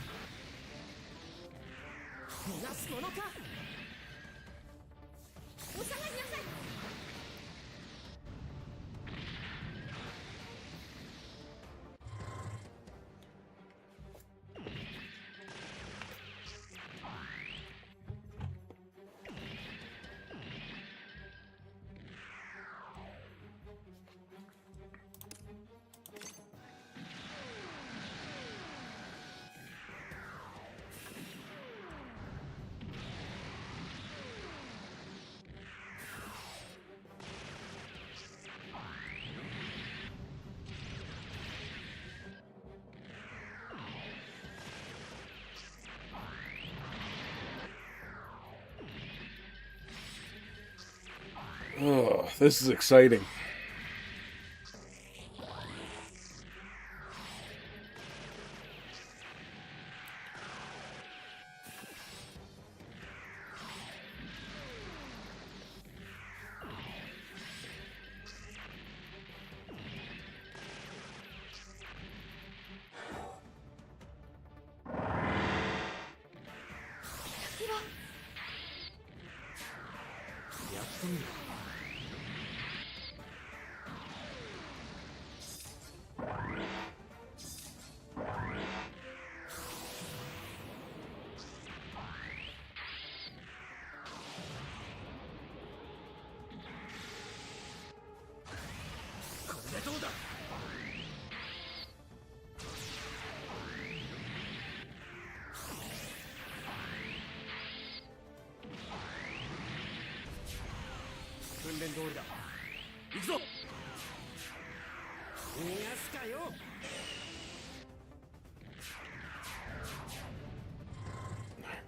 逃がすものか。お下がりなさい。Oh, this is exciting.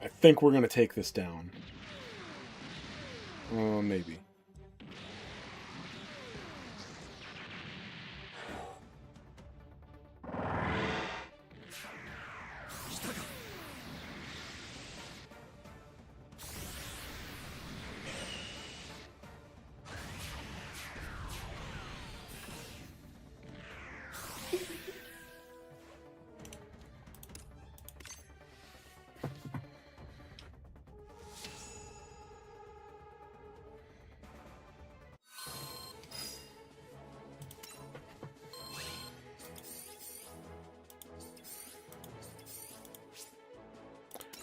I think we're gonna take this down. Maybe.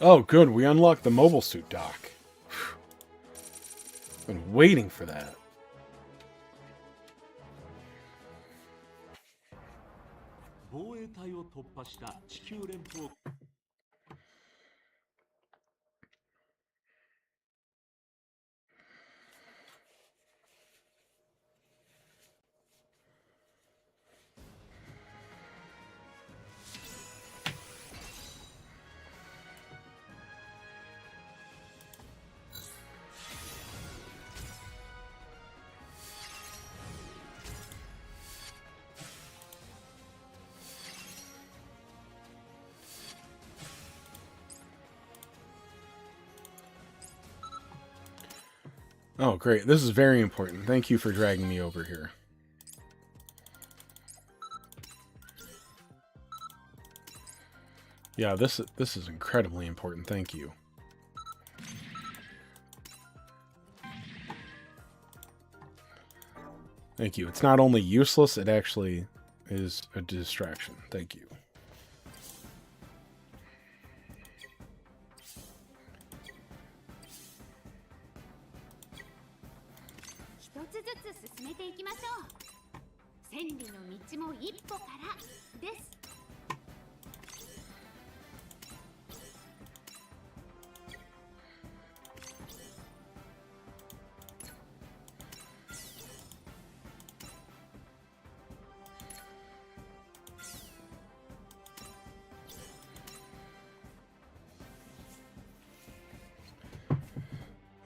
Oh, good. We unlocked the mobile suit dock. Been waiting for that. Oh, great. This is very important. Thank you for dragging me over here. Yeah, this is incredibly important. Thank you. Thank you. It's not only useless, it actually is a distraction. Thank you.一つずつ進めていきましょう。千里の道も一歩からです。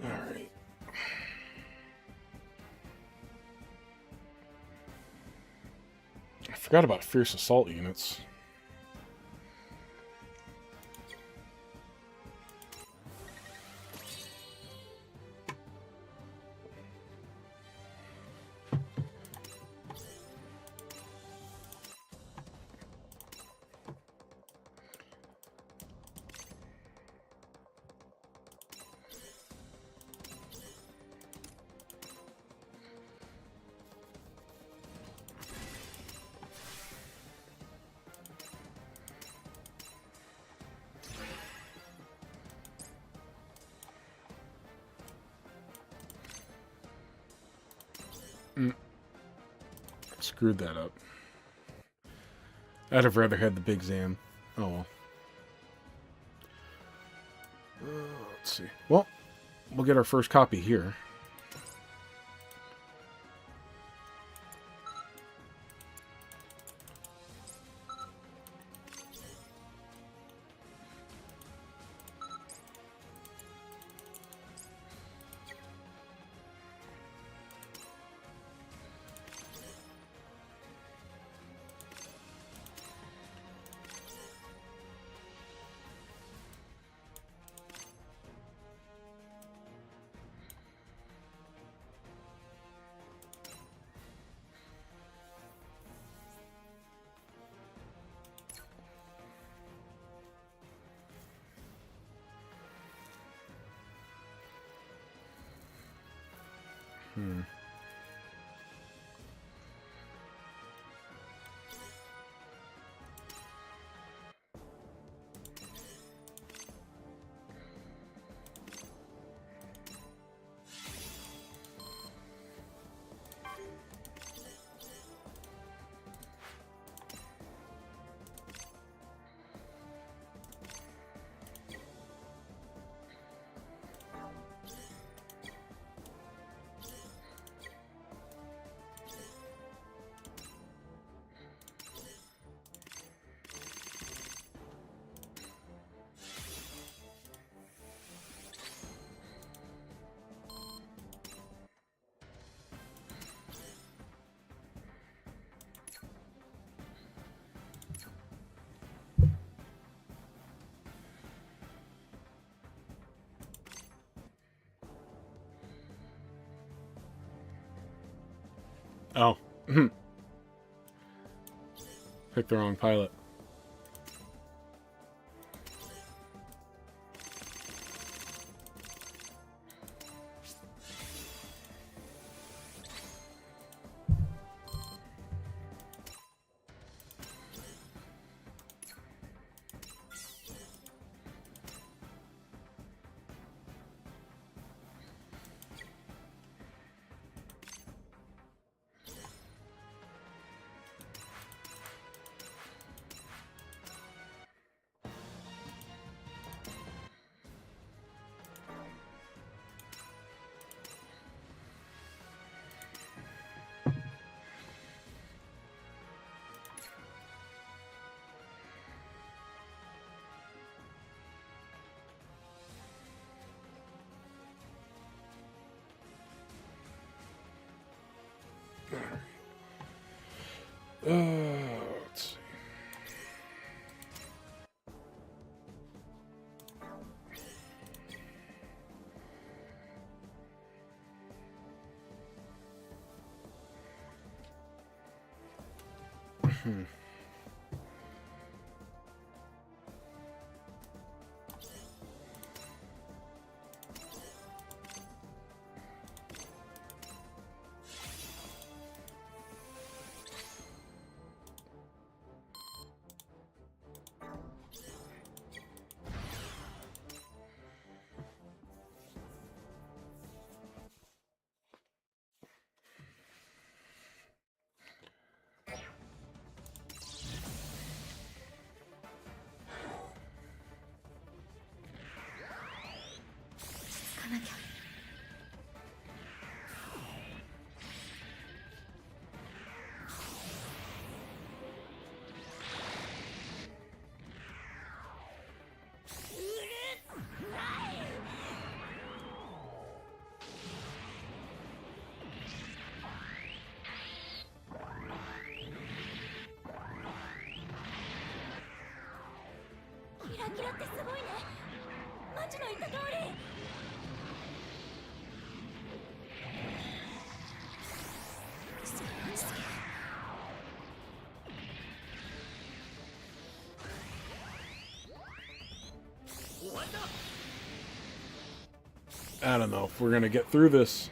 Alright. I forgot about fierce assault units. Screwed that up. I'd have rather had the big Zam. Oh well. Let's see. Well, we'll get our first copy here. Oh. Picked the wrong pilot. Let's see. キラキラってすごいね。マジの言った通り。落ち着け。 I don't know if we're gonna get through this.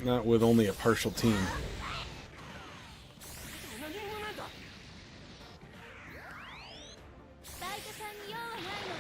Not with only a partial team. バイトさんに用はないの。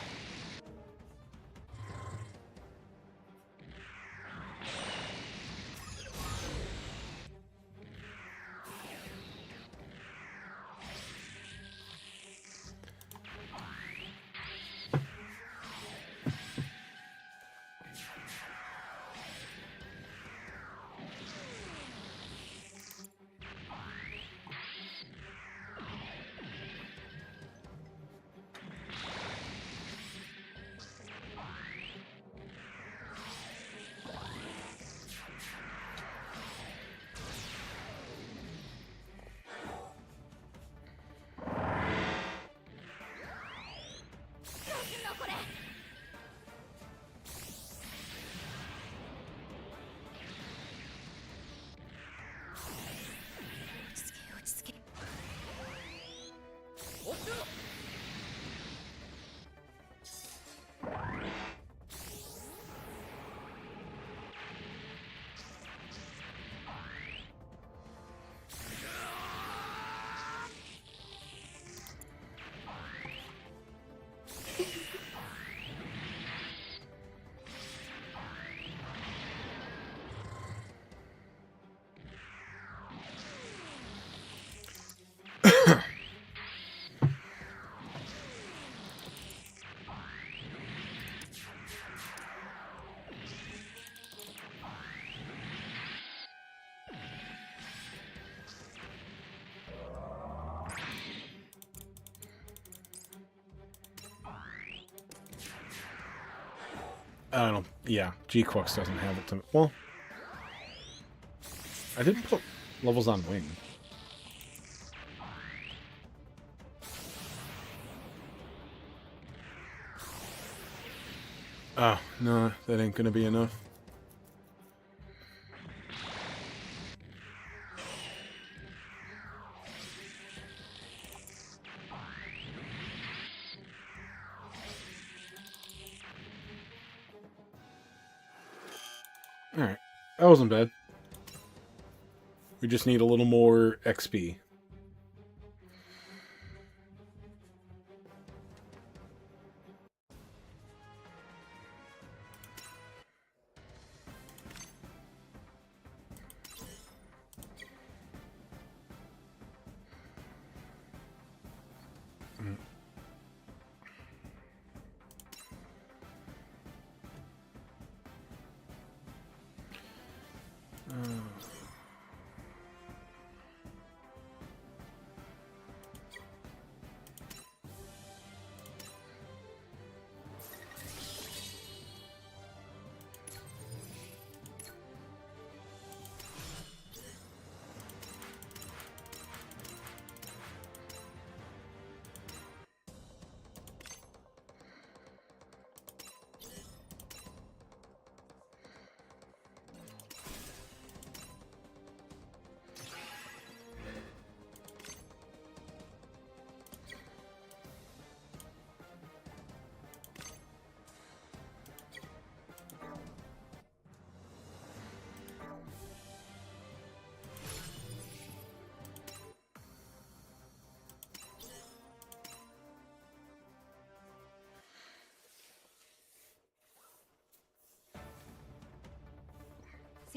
I don't. Yeah, G-Quux doesn't have it to. Well, I did put levels on Wing. Oh, no, that ain't gonna be enough. Alright, that wasn't bad. We just need a little more XP.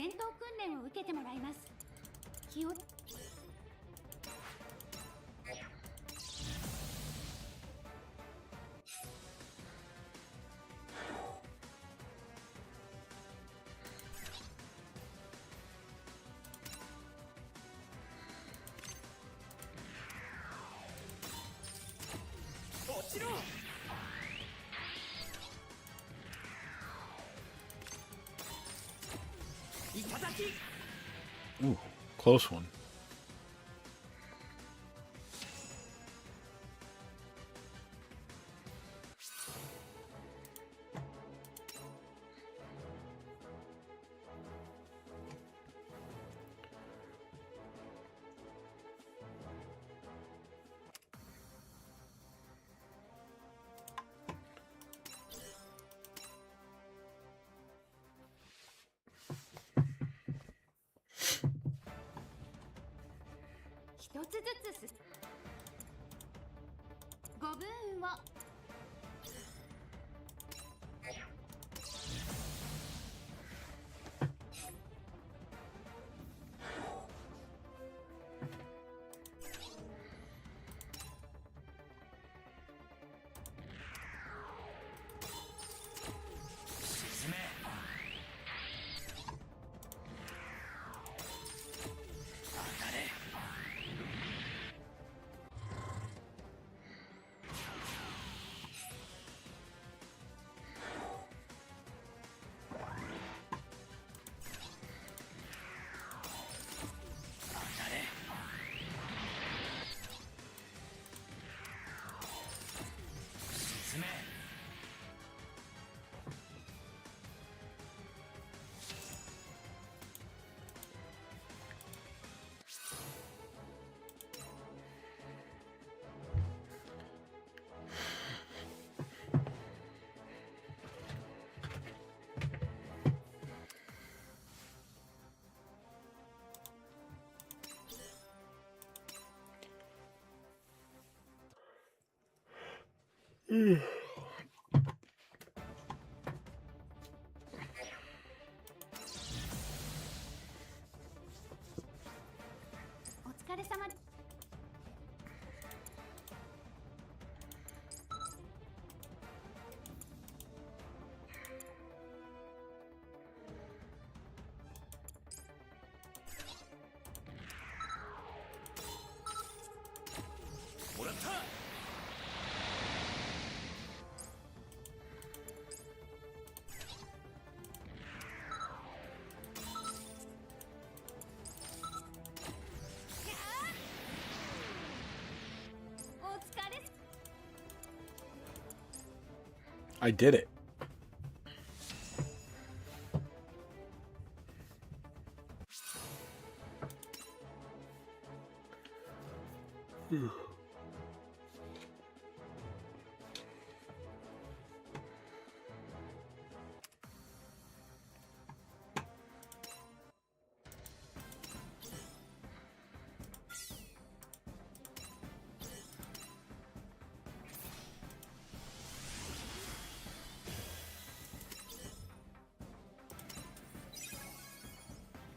戦闘訓練を受けてもらいます。気を落ちろ。いただき。 Ooh, close one.一つずつご分を沈め。当たれ。沈め。お疲れ様でもらった。お疲れ I did it.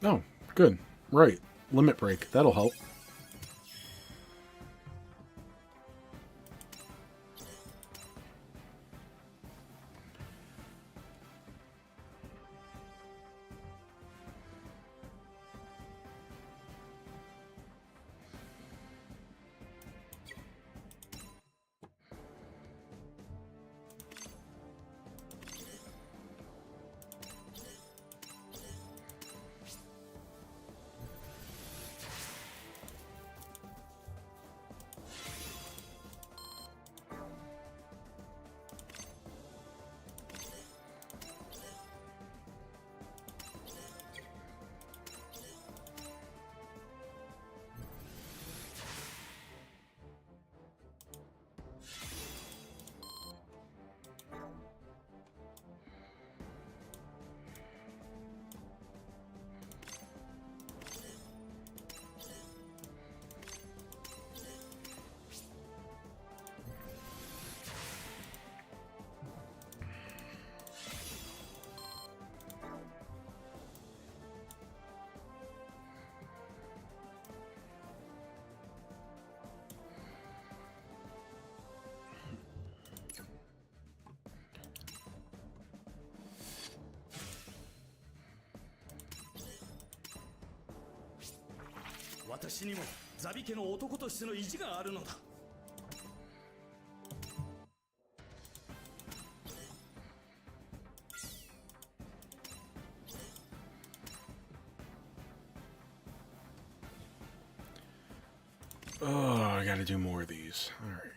Oh, good. Right. Limit break. That'll help. 私にもザビ家の男としての意地があるのだ。Oh, I gotta do more of these. Alright.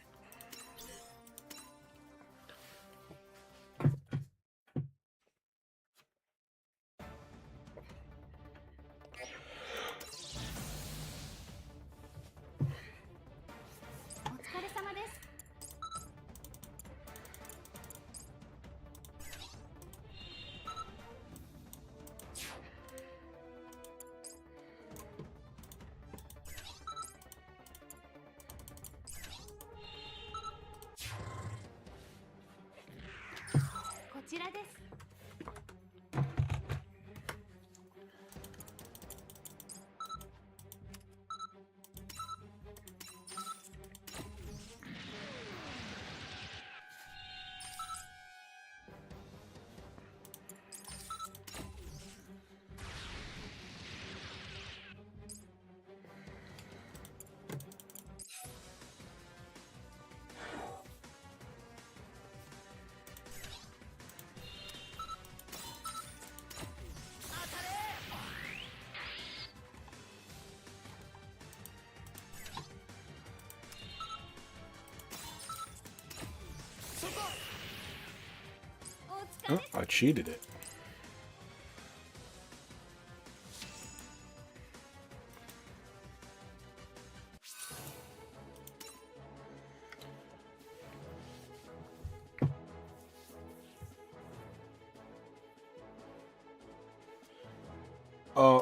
Oh, I cheated it.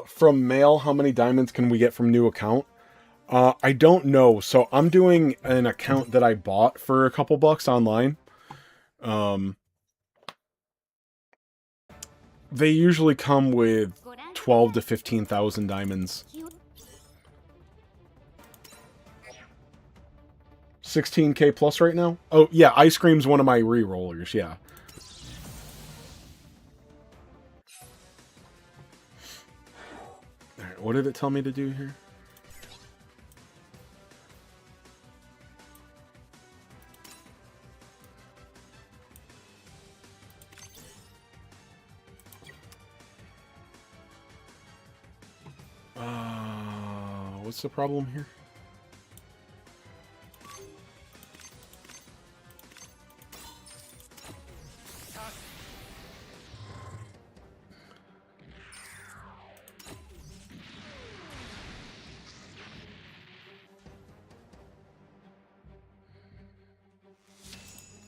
From mail, how many diamonds can we get from new account? I don't know. So I'm doing an account that I bought for a couple bucks online. They usually come with 12 to 15,000 diamonds. 16k plus right now? Oh, yeah, Ice Cream's one of my re-rollers, yeah. Alright, what did it tell me to do here? What's the problem here?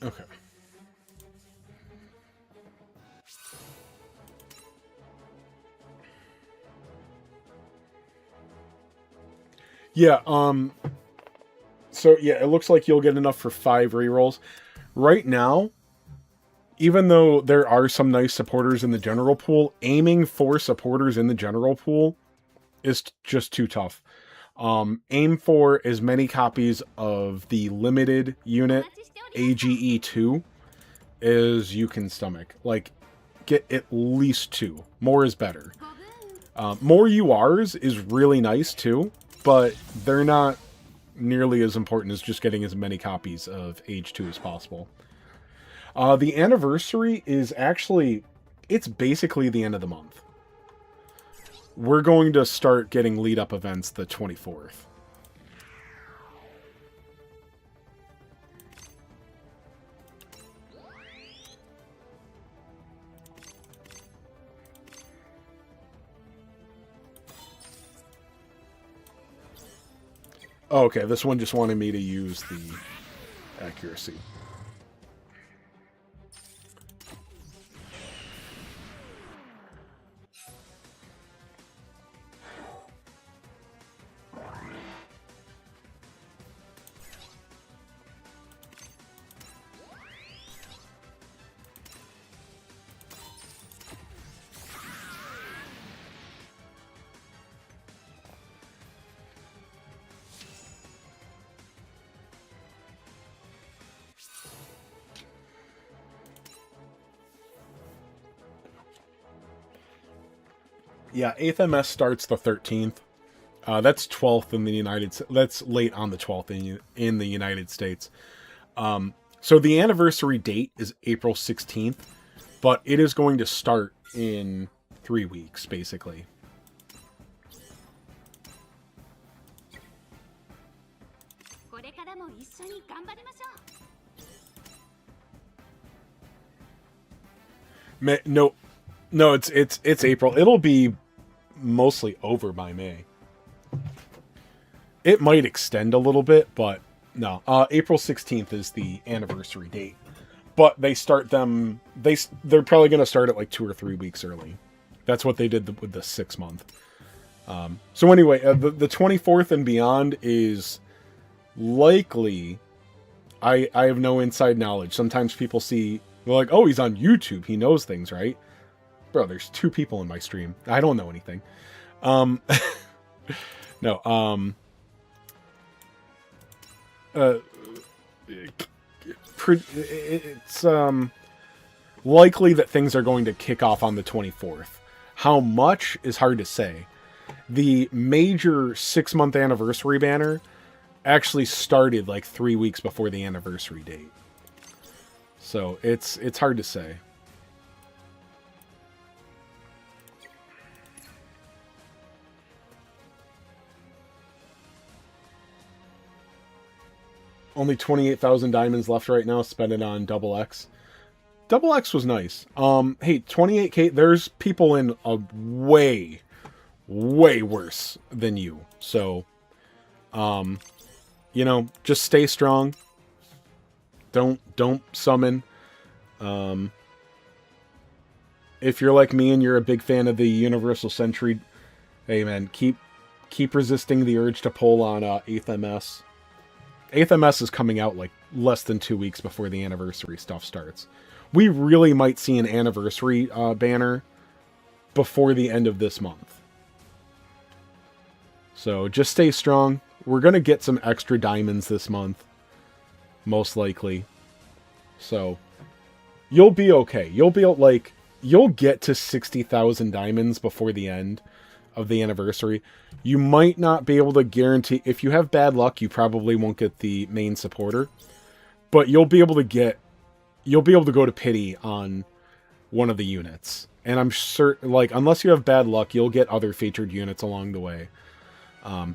Okay. Yeah, so yeah, it looks like you'll get enough for 5 rerolls. Right now, even though there are some nice supporters in the general pool, aiming for supporters in the general pool is just too tough. Aim for as many copies of the limited unit AGE2 as you can stomach. Like, get at least 2. More is better. More URs is really nice too, but they're not nearly as important as just getting as many copies of Age 2 as possible. The anniversary is actually, it's basically the end of the month. We're going to start getting lead-up events the 24th. Oh, okay, this one just wanted me to use the accuracy. Yeah, 8th MS starts the 13th. That's 12th in the That's late on the 12th in the United States. So the anniversary date is April 16th, but it is going to start in 3 weeks, basically. No, it's April. It'll be mostly over by May. It might extend a little bit, but no. April 16th is the anniversary date. But they start them... They're probably going to start it like 2 or 3 weeks early. That's what they did with the 6 month. So anyway, the 24th and beyond is likely... I have no inside knowledge. Sometimes people see... They're like, oh, he's on YouTube. He knows things, right? Bro, there's 2 people in my stream. I don't know anything. No, it's likely that things are going to kick off on the 24th. How much is hard to say. The major 6-month anniversary banner actually started like 3 weeks before the anniversary date. So it's hard to say. Only 28,000 diamonds left right now. Spend it on Double X. Double X was nice. Hey, 28k. There's people in a way worse than you. So, you know, just stay strong. Don't summon. If you're like me and you're a big fan of the Universal Sentry, hey man, keep resisting the urge to pull on 8th MS. 8th MS is coming out like less than 2 weeks before the anniversary stuff starts. We really might see an anniversary banner before the end of this month. So just stay strong. We're going to get some extra diamonds this month. Most likely. So you'll be okay. You'll get to 60,000 diamonds before the end of the anniversary. You might not be able to guarantee... If you have bad luck, you probably won't get the main supporter. But you'll be able to get... You'll be able to go to pity on one of the units. And I'm certain... Like, unless you have bad luck, you'll get other featured units along the way.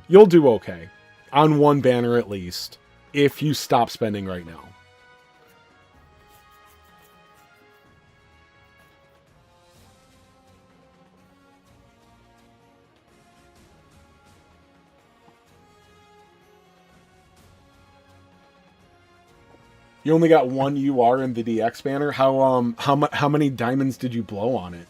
You'll do okay. On one banner at least. If you stop spending right now. You only got one UR in the DX banner. How many diamonds did you blow on it?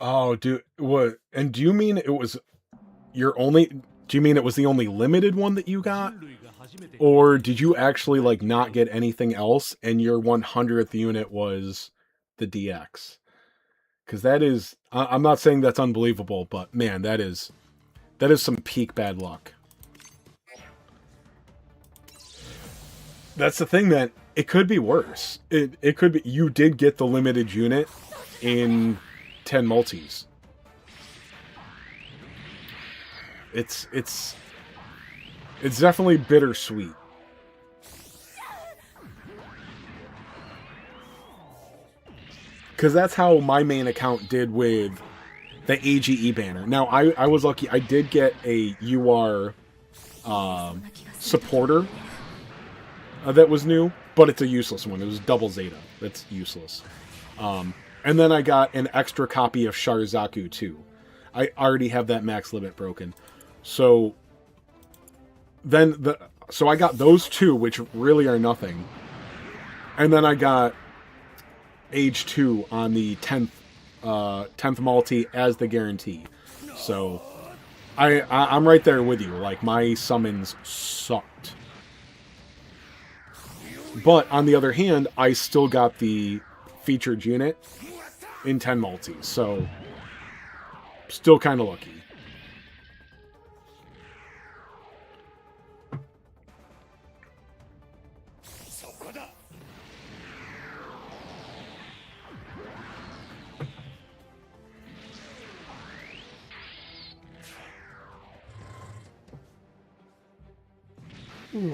Oh, what? And do you mean it was your only? Do you mean it was the only limited one that you got, or did you actually like not get anything else, and your 100th unit was the DX? Because that is, I'm not saying that's unbelievable, but man, that is some peak bad luck. That's the thing, man. It could be worse. It could be you did get the limited unit in 10 multis. It's definitely bittersweet. Because that's how my main account did with the AGE banner. Now, I was lucky. I did get a UR supporter that was new, but it's a useless one. It was double Zeta. That's useless. And then I got an extra copy of Sharzaku too. I already have that max limit broken. So so I got those two, which really are nothing. And then I got Age 2 on the 10th multi as the guarantee. So I'm right there with you. Like, my summons sucked. But on the other hand, I still got the featured unit in 10 multi. So still kind of lucky. Ooh.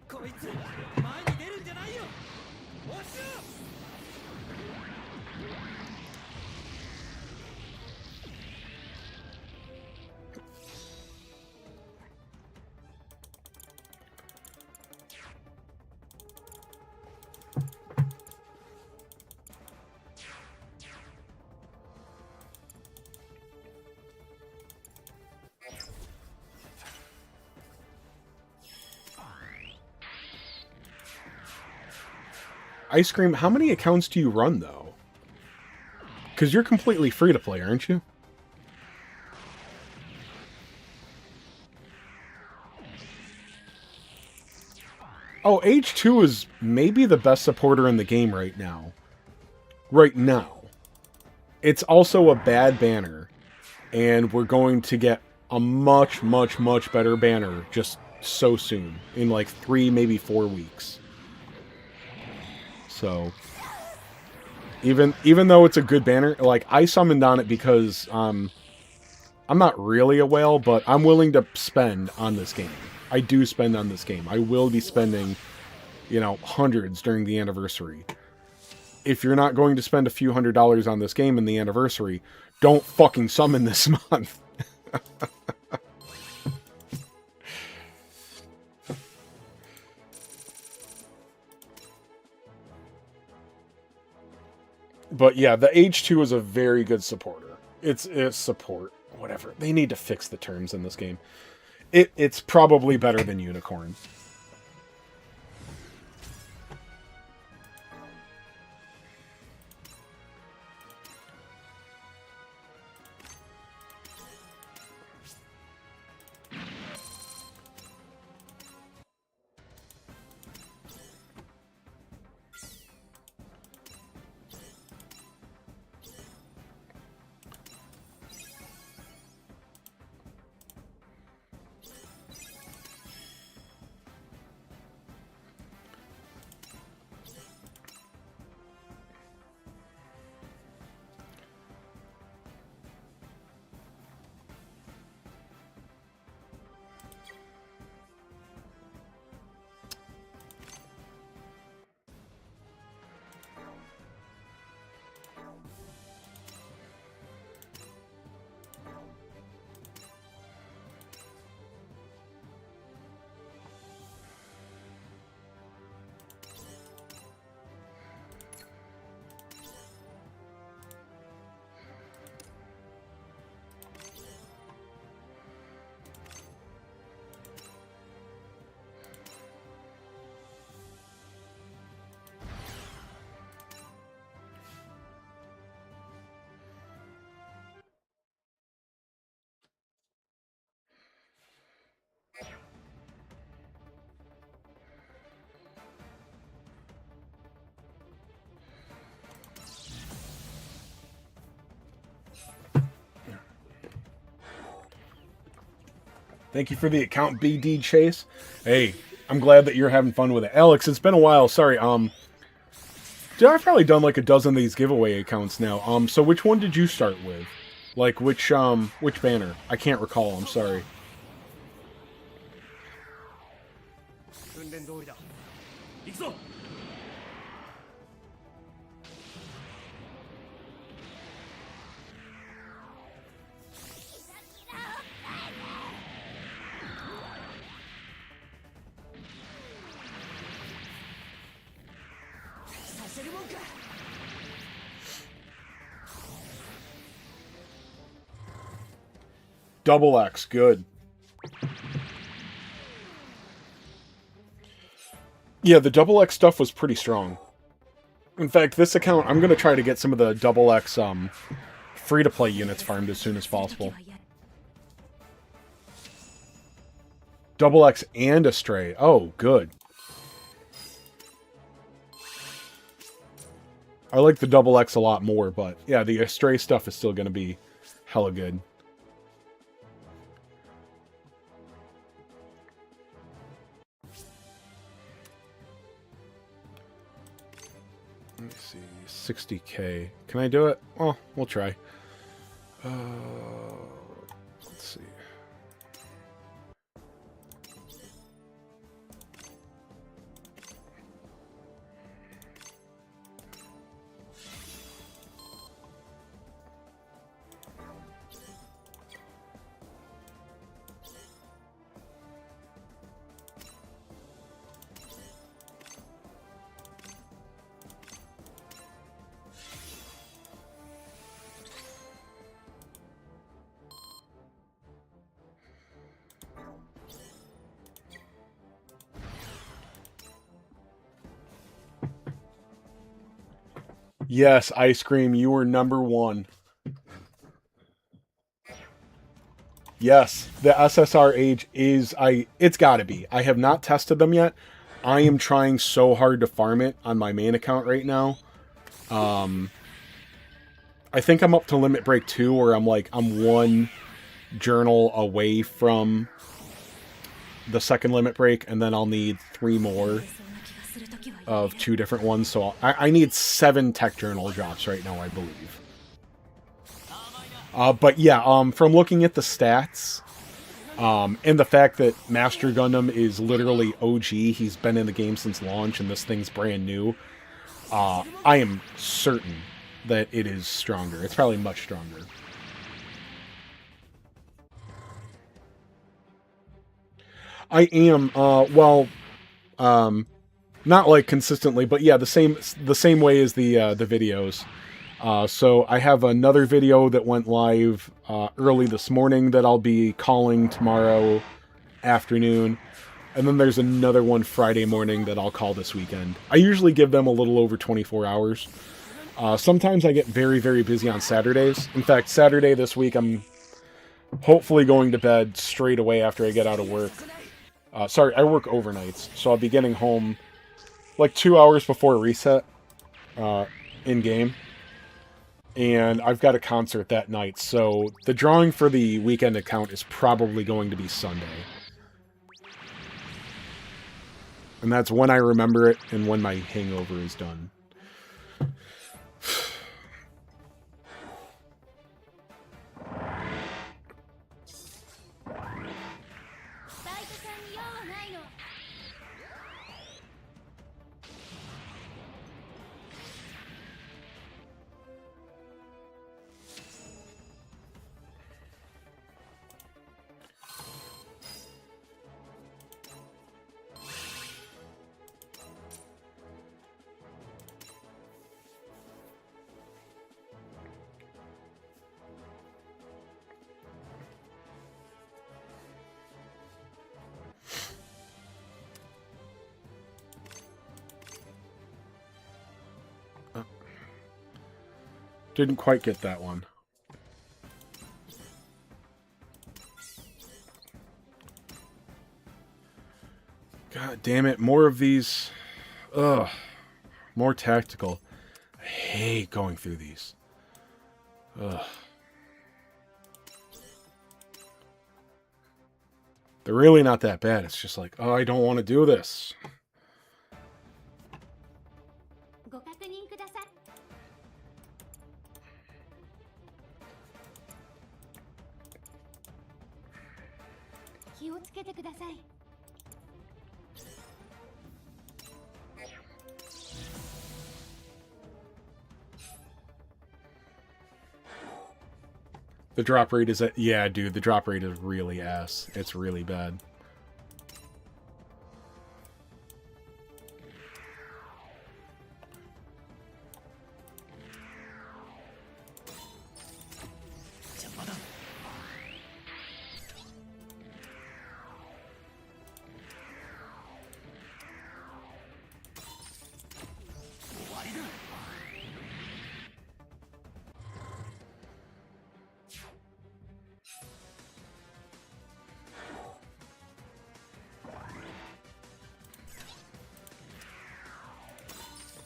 こいつ前に出るんじゃないよ。押しろ。 Ice Cream, how many accounts do you run, though? Because you're completely free to play, aren't you? Oh, H2 is maybe the best supporter in the game right now. Right now. It's also a bad banner. And we're going to get a much, much, much better banner just so soon. In like 3, maybe 4 weeks. So, even though it's a good banner, like, I summoned on it because, I'm not really a whale, but I'm willing to spend on this game. I do spend on this game. I will be spending, you know, hundreds during the anniversary. If you're not going to spend a few $100s on this game in the anniversary, don't fucking summon this month. But yeah, the H2 is a very good supporter. It's support, whatever. They need to fix the terms in this game. It's probably better than Unicorn. Thank you for the account, BD Chase. Hey, I'm glad that you're having fun with it. Alex, it's been a while. Sorry, Dude, I've probably done like a dozen of these giveaway accounts now. So which one did you start with? Like which banner? I can't recall, I'm sorry. 訓練通りだ行くぞ させるもんか Double X, good. Yeah, the Double X stuff was pretty strong. In fact, this account, I'm going to try to get some of the Double X free-to-play units farmed as soon as possible. Double X and a Stray. Oh, good. I like the Double X a lot more, but yeah, the Stray stuff is still going to be hella good. Let me see, 60k. Can I do it? Oh, we'll try. Let's see. Yes, Ice Cream, you were #1. Yes, the SSR age is... It's gotta be. I have not tested them yet. I am trying so hard to farm it on my main account right now. I think I'm up to Limit Break 2, where I'm one journal away from the second Limit Break, and then I'll need 3 more of 2 different ones. So I need 7 tech journal drops right now, I believe. But yeah, from looking at the stats, and the fact that Master Gundam is literally OG, he's been in the game since launch, and this thing's brand new, I am certain that it is stronger. It's probably much stronger. I am, not like consistently, but yeah, the same way as the videos. So I have another video that went live early this morning that I'll be calling tomorrow afternoon. And then there's another one Friday morning that I'll call this weekend. I usually give them a little over 24 hours. Sometimes I get very, very busy on Saturdays. In fact, Saturday this week, I'm hopefully going to bed straight away after I get out of work. Sorry, I work overnights, so I'll be getting home like 2 hours before reset in-game. And I've got a concert that night, so the drawing for the weekend account is probably going to be Sunday. And that's when I remember it and when my hangover is done. Didn't quite get that one. God damn it, more of these. Ugh. More tactical. I hate going through these. Ugh. They're really not that bad. It's just like, oh, I don't want to do this. ご確認くつけてください。 The drop rate is at, yeah, dude, the drop rate is really ass. It's really bad.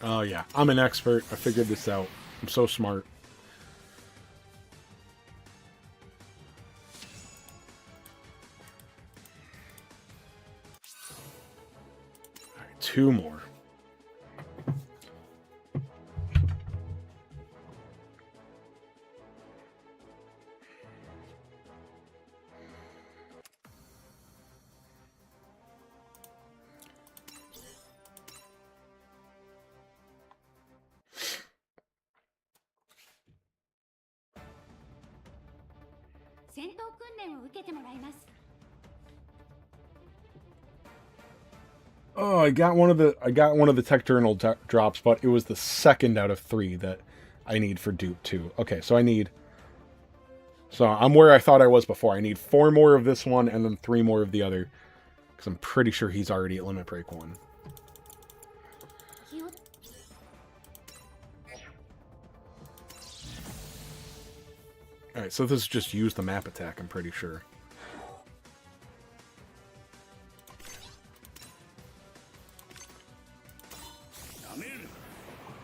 Oh yeah, I'm an expert. I figured this out. I'm so smart. All right, 2 more. Oh, I got one of the Tecturnal drops, but it was the second out of 3 that I need for dupe 2. Okay, so I'm where I thought I was before. I need 4 more of this one and then 3 more of the other, because I'm pretty sure he's already at Limit Break 1. Alright, so this is just use the map attack, I'm pretty sure.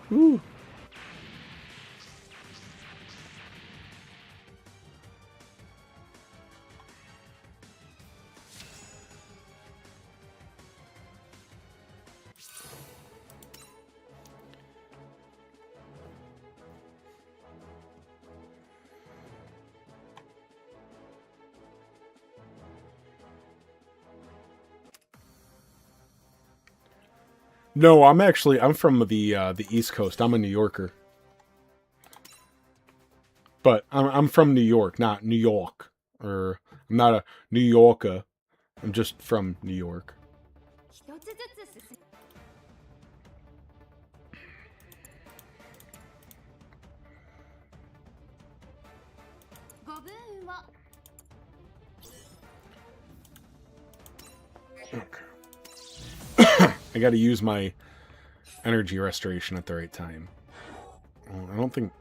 Ooh. No, I'm from the East Coast. I'm a New Yorker. But I'm from New York, not New York. Or I'm not a New Yorker. I'm just from New York. Okay. I gotta use my energy restoration at the right time. Well, I don't think...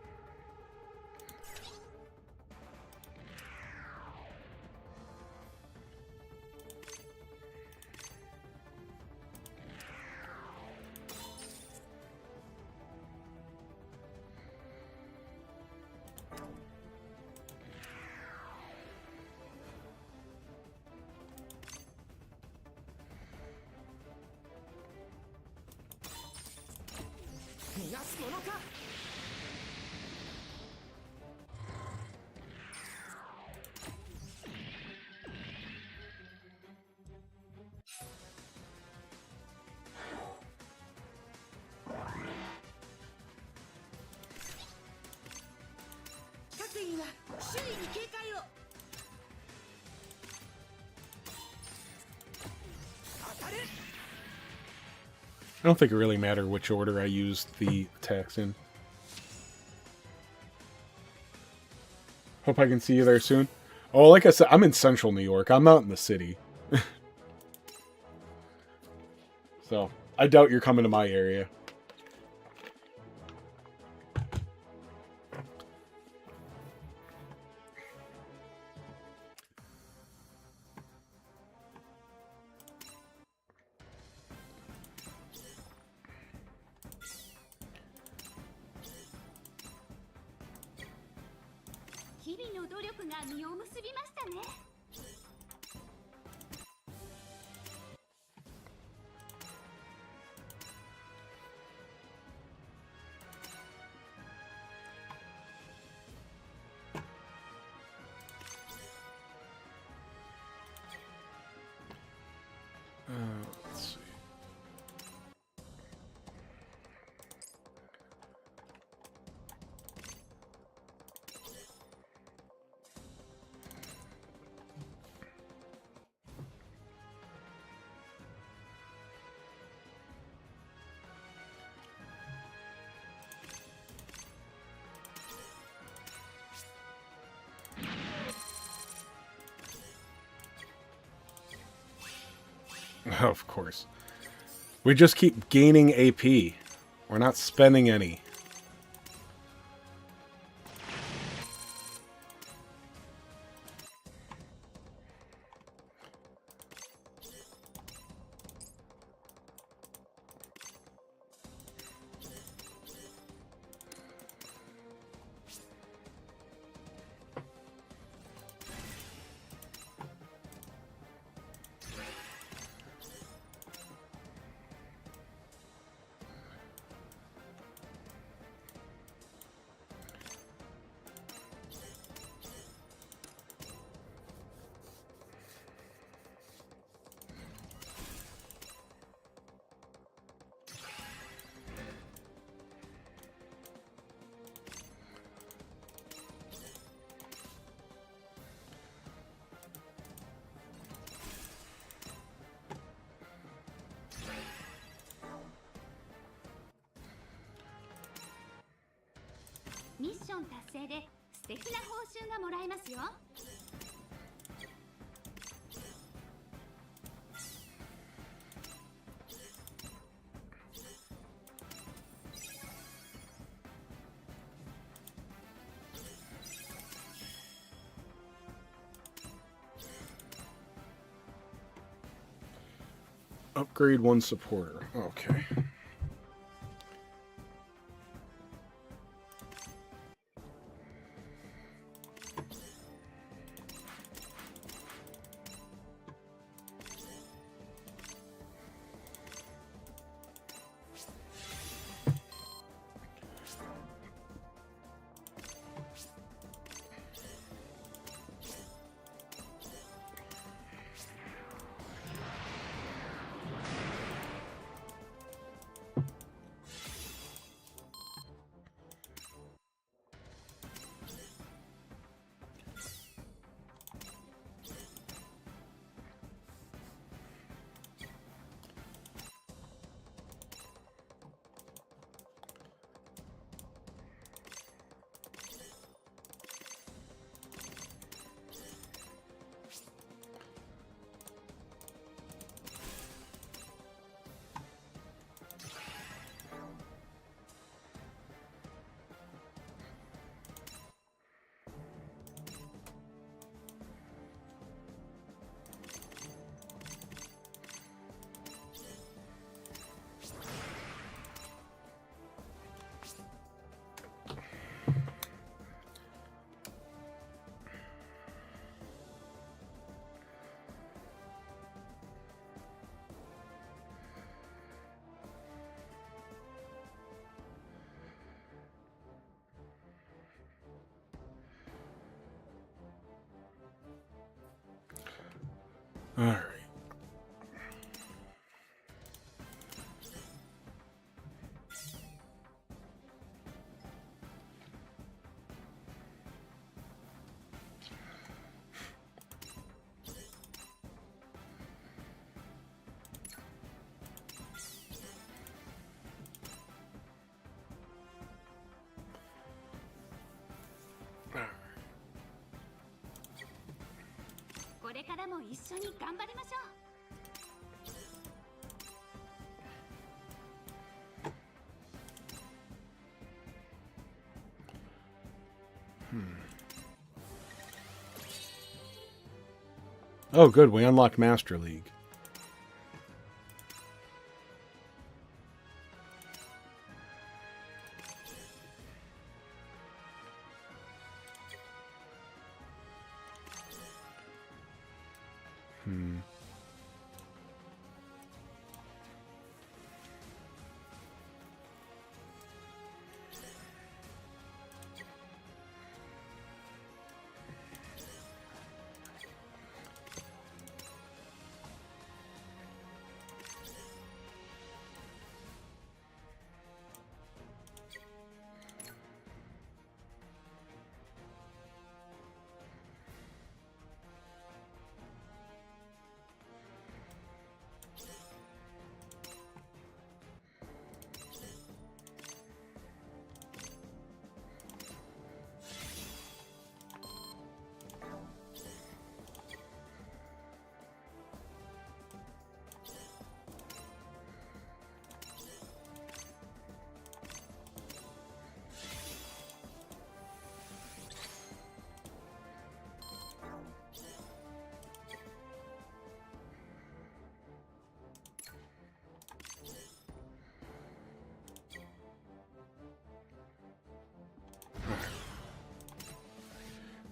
I don't think it really matters which order I use the attacks in. Hope I can see you there soon. Oh, like I said, I'm in central New York. I'm not in the city. So, I doubt you're coming to my area. Let's see. Of course. We just keep gaining AP. We're not spending any.ミッション達成で素敵な報酬がもらえますよ。Upgrade one supporter. Okay. All right. All right. これからも一緒に頑張りましょう。Oh, good. We unlocked Master League.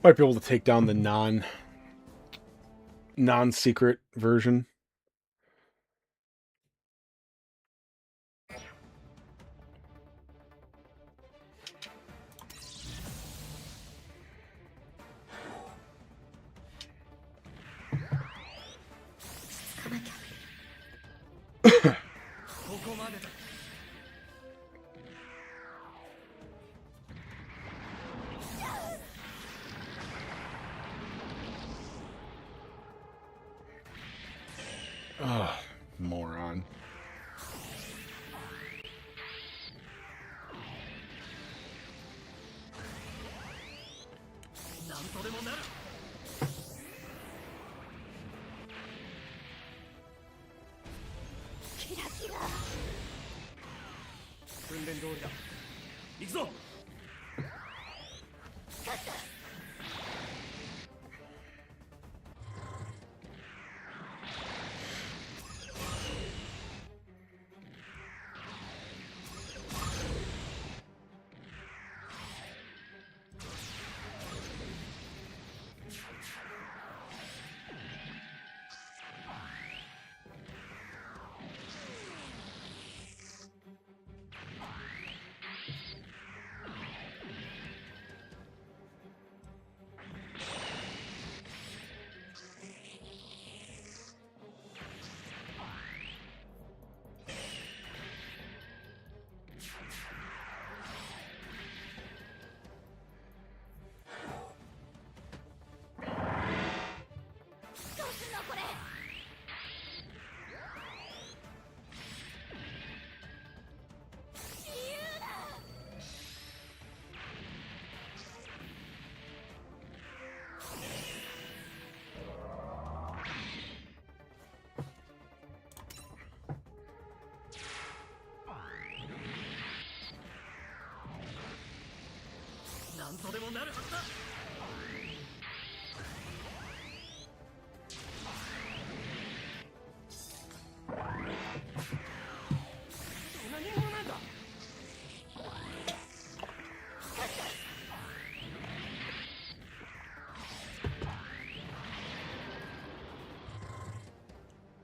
Might be able to take down the non-secret version. Ugh, moron.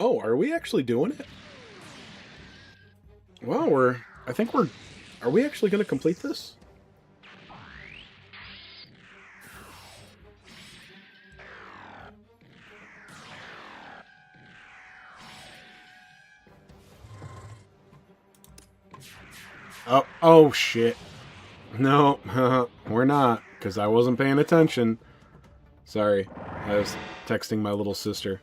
Oh, are we actually doing it? Well, are we actually going to complete this? Oh shit. No, we're not, because I wasn't paying attention. Sorry, I was texting my little sister.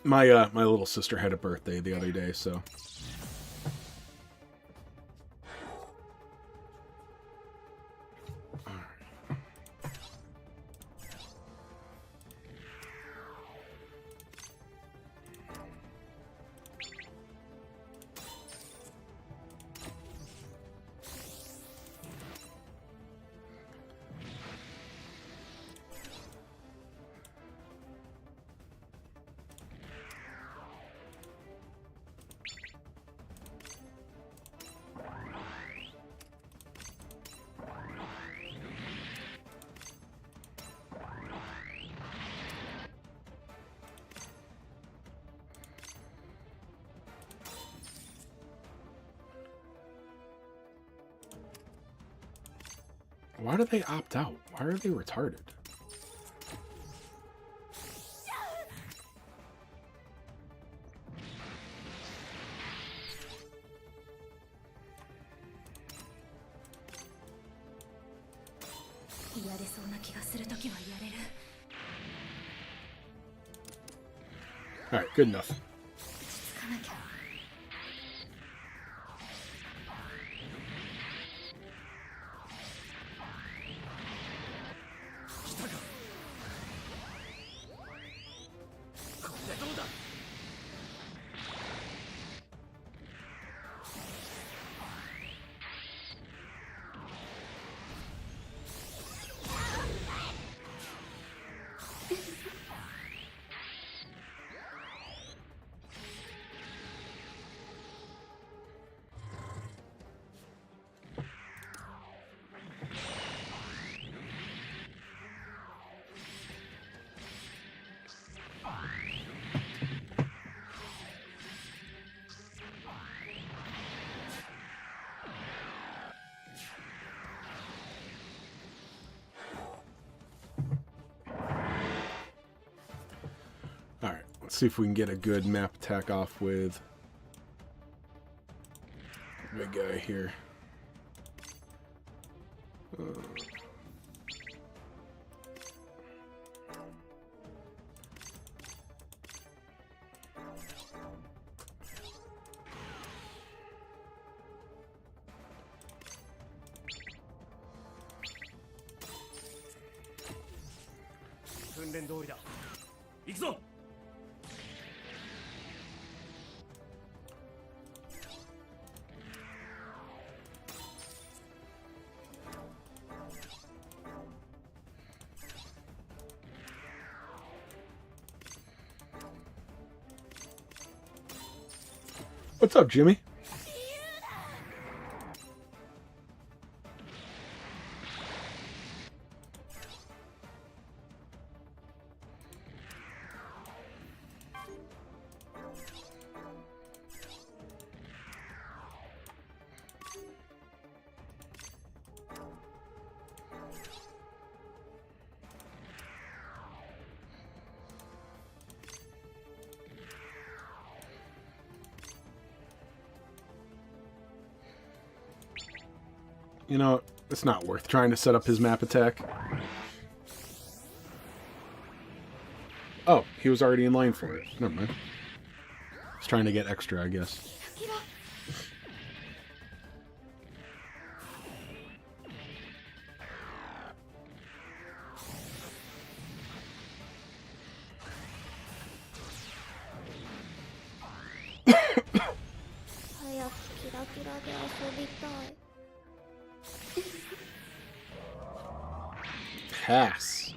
My little sister had a birthday the other day, so... Why do they opt out? Why are they retarded? Alright, good enough. Let's see if we can get a good map attack off with the big guy here. What's up, Jimmy? You know, it's not worth trying to set up his map attack. Oh, he was already in line for it. Never mind. He's trying to get extra, I guess. Pass.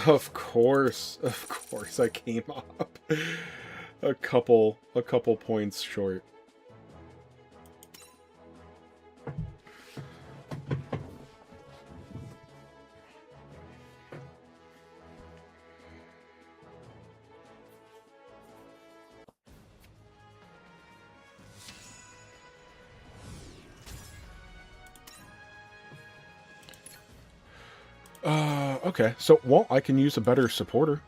Of course, I came up a couple points short. Okay, so, well, I can use a better supporter.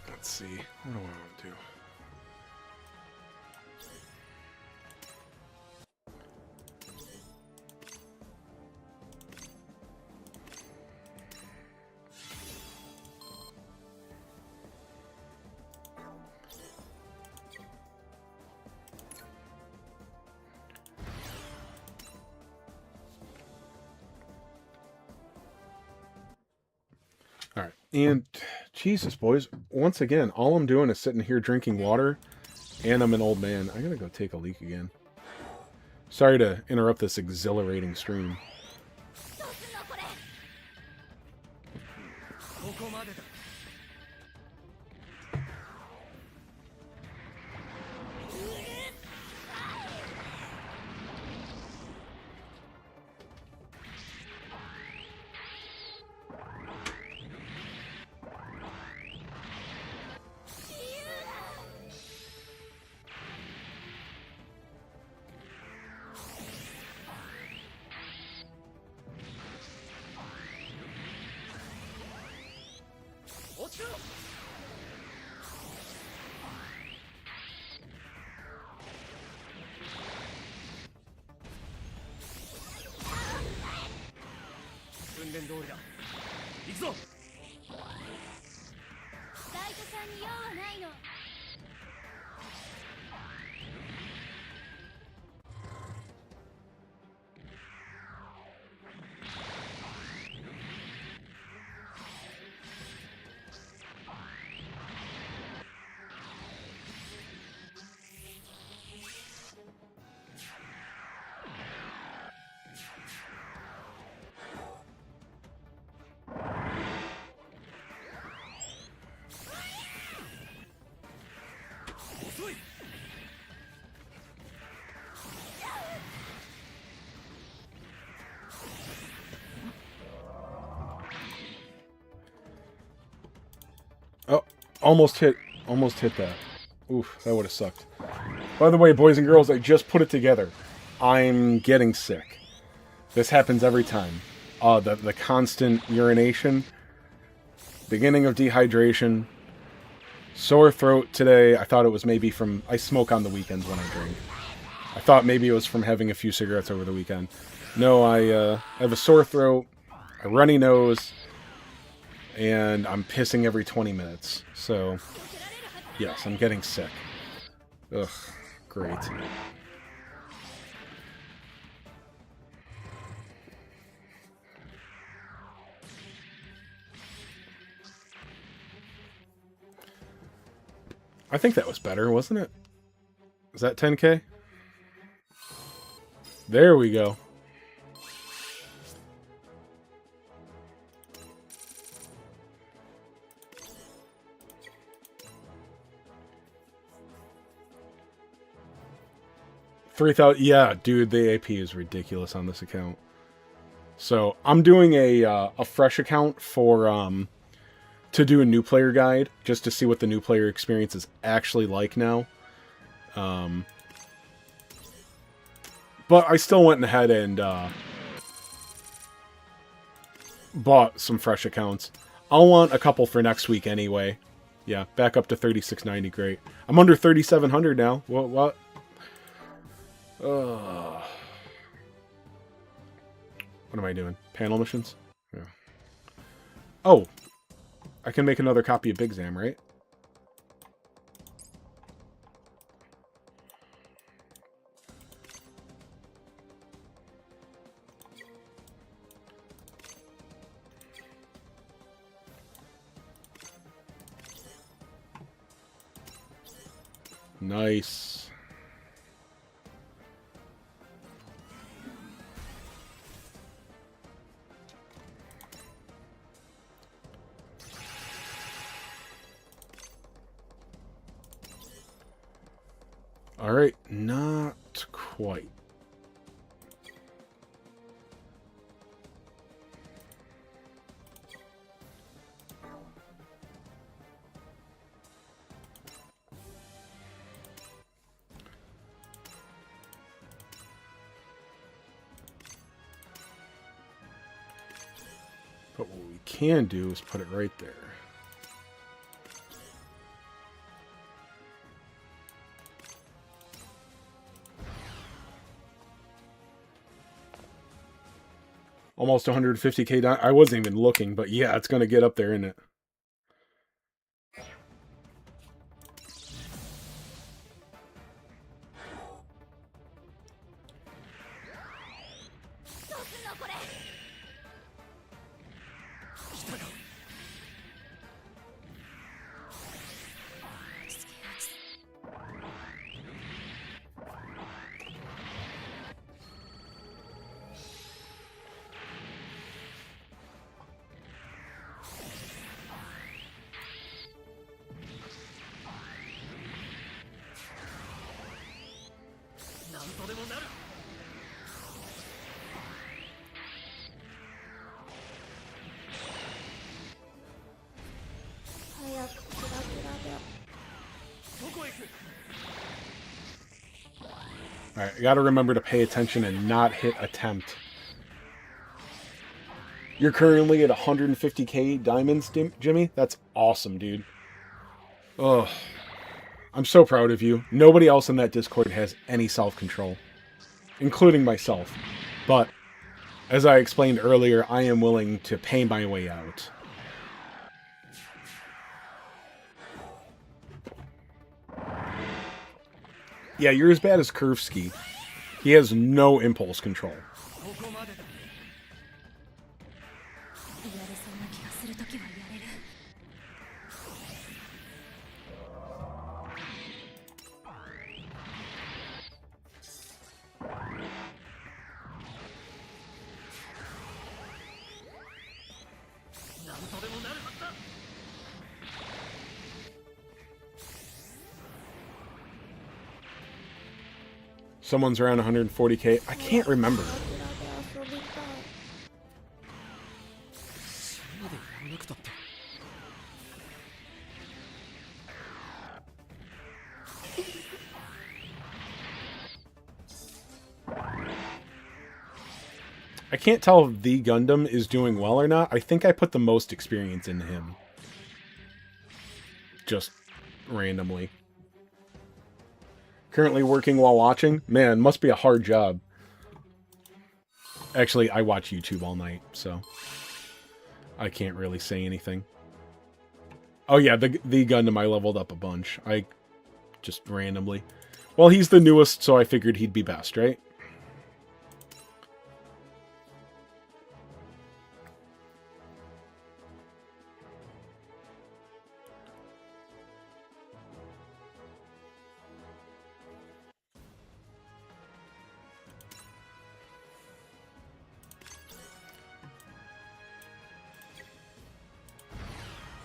Let's see. What do I want to do? All right. And Jesus, boys, once again, all I'm doing is sitting here drinking water, and I'm an old man. I gotta go take a leak again. Sorry to interrupt this exhilarating stream. 言通りだ。行くぞ。ライトさんに用はないの。遅い。Oh, almost hit that. Oof, that would have sucked. By the way, boys and girls, I just put it together. I'm getting sick. This happens every time. The constant urination, beginning of dehydration, sore throat today. I thought it was maybe from... I smoke on the weekends when I drink. I thought maybe it was from having a few cigarettes over the weekend. No, I have a sore throat, a runny nose, and I'm pissing every 20 minutes. So, yes, I'm getting sick. Ugh, great. I think that was better, wasn't it? Is that 10K? There we go. $3,000. Yeah, dude, the AP is ridiculous on this account. So I'm doing a fresh account for to do a new player guide, just to see what the new player experience is actually like now. But I still went ahead and bought some fresh accounts. I'll want a couple for next week anyway. Yeah, back up to 3690, great. I'm under 3700 now. What? What am I doing? Panel missions? Yeah. Oh! I can make another copy of Big Zam, right? Nice. Alright, not quite. But what we can do is put it right there. Almost 150k. I wasn't even looking, but yeah, it's going to get up there, isn't it? Alright, I gotta remember to pay attention and not hit attempt. You're currently at 150k diamonds, Jimmy? That's awesome, dude. Ugh. I'm so proud of you. Nobody else in that Discord has any self-control. Including myself. But As I explained earlier, I am willing to pay my way out. Yeah, you're as bad as Kurvsky. He has no impulse control. ここまでだ。やれそうな気がするときはやれる。なんとでもなるはずだ。 Someone's around 140k. I can't remember. までやらなくたって。 I can't tell if the Gundam is doing well or not. I think I put the most experience into him. Just randomly. Currently working while watching? Man, must be a hard job. Actually, I watch YouTube all night, so I can't really say anything. Oh yeah, the Gundam I leveled up a bunch. I just randomly. Well, he's the newest, so I figured he'd be best, right?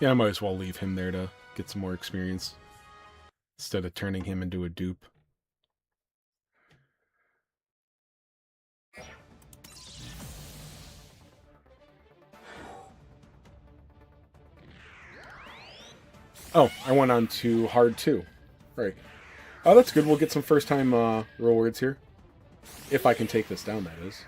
Yeah, I might as well leave him there to get some more experience. Instead of turning him into a dupe. Oh, I went on to hard 2. Right. Oh, that's good. We'll get some first-time rewards here. If I can take this down, that is.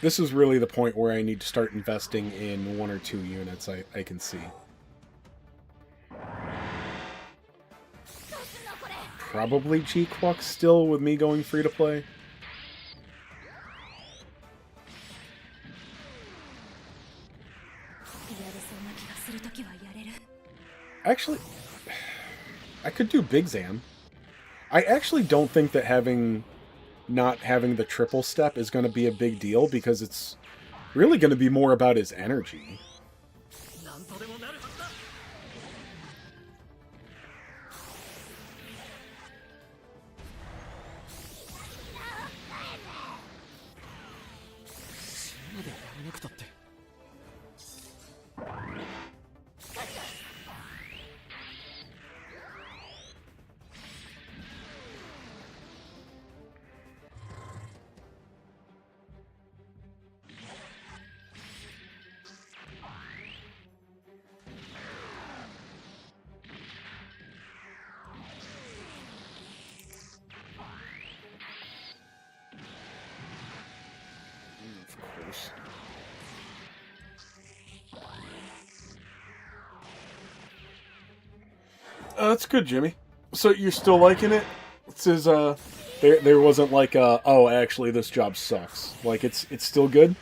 This is really the point where I need to start investing in 1 or 2 units, I can see. Probably G-Quux still, with me going free to play. やれそうな気がするときはやれる。 Actually, I could do Big Zam. I actually don't think that not having the triple step is going to be a big deal, because it's really going to be more about his energy. なんとでもなるはずだ。 までやらなくたって。 Of course. That's good, Jimmy. So you're still liking it? It says there wasn't like oh, actually this job sucks. Like it's still good?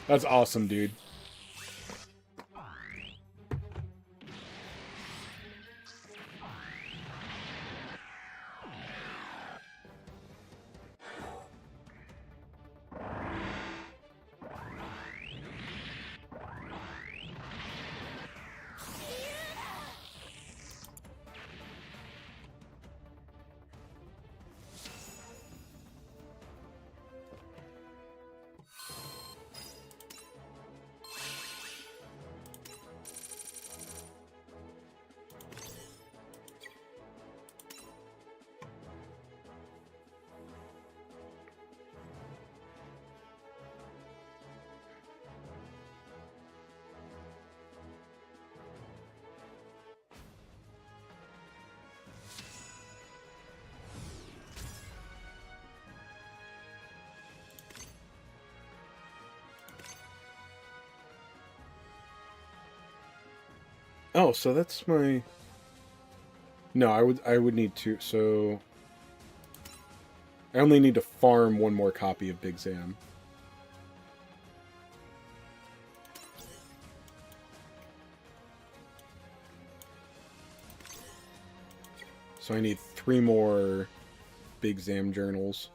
That's awesome, dude. Oh, so that's my... No, I would need to, so... I only need to farm one more copy of Big Zam. So I need 3 more Big Zam journals.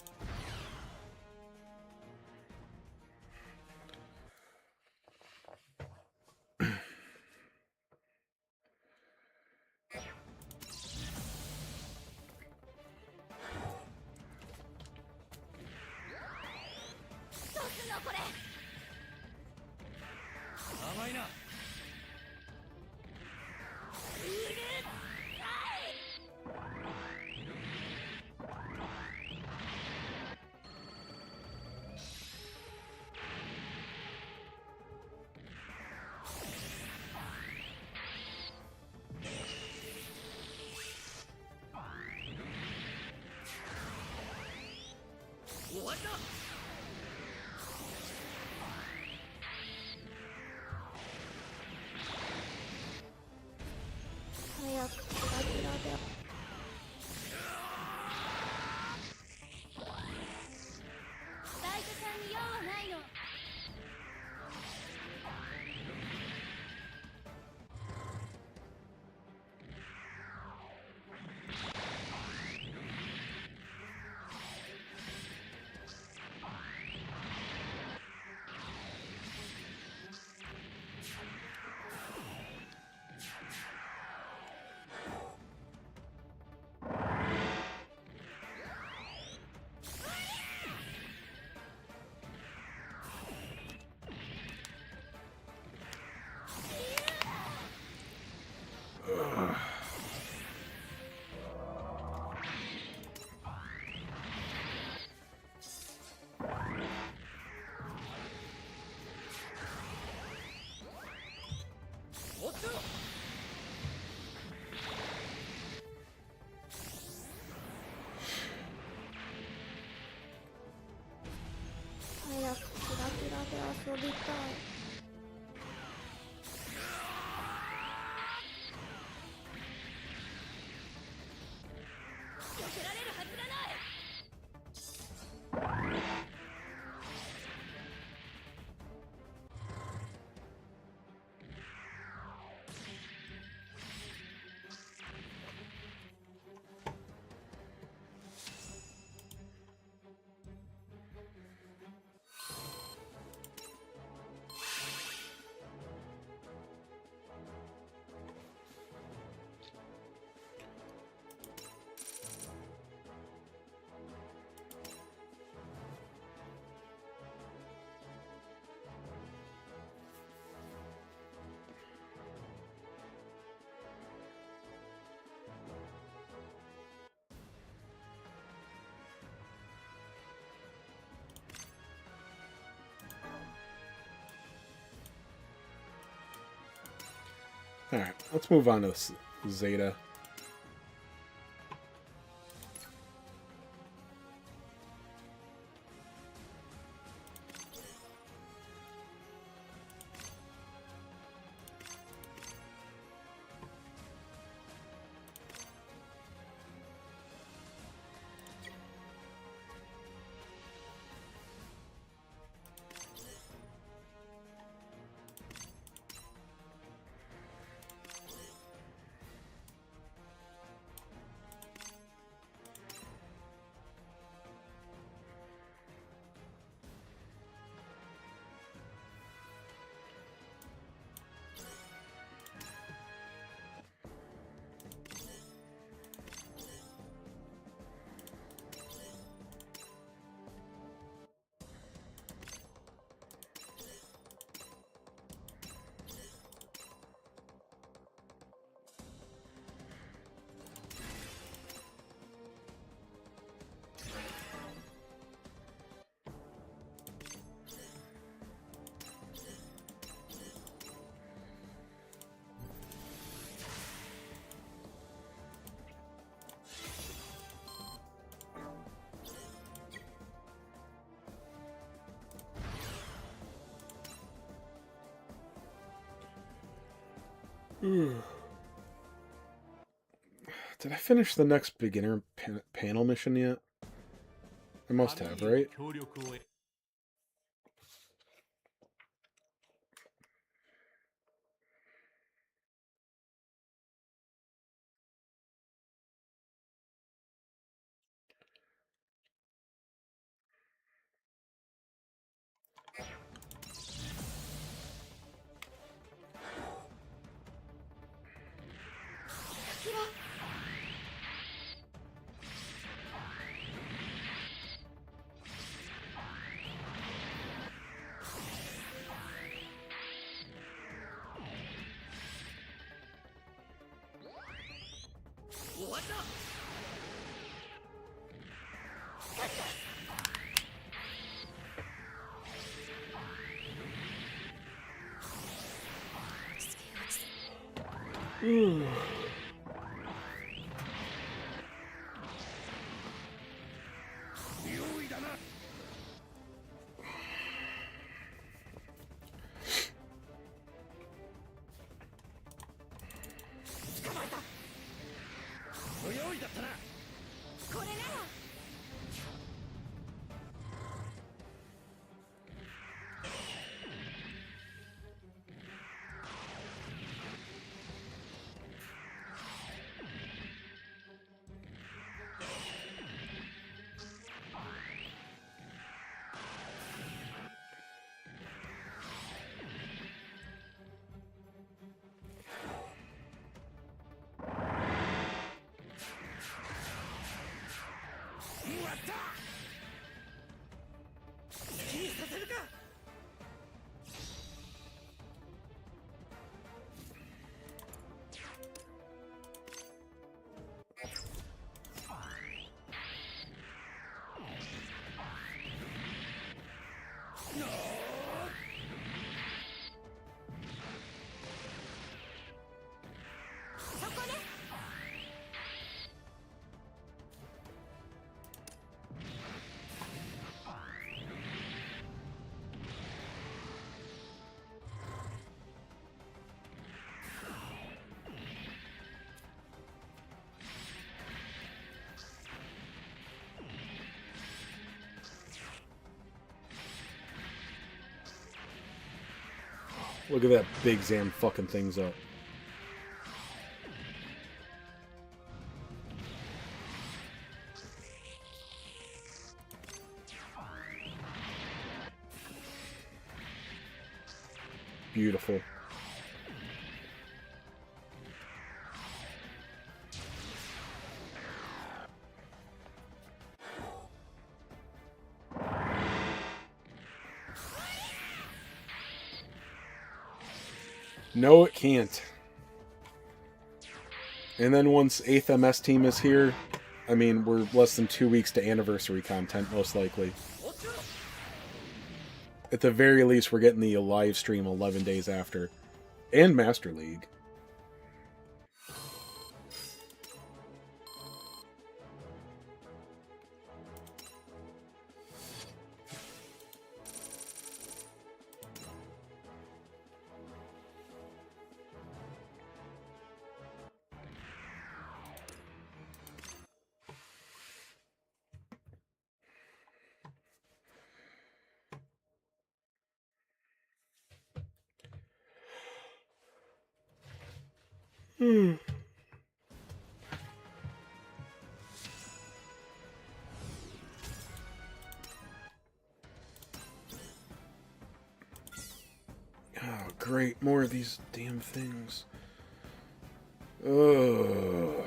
Alright, let's move on to this Zeta. Did I finish the next beginner panel mission yet? I must have, right? 協力を得 終わった。用意だな。捕まえた。ご用意だったな。これなら。終わった。好きにさせるか。そこね。Look at that big Zam fucking things up. Beautiful. No, it can't. And then once 8th MS team is here, I mean, we're less than 2 weeks to anniversary content, most likely. At the very least, we're getting the live stream 11 days after. And Master League. Oh, great. More of these damn things. Ugh.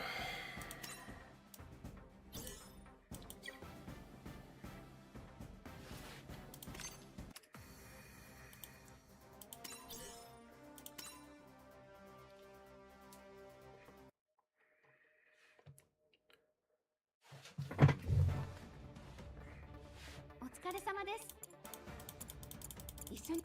お疲れ様です。一緒に。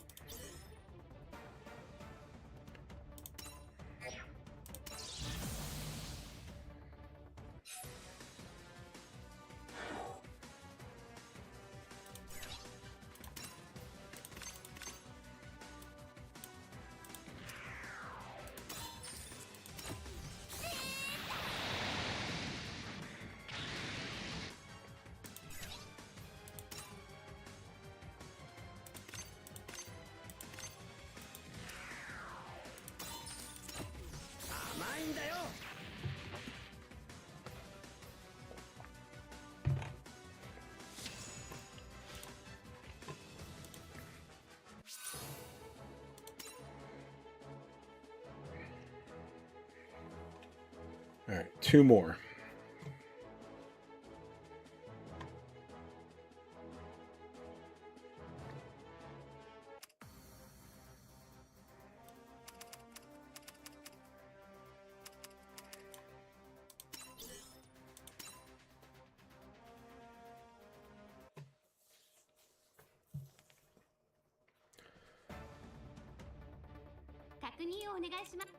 Alright, 2 more.「確認をお願いします」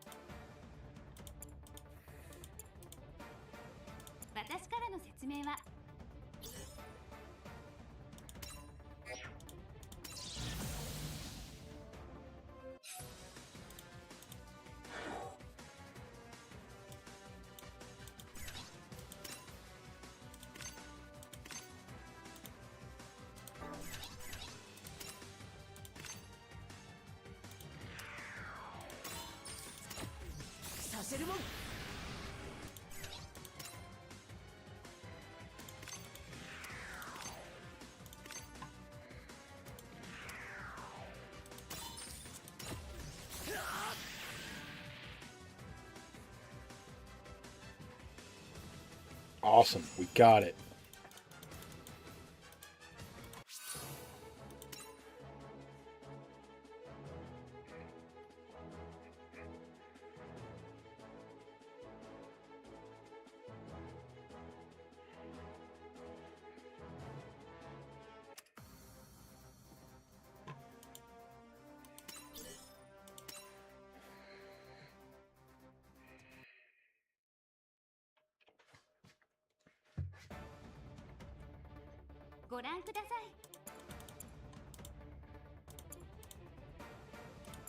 「私からの説明は」させるもん。Awesome, we got it. "ご覧ください」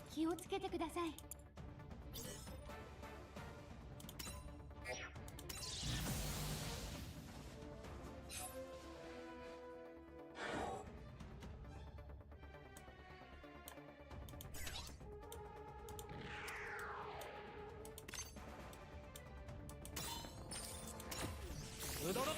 「気をつけてください」うどろ。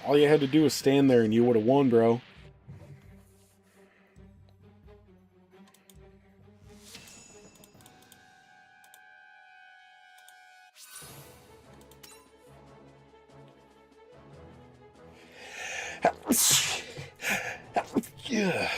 All you had to do was stand there and you would have won, bro. Yeah.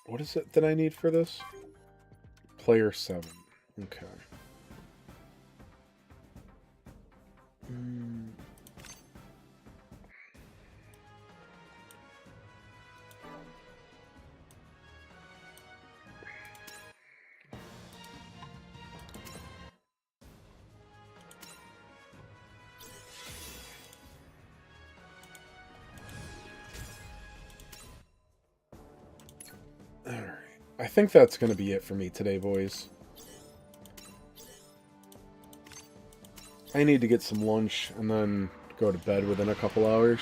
What is it that I need for this? Player 7. Okay. Alright. I think that's going to be it for me today, boys. I need to get some lunch and then go to bed within a couple hours.